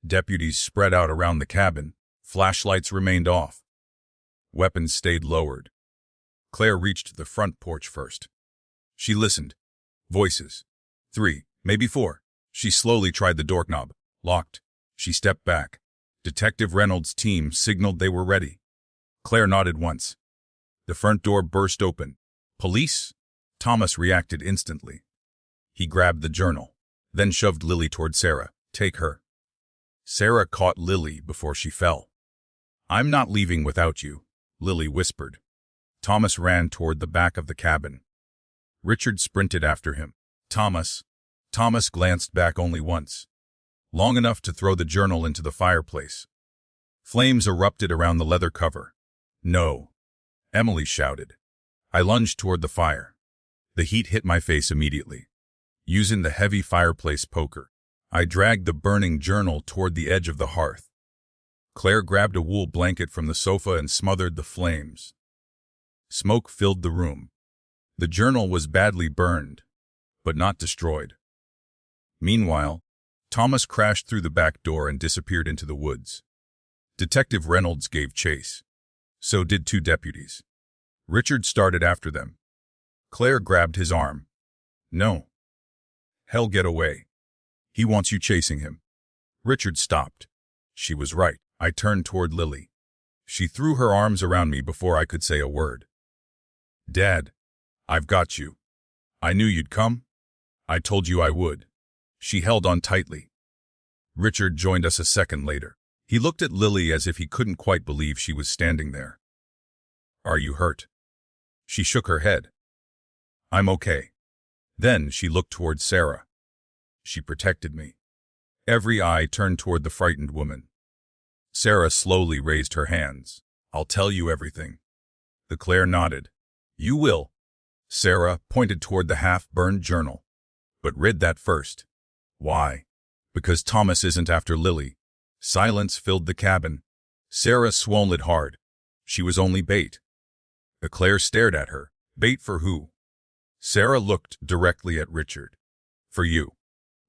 Deputies spread out around the cabin. Flashlights remained off. Weapons stayed lowered. Claire reached the front porch first. She listened. Voices. 3, maybe 4. She slowly tried the doorknob. Locked. She stepped back. Detective Reynolds' team signaled they were ready. Claire nodded once. The front door burst open. Police? Thomas reacted instantly. He grabbed the journal, then shoved Lily toward Sarah. Take her. Sarah caught Lily before she fell. I'm not leaving without you, Lily whispered. Thomas ran toward the back of the cabin. Richard sprinted after him. Thomas glanced back only once, long enough to throw the journal into the fireplace. Flames erupted around the leather cover. No, Emily shouted. I lunged toward the fire. The heat hit my face immediately. Using the heavy fireplace poker, I dragged the burning journal toward the edge of the hearth. Claire grabbed a wool blanket from the sofa and smothered the flames. Smoke filled the room. The journal was badly burned, but not destroyed. Meanwhile, Thomas crashed through the back door and disappeared into the woods. Detective Reynolds gave chase. So did 2 deputies. Richard started after them. Claire grabbed his arm. No. Hell, get away. He wants you chasing him. Richard stopped. She was right. I turned toward Lily. She threw her arms around me before I could say a word. Dad, I've got you. I knew you'd come. I told you I would. She held on tightly. Richard joined us a second later. He looked at Lily as if he couldn't quite believe she was standing there. Are you hurt? She shook her head. I'm okay. Then she looked toward Sarah. She protected me. Every eye turned toward the frightened woman. Sarah slowly raised her hands. I'll tell you everything. The Claire nodded. You will. Sarah pointed toward the half-burned journal. But read that first. Why? Because Thomas isn't after Lily. Silence filled the cabin. Sarah swallowed it hard. She was only bait. The Claire stared at her. Bait for who? Sarah looked directly at Richard. For you.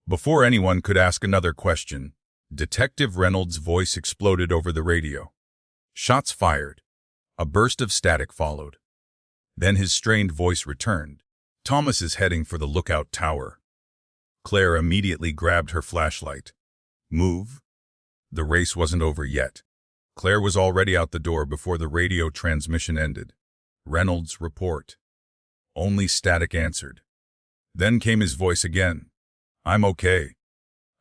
Before anyone could ask another question, Detective Reynolds' voice exploded over the radio. Shots fired. A burst of static followed. Then his strained voice returned. Thomas is heading for the lookout tower. Claire immediately grabbed her flashlight. Move. The race wasn't over yet. Claire was already out the door before the radio transmission ended. Reynolds' report. Only static answered. Then came his voice again. I'm okay.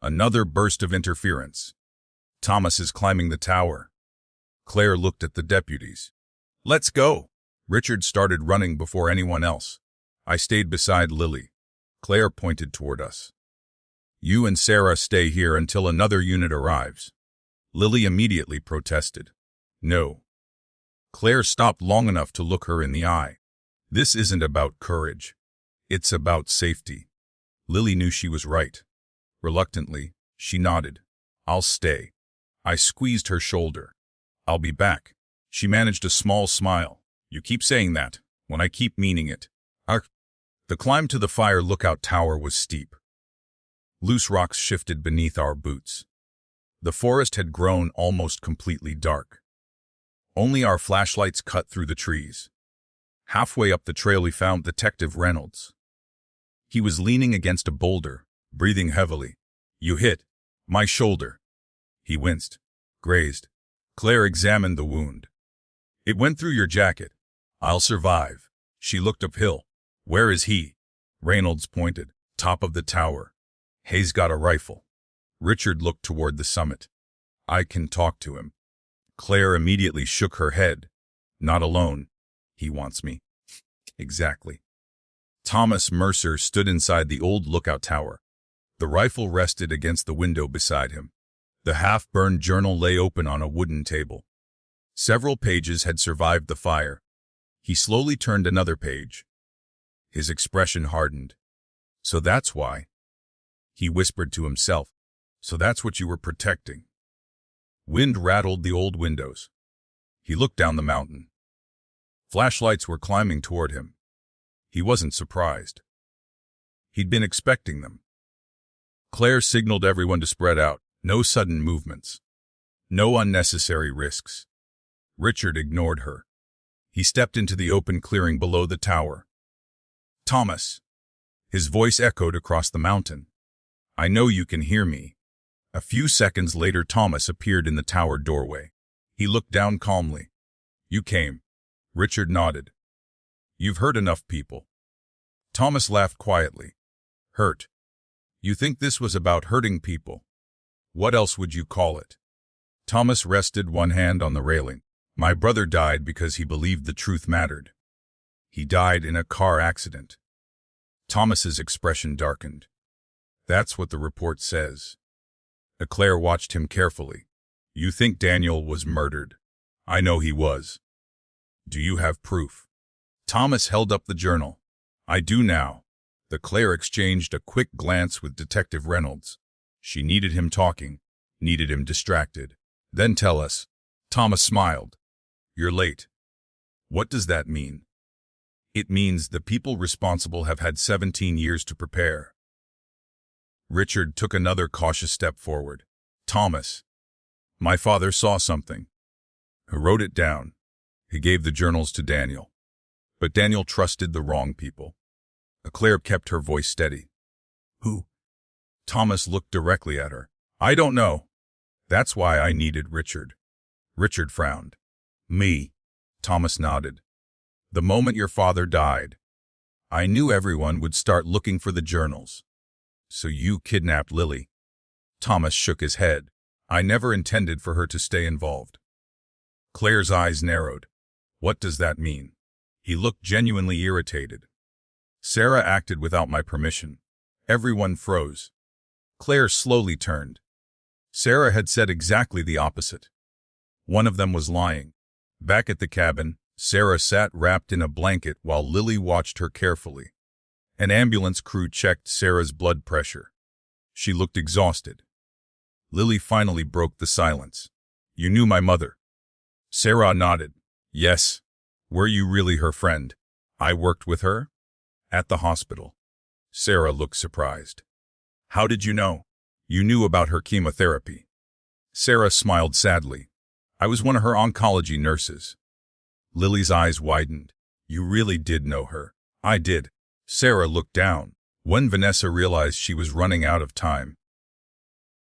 Another burst of interference. Thomas is climbing the tower. Claire looked at the deputies. Let's go. Richard started running before anyone else. I stayed beside Lily. Claire pointed toward us. You and Sarah stay here until another unit arrives. Lily immediately protested. No. Claire stopped long enough to look her in the eye. This isn't about courage. It's about safety. Lily knew she was right. Reluctantly, she nodded. I'll stay. I squeezed her shoulder. I'll be back. She managed a small smile. You keep saying that, when I keep meaning it. The climb to the fire lookout tower was steep. Loose rocks shifted beneath our boots. The forest had grown almost completely dark. Only our flashlights cut through the trees. Halfway up the trail we found Detective Reynolds. He was leaning against a boulder, breathing heavily. You hit my shoulder. He winced, grazed. Claire examined the wound. It went through your jacket. I'll survive. She looked uphill. Where is he? Reynolds pointed. Top of the tower. Hayes got a rifle. Richard looked toward the summit. I can talk to him. Claire immediately shook her head. Not alone. He wants me. Exactly. Thomas Mercer stood inside the old lookout tower. The rifle rested against the window beside him. The half-burned journal lay open on a wooden table. Several pages had survived the fire. He slowly turned another page. His expression hardened. So that's why. He whispered to himself. So that's what you were protecting. Wind rattled the old windows. He looked down the mountain. Flashlights were climbing toward him. He wasn't surprised. He'd been expecting them. Claire signaled everyone to spread out. No sudden movements. No unnecessary risks. Richard ignored her. He stepped into the open clearing below the tower. Thomas. His voice echoed across the mountain. I know you can hear me. A few seconds later, Thomas appeared in the tower doorway. He looked down calmly. You came. Richard nodded. You've hurt enough people. Thomas laughed quietly. Hurt. You think this was about hurting people? What else would you call it? Thomas rested one hand on the railing. My brother died because he believed the truth mattered. He died in a car accident. Thomas's expression darkened. That's what the report says. Claire watched him carefully. You think Daniel was murdered? I know he was. Do you have proof? Thomas held up the journal. I do now. Claire exchanged a quick glance with Detective Reynolds. She needed him talking, needed him distracted. Then tell us. Thomas smiled. You're late. What does that mean? It means the people responsible have had 17 years to prepare. Richard took another cautious step forward. Thomas. My father saw something. He wrote it down. He gave the journals to Daniel. But Daniel trusted the wrong people. Claire kept her voice steady. Who? Thomas looked directly at her. I don't know. That's why I needed Richard. Richard frowned. Me. Thomas nodded. The moment your father died, I knew everyone would start looking for the journals. So you kidnapped Lily. Thomas shook his head. I never intended for her to stay involved. Claire's eyes narrowed. What does that mean? He looked genuinely irritated. Sarah acted without my permission. Everyone froze. Claire slowly turned. Sarah had said exactly the opposite. One of them was lying. Back at the cabin, Sarah sat wrapped in a blanket while Lily watched her carefully. An ambulance crew checked Sarah's blood pressure. She looked exhausted. Lily finally broke the silence. You knew my mother. Sarah nodded. Yes. Were you really her friend? I worked with her? At the hospital. Sarah looked surprised. How did you know? You knew about her chemotherapy. Sarah smiled sadly. I was one of her oncology nurses. Lily's eyes widened. You really did know her. I did. Sarah looked down. When Vanessa realized she was running out of time,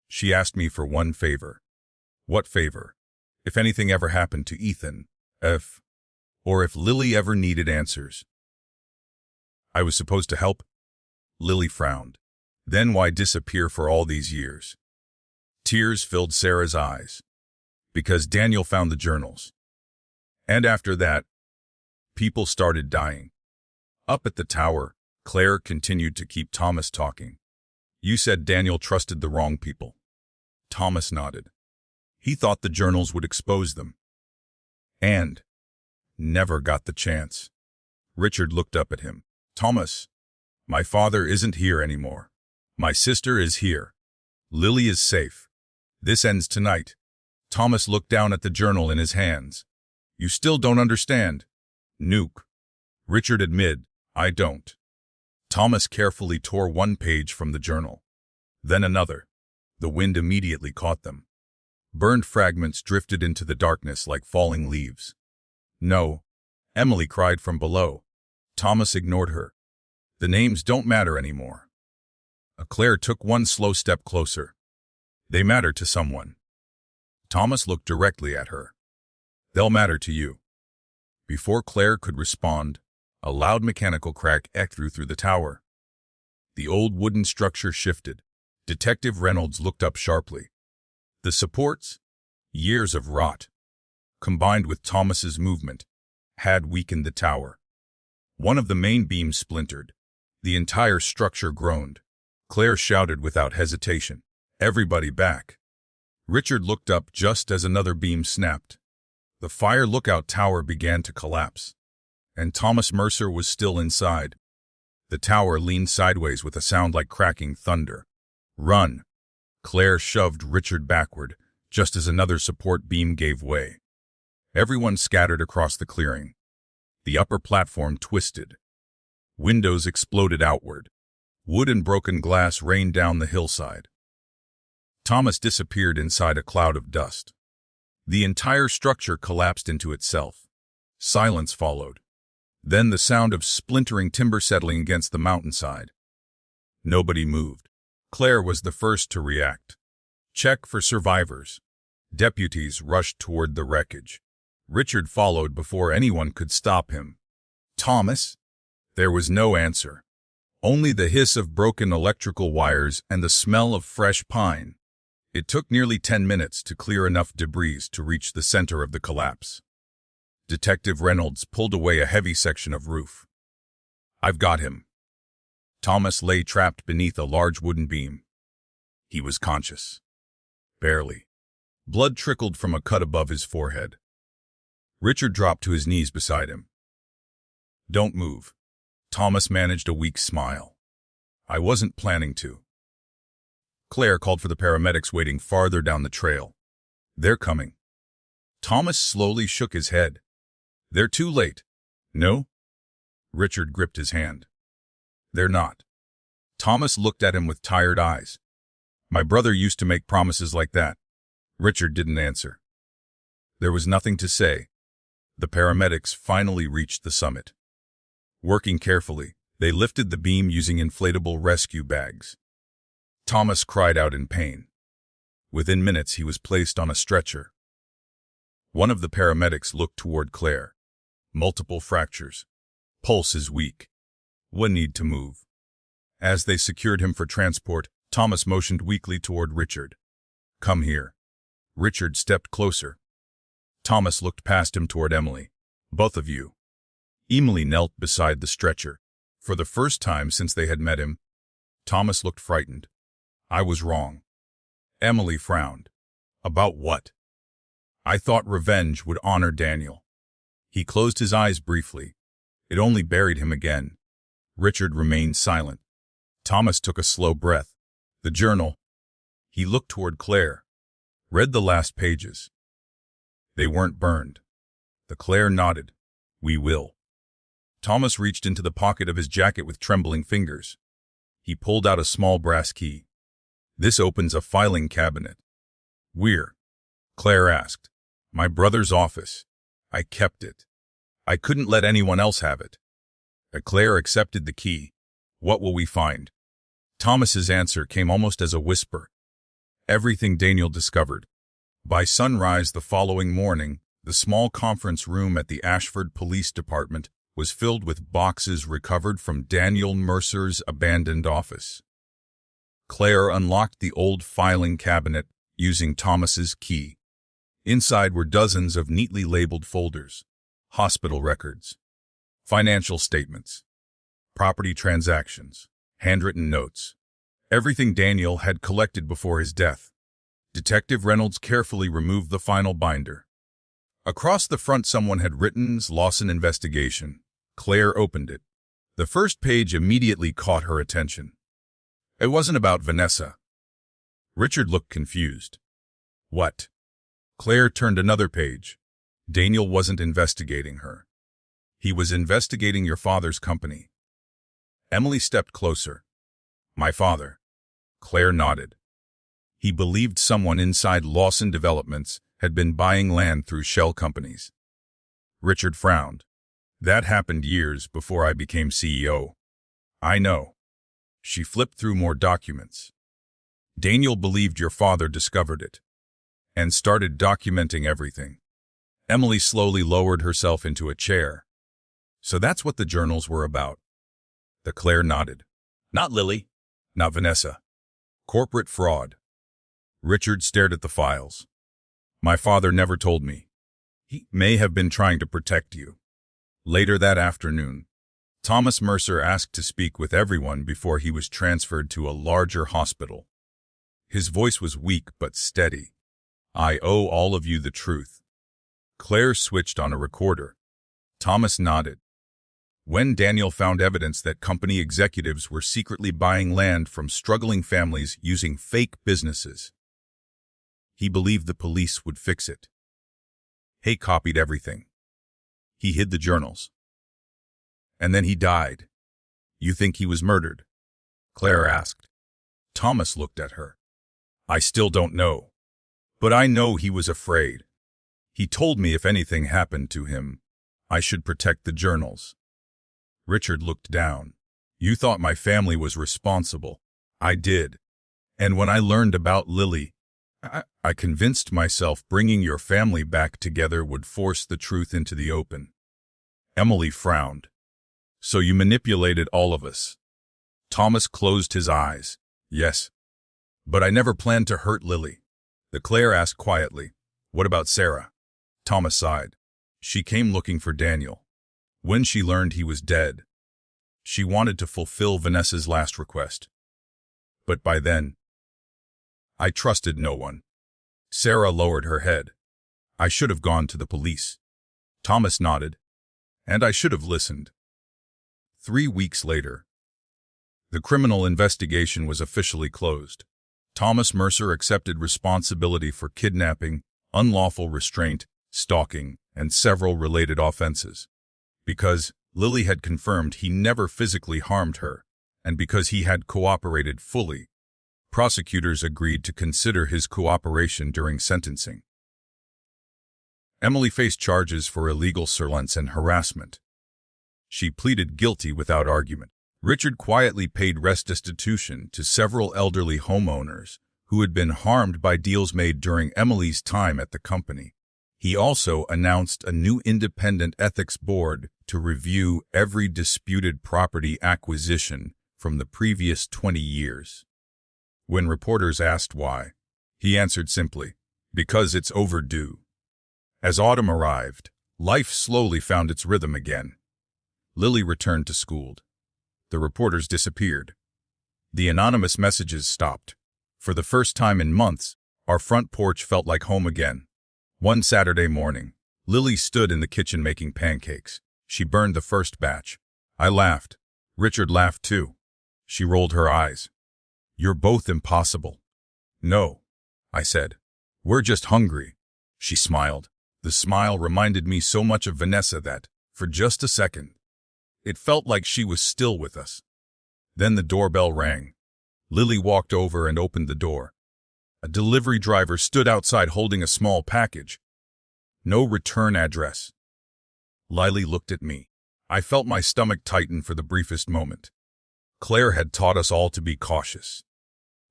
she asked me for one favor. What favor? If anything ever happened to Ethan, or if Lily ever needed answers. I was supposed to help? Lily frowned. Then why disappear for all these years? Tears filled Sarah's eyes. Because Daniel found the journals. And after that, people started dying. Up at the tower, Claire continued to keep Thomas talking. You said Daniel trusted the wrong people. Thomas nodded. He thought the journals would expose them. And never got the chance. Richard looked up at him. Thomas, my father isn't here anymore. My sister is here. Lily is safe. This ends tonight. Thomas looked down at the journal in his hands. You still don't understand. Nuke. Richard admitted, I don't. Thomas carefully tore one page from the journal. Then another. The wind immediately caught them. Burned fragments drifted into the darkness like falling leaves. No. Emily cried from below. Thomas ignored her. The names don't matter anymore. Claire took one slow step closer. They matter to someone. Thomas looked directly at her. They'll matter to you. Before Claire could respond, a loud mechanical crack echoed through the tower. The old wooden structure shifted. Detective Reynolds looked up sharply. The supports, years of rot, combined with Thomas's movement, had weakened the tower. One of the main beams splintered. The entire structure groaned. Claire shouted without hesitation, Everybody back. Richard looked up just as another beam snapped. The fire lookout tower began to collapse, and Thomas Mercer was still inside. The tower leaned sideways with a sound like cracking thunder. Run! Claire shoved Richard backward, just as another support beam gave way. Everyone scattered across the clearing. The upper platform twisted. Windows exploded outward. Wood and broken glass rained down the hillside. Thomas disappeared inside a cloud of dust. The entire structure collapsed into itself. Silence followed. Then the sound of splintering timber settling against the mountainside. Nobody moved. Claire was the first to react. Check for survivors. Deputies rushed toward the wreckage. Richard followed before anyone could stop him. "Thomas?" There was no answer. Only the hiss of broken electrical wires and the smell of fresh pine. It took nearly 10 minutes to clear enough debris to reach the center of the collapse. Detective Reynolds pulled away a heavy section of roof. "I've got him." Thomas lay trapped beneath a large wooden beam. He was conscious. Barely. Blood trickled from a cut above his forehead. Richard dropped to his knees beside him. "Don't move." Thomas managed a weak smile. "I wasn't planning to." Claire called for the paramedics waiting farther down the trail. "They're coming." Thomas slowly shook his head. "They're too late." "No?" Richard gripped his hand. "They're not." Thomas looked at him with tired eyes. "My brother used to make promises like that." Richard didn't answer. There was nothing to say. The paramedics finally reached the summit. Working carefully, they lifted the beam using inflatable rescue bags. Thomas cried out in pain. Within minutes, he was placed on a stretcher. One of the paramedics looked toward Claire. "Multiple fractures. Pulse is weak. One need to move." As they secured him for transport, Thomas motioned weakly toward Richard. "Come here." Richard stepped closer. Thomas looked past him toward Emily. "Both of you." Emily knelt beside the stretcher. For the first time since they had met him, Thomas looked frightened. "I was wrong." Emily frowned. "About what?" "I thought revenge would honor Daniel." He closed his eyes briefly. It only buried him again. Richard remained silent. Thomas took a slow breath. "The journal." He looked toward Claire. Read the last pages. "They weren't burned." The Claire nodded. "We will." Thomas reached into the pocket of his jacket with trembling fingers. He pulled out a small brass key. "This opens a filing cabinet." "Where?" Claire asked. "My brother's office. I kept it. I couldn't let anyone else have it." Claire accepted the key. "What will we find?" Thomas's answer came almost as a whisper. "Everything Daniel discovered." By sunrise the following morning, the small conference room at the Ashford Police Department was filled with boxes recovered from Daniel Mercer's abandoned office. Claire unlocked the old filing cabinet using Thomas's key. Inside were dozens of neatly labeled folders, hospital records, financial statements, property transactions, handwritten notes, everything Daniel had collected before his death. Detective Reynolds carefully removed the final binder. Across the front someone had written "Lawson Investigation." Claire opened it. The first page immediately caught her attention. It wasn't about Vanessa. Richard looked confused. "What?" Claire turned another page. Daniel wasn't investigating her. He was investigating your father's company. Emily stepped closer. "My father." Claire nodded. He believed someone inside Lawson Developments had been buying land through shell companies. Richard frowned. "That happened years before I became CEO." "I know." She flipped through more documents. "Daniel believed your father discovered it and started documenting everything." Emily slowly lowered herself into a chair. "So that's what the journals were about." The Claire nodded. "Not Lily. Not Vanessa. Corporate fraud." Richard stared at the files. "My father never told me. He may have been trying to protect you." Later that afternoon, Thomas Mercer asked to speak with everyone before he was transferred to a larger hospital. His voice was weak but steady. "I owe all of you the truth." Claire switched on a recorder. Thomas nodded. "When Daniel found evidence that company executives were secretly buying land from struggling families using fake businesses, he believed the police would fix it. He copied everything. He hid the journals. And then he died." "You think he was murdered?" Claire asked. Thomas looked at her. "I still don't know. But I know he was afraid. He told me if anything happened to him, I should protect the journals." Richard looked down. "You thought my family was responsible." "I did. And when I learned about Lily, I convinced myself bringing your family back together would force the truth into the open. Emily frowned. So you manipulated all of us. Thomas closed his eyes. Yes. But I never planned to hurt Lily. Claire asked quietly, what about Sarah? Thomas sighed. She came looking for Daniel. When she learned he was dead, she wanted to fulfill Vanessa's last request. But by then, I trusted no one. Sarah lowered her head. I should have gone to the police. Thomas nodded. And I should have listened. 3 weeks later, the criminal investigation was officially closed. Thomas Mercer accepted responsibility for kidnapping, unlawful restraint, stalking, and several related offenses. Because Lily had confirmed he never physically harmed her, and because he had cooperated fully, prosecutors agreed to consider his cooperation during sentencing. Emily faced charges for illegal surveillance and harassment. She pleaded guilty without argument. Richard quietly paid restitution to several elderly homeowners who had been harmed by deals made during Emily's time at the company. He also announced a new independent ethics board to review every disputed property acquisition from the previous 20 years. When reporters asked why, he answered simply, because it's overdue. As autumn arrived, life slowly found its rhythm again. Lily returned to school. The reporters disappeared. The anonymous messages stopped. For the first time in months, our front porch felt like home again. One Saturday morning, Lily stood in the kitchen making pancakes. She burned the first batch. I laughed. Richard laughed too. She rolled her eyes. You're both impossible. No, I said. We're just hungry. She smiled. The smile reminded me so much of Vanessa that, for just a second, it felt like she was still with us. Then the doorbell rang. Lily walked over and opened the door. A delivery driver stood outside holding a small package. No return address. Lily looked at me. I felt my stomach tighten for the briefest moment. Claire had taught us all to be cautious.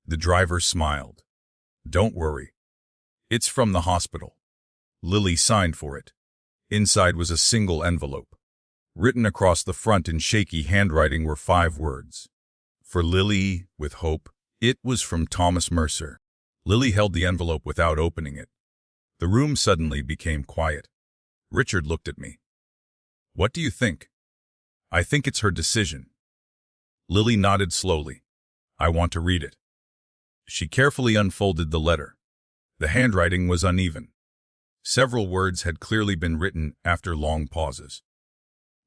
The driver smiled. Don't worry. It's from the hospital. Lily signed for it. Inside was a single envelope. Written across the front in shaky handwriting were 5 words. For Lily, with hope. It was from Thomas Mercer. Lily held the envelope without opening it. The room suddenly became quiet. Richard looked at me. What do you think? I think it's her decision. Lily nodded slowly. I want to read it. She carefully unfolded the letter. The handwriting was uneven. Several words had clearly been written after long pauses.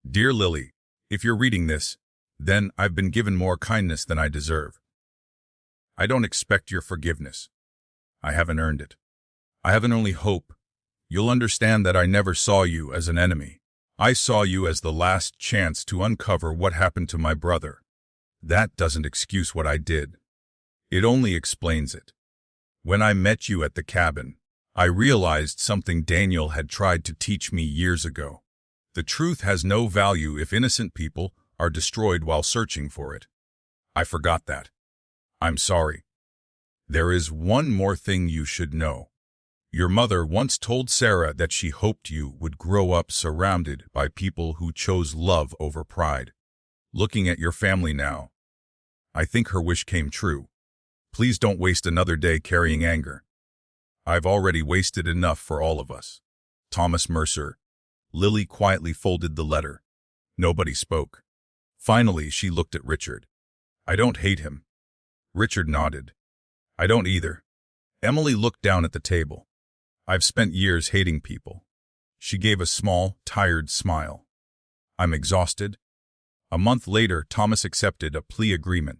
Dear Lily, if you're reading this, then I've been given more kindness than I deserve. I don't expect your forgiveness. I haven't earned it. I haven't only hope. You'll understand that I never saw you as an enemy. I saw you as the last chance to uncover what happened to my brother. That doesn't excuse what I did. It only explains it. When I met you at the cabin, I realized something Daniel had tried to teach me years ago. The truth has no value if innocent people are destroyed while searching for it. I forgot that. I'm sorry. There is one more thing you should know. Your mother once told Sarah that she hoped you would grow up surrounded by people who chose love over pride. Looking at your family now, I think her wish came true. Please don't waste another day carrying anger. I've already wasted enough for all of us. Thomas Mercer. Lily quietly folded the letter. Nobody spoke. Finally, she looked at Richard. I don't hate him. Richard nodded. I don't either. Emily looked down at the table. I've spent years hating people. She gave a small, tired smile. I'm exhausted. A month later, Thomas accepted a plea agreement.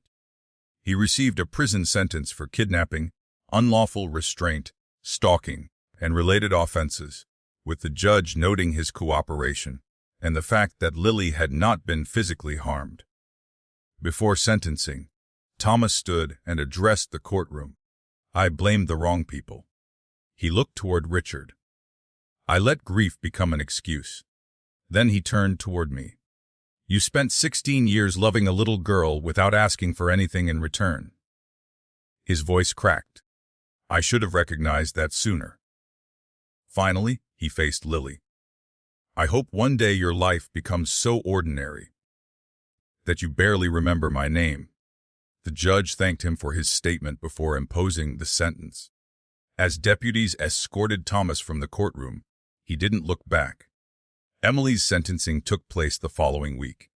He received a prison sentence for kidnapping, unlawful restraint, stalking, and related offenses, with the judge noting his cooperation and the fact that Lily had not been physically harmed. Before sentencing, Thomas stood and addressed the courtroom. I blamed the wrong people. He looked toward Richard. I let grief become an excuse. Then he turned toward me. You spent 16 years loving a little girl without asking for anything in return. His voice cracked. I should have recognized that sooner. Finally, he faced Lily. I hope one day your life becomes so ordinary that you barely remember my name. The judge thanked him for his statement before imposing the sentence. As deputies escorted Thomas from the courtroom, he didn't look back. Emily's sentencing took place the following week.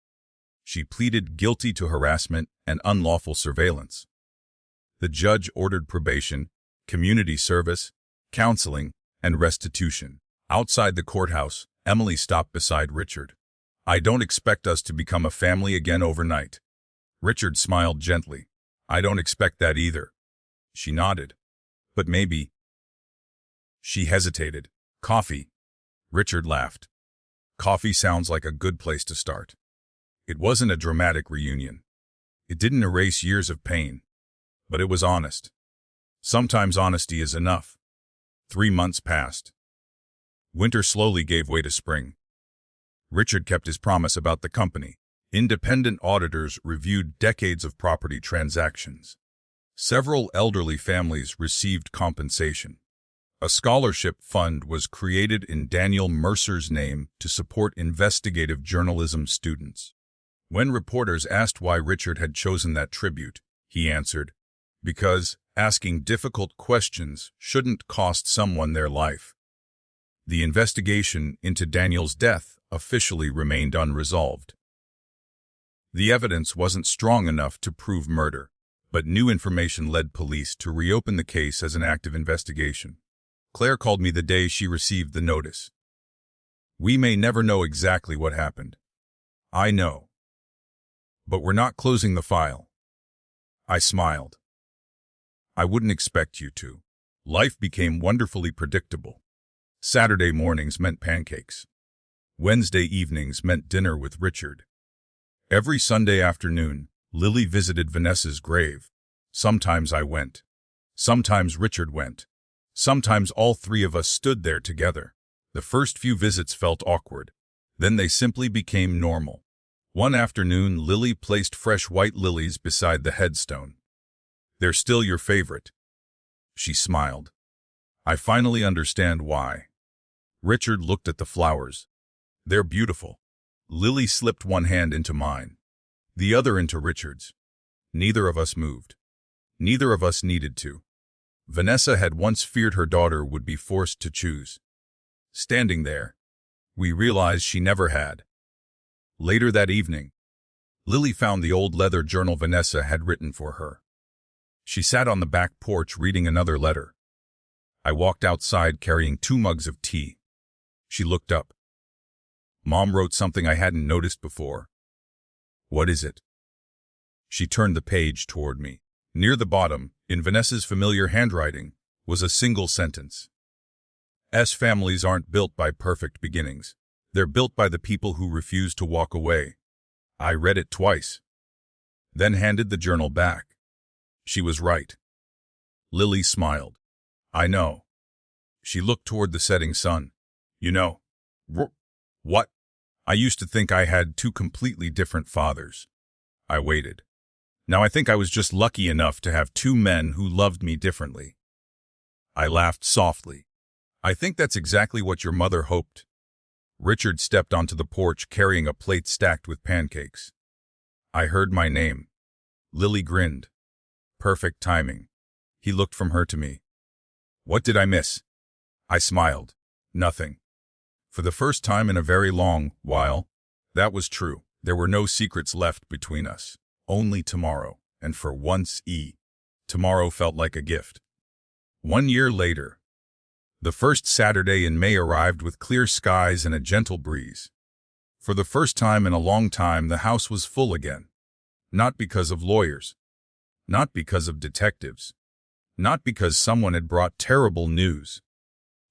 She pleaded guilty to harassment and unlawful surveillance. The judge ordered probation, community service, counseling, and restitution. Outside the courthouse, Emily stopped beside Richard. I don't expect us to become a family again overnight. Richard smiled gently. I don't expect that either. She nodded. But maybe. She hesitated. Coffee. Richard laughed. Coffee sounds like a good place to start. It wasn't a dramatic reunion. It didn't erase years of pain. But it was honest. Sometimes honesty is enough. 3 months passed. Winter slowly gave way to spring. Richard kept his promise about the company. Independent auditors reviewed decades of property transactions. Several elderly families received compensation. A scholarship fund was created in Daniel Mercer's name to support investigative journalism students. When reporters asked why Richard had chosen that tribute, he answered, because asking difficult questions shouldn't cost someone their life. The investigation into Daniel's death officially remained unresolved. The evidence wasn't strong enough to prove murder, but new information led police to reopen the case as an active investigation. Claire called me the day she received the notice. We may never know exactly what happened. I know. But we're not closing the file. I smiled. I wouldn't expect you to. Life became wonderfully predictable. Saturday mornings meant pancakes. Wednesday evenings meant dinner with Richard. Every Sunday afternoon, Lily visited Vanessa's grave. Sometimes I went. Sometimes Richard went. Sometimes all three of us stood there together. The first few visits felt awkward. Then they simply became normal. One afternoon, Lily placed fresh white lilies beside the headstone. They're still your favorite. She smiled. I finally understand why. Richard looked at the flowers. They're beautiful. Lily slipped one hand into mine, the other into Richard's. Neither of us moved. Neither of us needed to. Vanessa had once feared her daughter would be forced to choose. Standing there, we realized she never had. Later that evening, Lily found the old leather journal Vanessa had written for her. She sat on the back porch reading another letter. I walked outside carrying 2 mugs of tea. She looked up. Mom wrote something I hadn't noticed before. What is it? She turned the page toward me. Near the bottom, in Vanessa's familiar handwriting, was a single sentence. Families aren't built by perfect beginnings. They're built by the people who refuse to walk away. I read it twice, then handed the journal back. She was right. Lily smiled. I know. She looked toward the setting sun. You know. What? I used to think I had 2 completely different fathers. I waited. Now I think I was just lucky enough to have 2 men who loved me differently. I laughed softly. I think that's exactly what your mother hoped. Richard stepped onto the porch carrying a plate stacked with pancakes. I heard my name. Lily grinned. Perfect timing. He looked from her to me. What did I miss? I smiled. Nothing. For the first time in a very long while, that was true. There were no secrets left between us. Only tomorrow, and for once, tomorrow felt like a gift. 1 year later, the first Saturday in May arrived with clear skies and a gentle breeze. For the first time in a long time, the house was full again. Not because of lawyers. Not because of detectives. Not because someone had brought terrible news.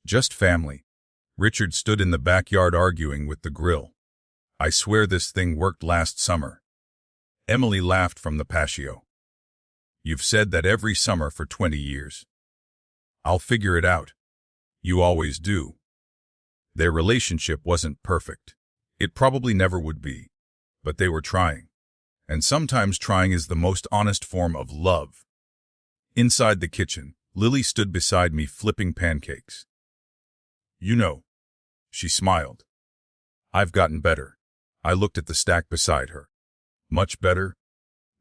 Just family. Richard stood in the backyard arguing with the grill. I swear this thing worked last summer. Emily laughed from the patio. You've said that every summer for 20 years. I'll figure it out. You always do. Their relationship wasn't perfect. It probably never would be. But they were trying. And sometimes trying is the most honest form of love. Inside the kitchen, Lily stood beside me flipping pancakes. You know, she smiled. I've gotten better. I looked at the stack beside her. Much better?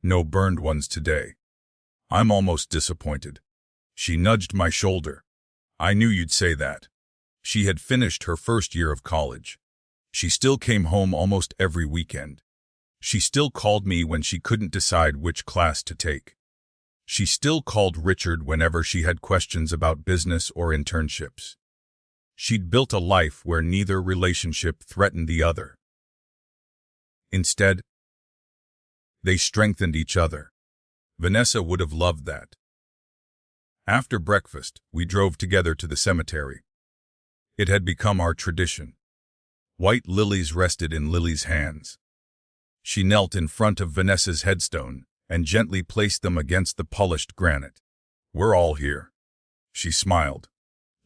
No burned ones today. I'm almost disappointed. She nudged my shoulder. I knew you'd say that. She had finished her first year of college. She still came home almost every weekend. She still called me when she couldn't decide which class to take. She still called Richard whenever she had questions about business or internships. She'd built a life where neither relationship threatened the other. Instead, they strengthened each other. Vanessa would have loved that. After breakfast, we drove together to the cemetery. It had become our tradition. White lilies rested in Lily's hands. She knelt in front of Vanessa's headstone and gently placed them against the polished granite. We're all here. She smiled.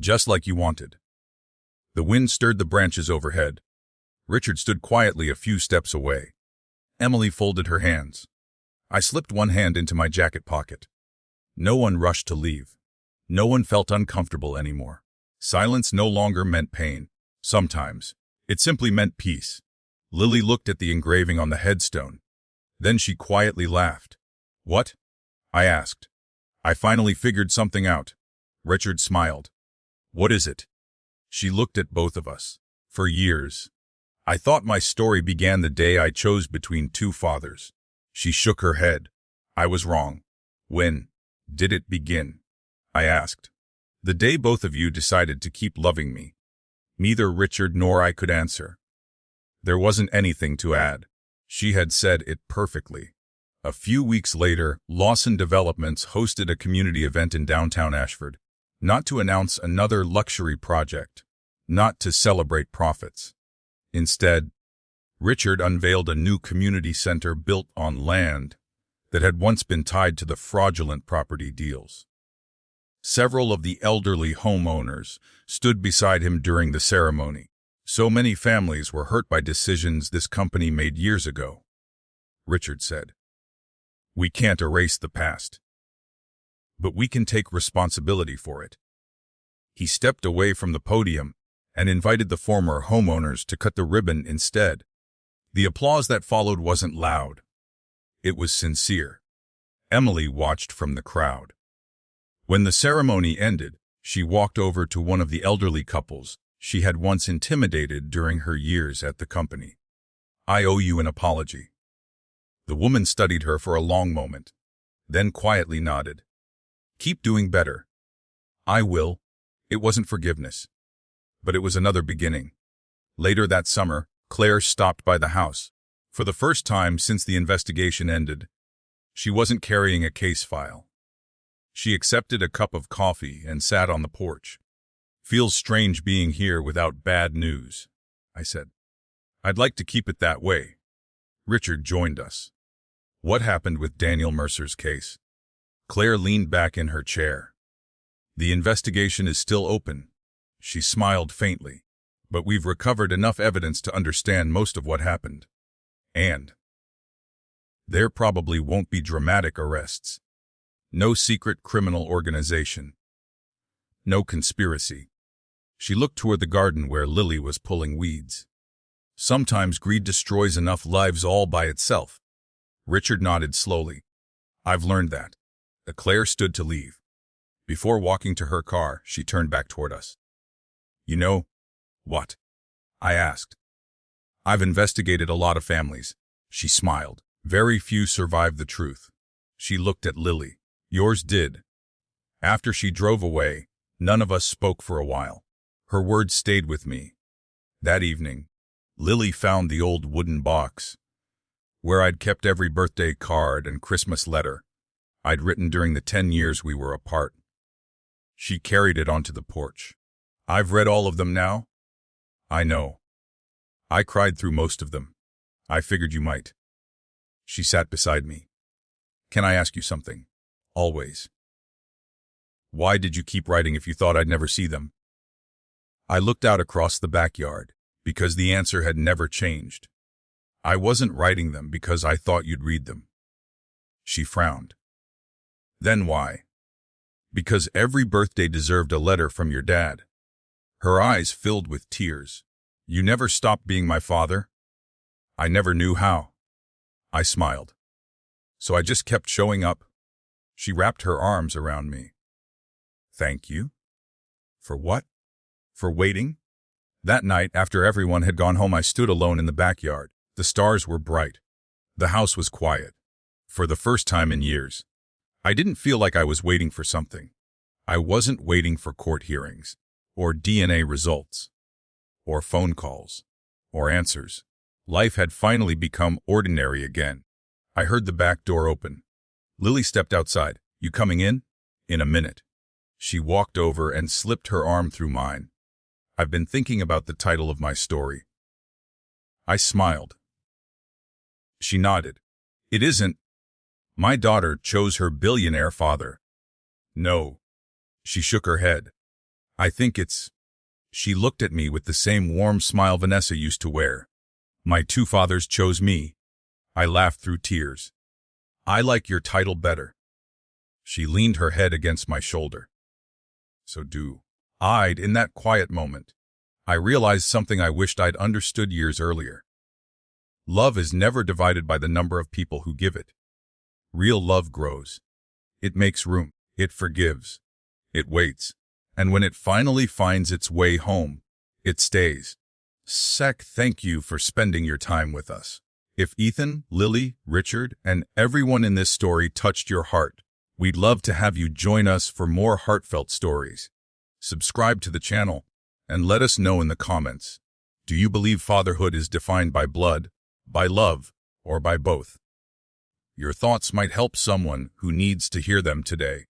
Just like you wanted. The wind stirred the branches overhead. Richard stood quietly a few steps away. Emily folded her hands. I slipped one hand into my jacket pocket. No one rushed to leave. No one felt uncomfortable anymore. Silence no longer meant pain. Sometimes, it simply meant peace. Lily looked at the engraving on the headstone. Then she quietly laughed. What? I asked. I finally figured something out. Richard smiled. What is it? She looked at both of us. For years, I thought my story began the day I chose between two fathers. She shook her head. I was wrong. When did it begin? I asked. The day both of you decided to keep loving me. Neither Richard nor I could answer. There wasn't anything to add. She had said it perfectly. A few weeks later, Lawson Developments hosted a community event in downtown Ashford. Not to announce another luxury project. Not to celebrate profits. Instead, Richard unveiled a new community center built on land that had once been tied to the fraudulent property deals. Several of the elderly homeowners stood beside him during the ceremony. So many families were hurt by decisions this company made years ago. Richard said, "We can't erase the past, but we can take responsibility for it." He stepped away from the podium and invited the former homeowners to cut the ribbon instead. The applause that followed wasn't loud. It was sincere. Emily watched from the crowd. When the ceremony ended, she walked over to one of the elderly couples she had once intimidated during her years at the company. "I owe you an apology." The woman studied her for a long moment, then quietly nodded. "Keep doing better." "I will." It wasn't forgiveness, but it was another beginning. Later that summer, Claire stopped by the house. For the first time since the investigation ended, she wasn't carrying a case file. She accepted a cup of coffee and sat on the porch. "Feels strange being here without bad news," I said. "I'd like to keep it that way." Richard joined us. "What happened with Daniel Mercer's case?" Claire leaned back in her chair. "The investigation is still open." She smiled faintly. "But we've recovered enough evidence to understand most of what happened. And there probably won't be dramatic arrests. No secret criminal organization. No conspiracy." She looked toward the garden where Lily was pulling weeds. "Sometimes greed destroys enough lives all by itself." Richard nodded slowly. "I've learned that." Claire stood to leave. Before walking to her car, she turned back toward us. "You know what?" I asked. "I've investigated a lot of families." She smiled. "Very few survived the truth." She looked at Lily. "Yours did." After she drove away, none of us spoke for a while. Her words stayed with me. That evening, Lily found the old wooden box where I'd kept every birthday card and Christmas letter I'd written during the 10 years we were apart. She carried it onto the porch. "I've read all of them now." "I know. I cried through most of them. I figured you might." She sat beside me. "Can I ask you something?" "Always." "Why did you keep writing if you thought I'd never see them?" I looked out across the backyard, because the answer had never changed. "I wasn't writing them because I thought you'd read them." She frowned. "Then why?" Because every birthday deserved a letter from your dad. Her eyes filled with tears. You never stopped being my father? I never knew how. I smiled. So I just kept showing up. She wrapped her arms around me. Thank you? For what? For waiting? That night, after everyone had gone home, I stood alone in the backyard. The stars were bright. The house was quiet. For the first time in years, I didn't feel like I was waiting for something. I wasn't waiting for court hearings, or DNA results, or phone calls, or answers. Life had finally become ordinary again. I heard the back door open. Lily stepped outside. You coming in? In a minute. She walked over and slipped her arm through mine. I've been thinking about the title of my story. I smiled. She nodded. It isn't. My daughter chose her billionaire father. No. She shook her head. I think it's... She looked at me with the same warm smile Vanessa used to wear. My two fathers chose me. I laughed through tears. I like your title better. She leaned her head against my shoulder. So do. In that quiet moment, I realized something I wished I'd understood years earlier. Love is never divided by the number of people who give it. Real love grows. It makes room. It forgives. It waits. And when it finally finds its way home, it stays. Thank you for spending your time with us. If Ethan, Lily, Richard, and everyone in this story touched your heart, we'd love to have you join us for more heartfelt stories. Subscribe to the channel and let us know in the comments. Do you believe fatherhood is defined by blood, by love, or by both? Your thoughts might help someone who needs to hear them today.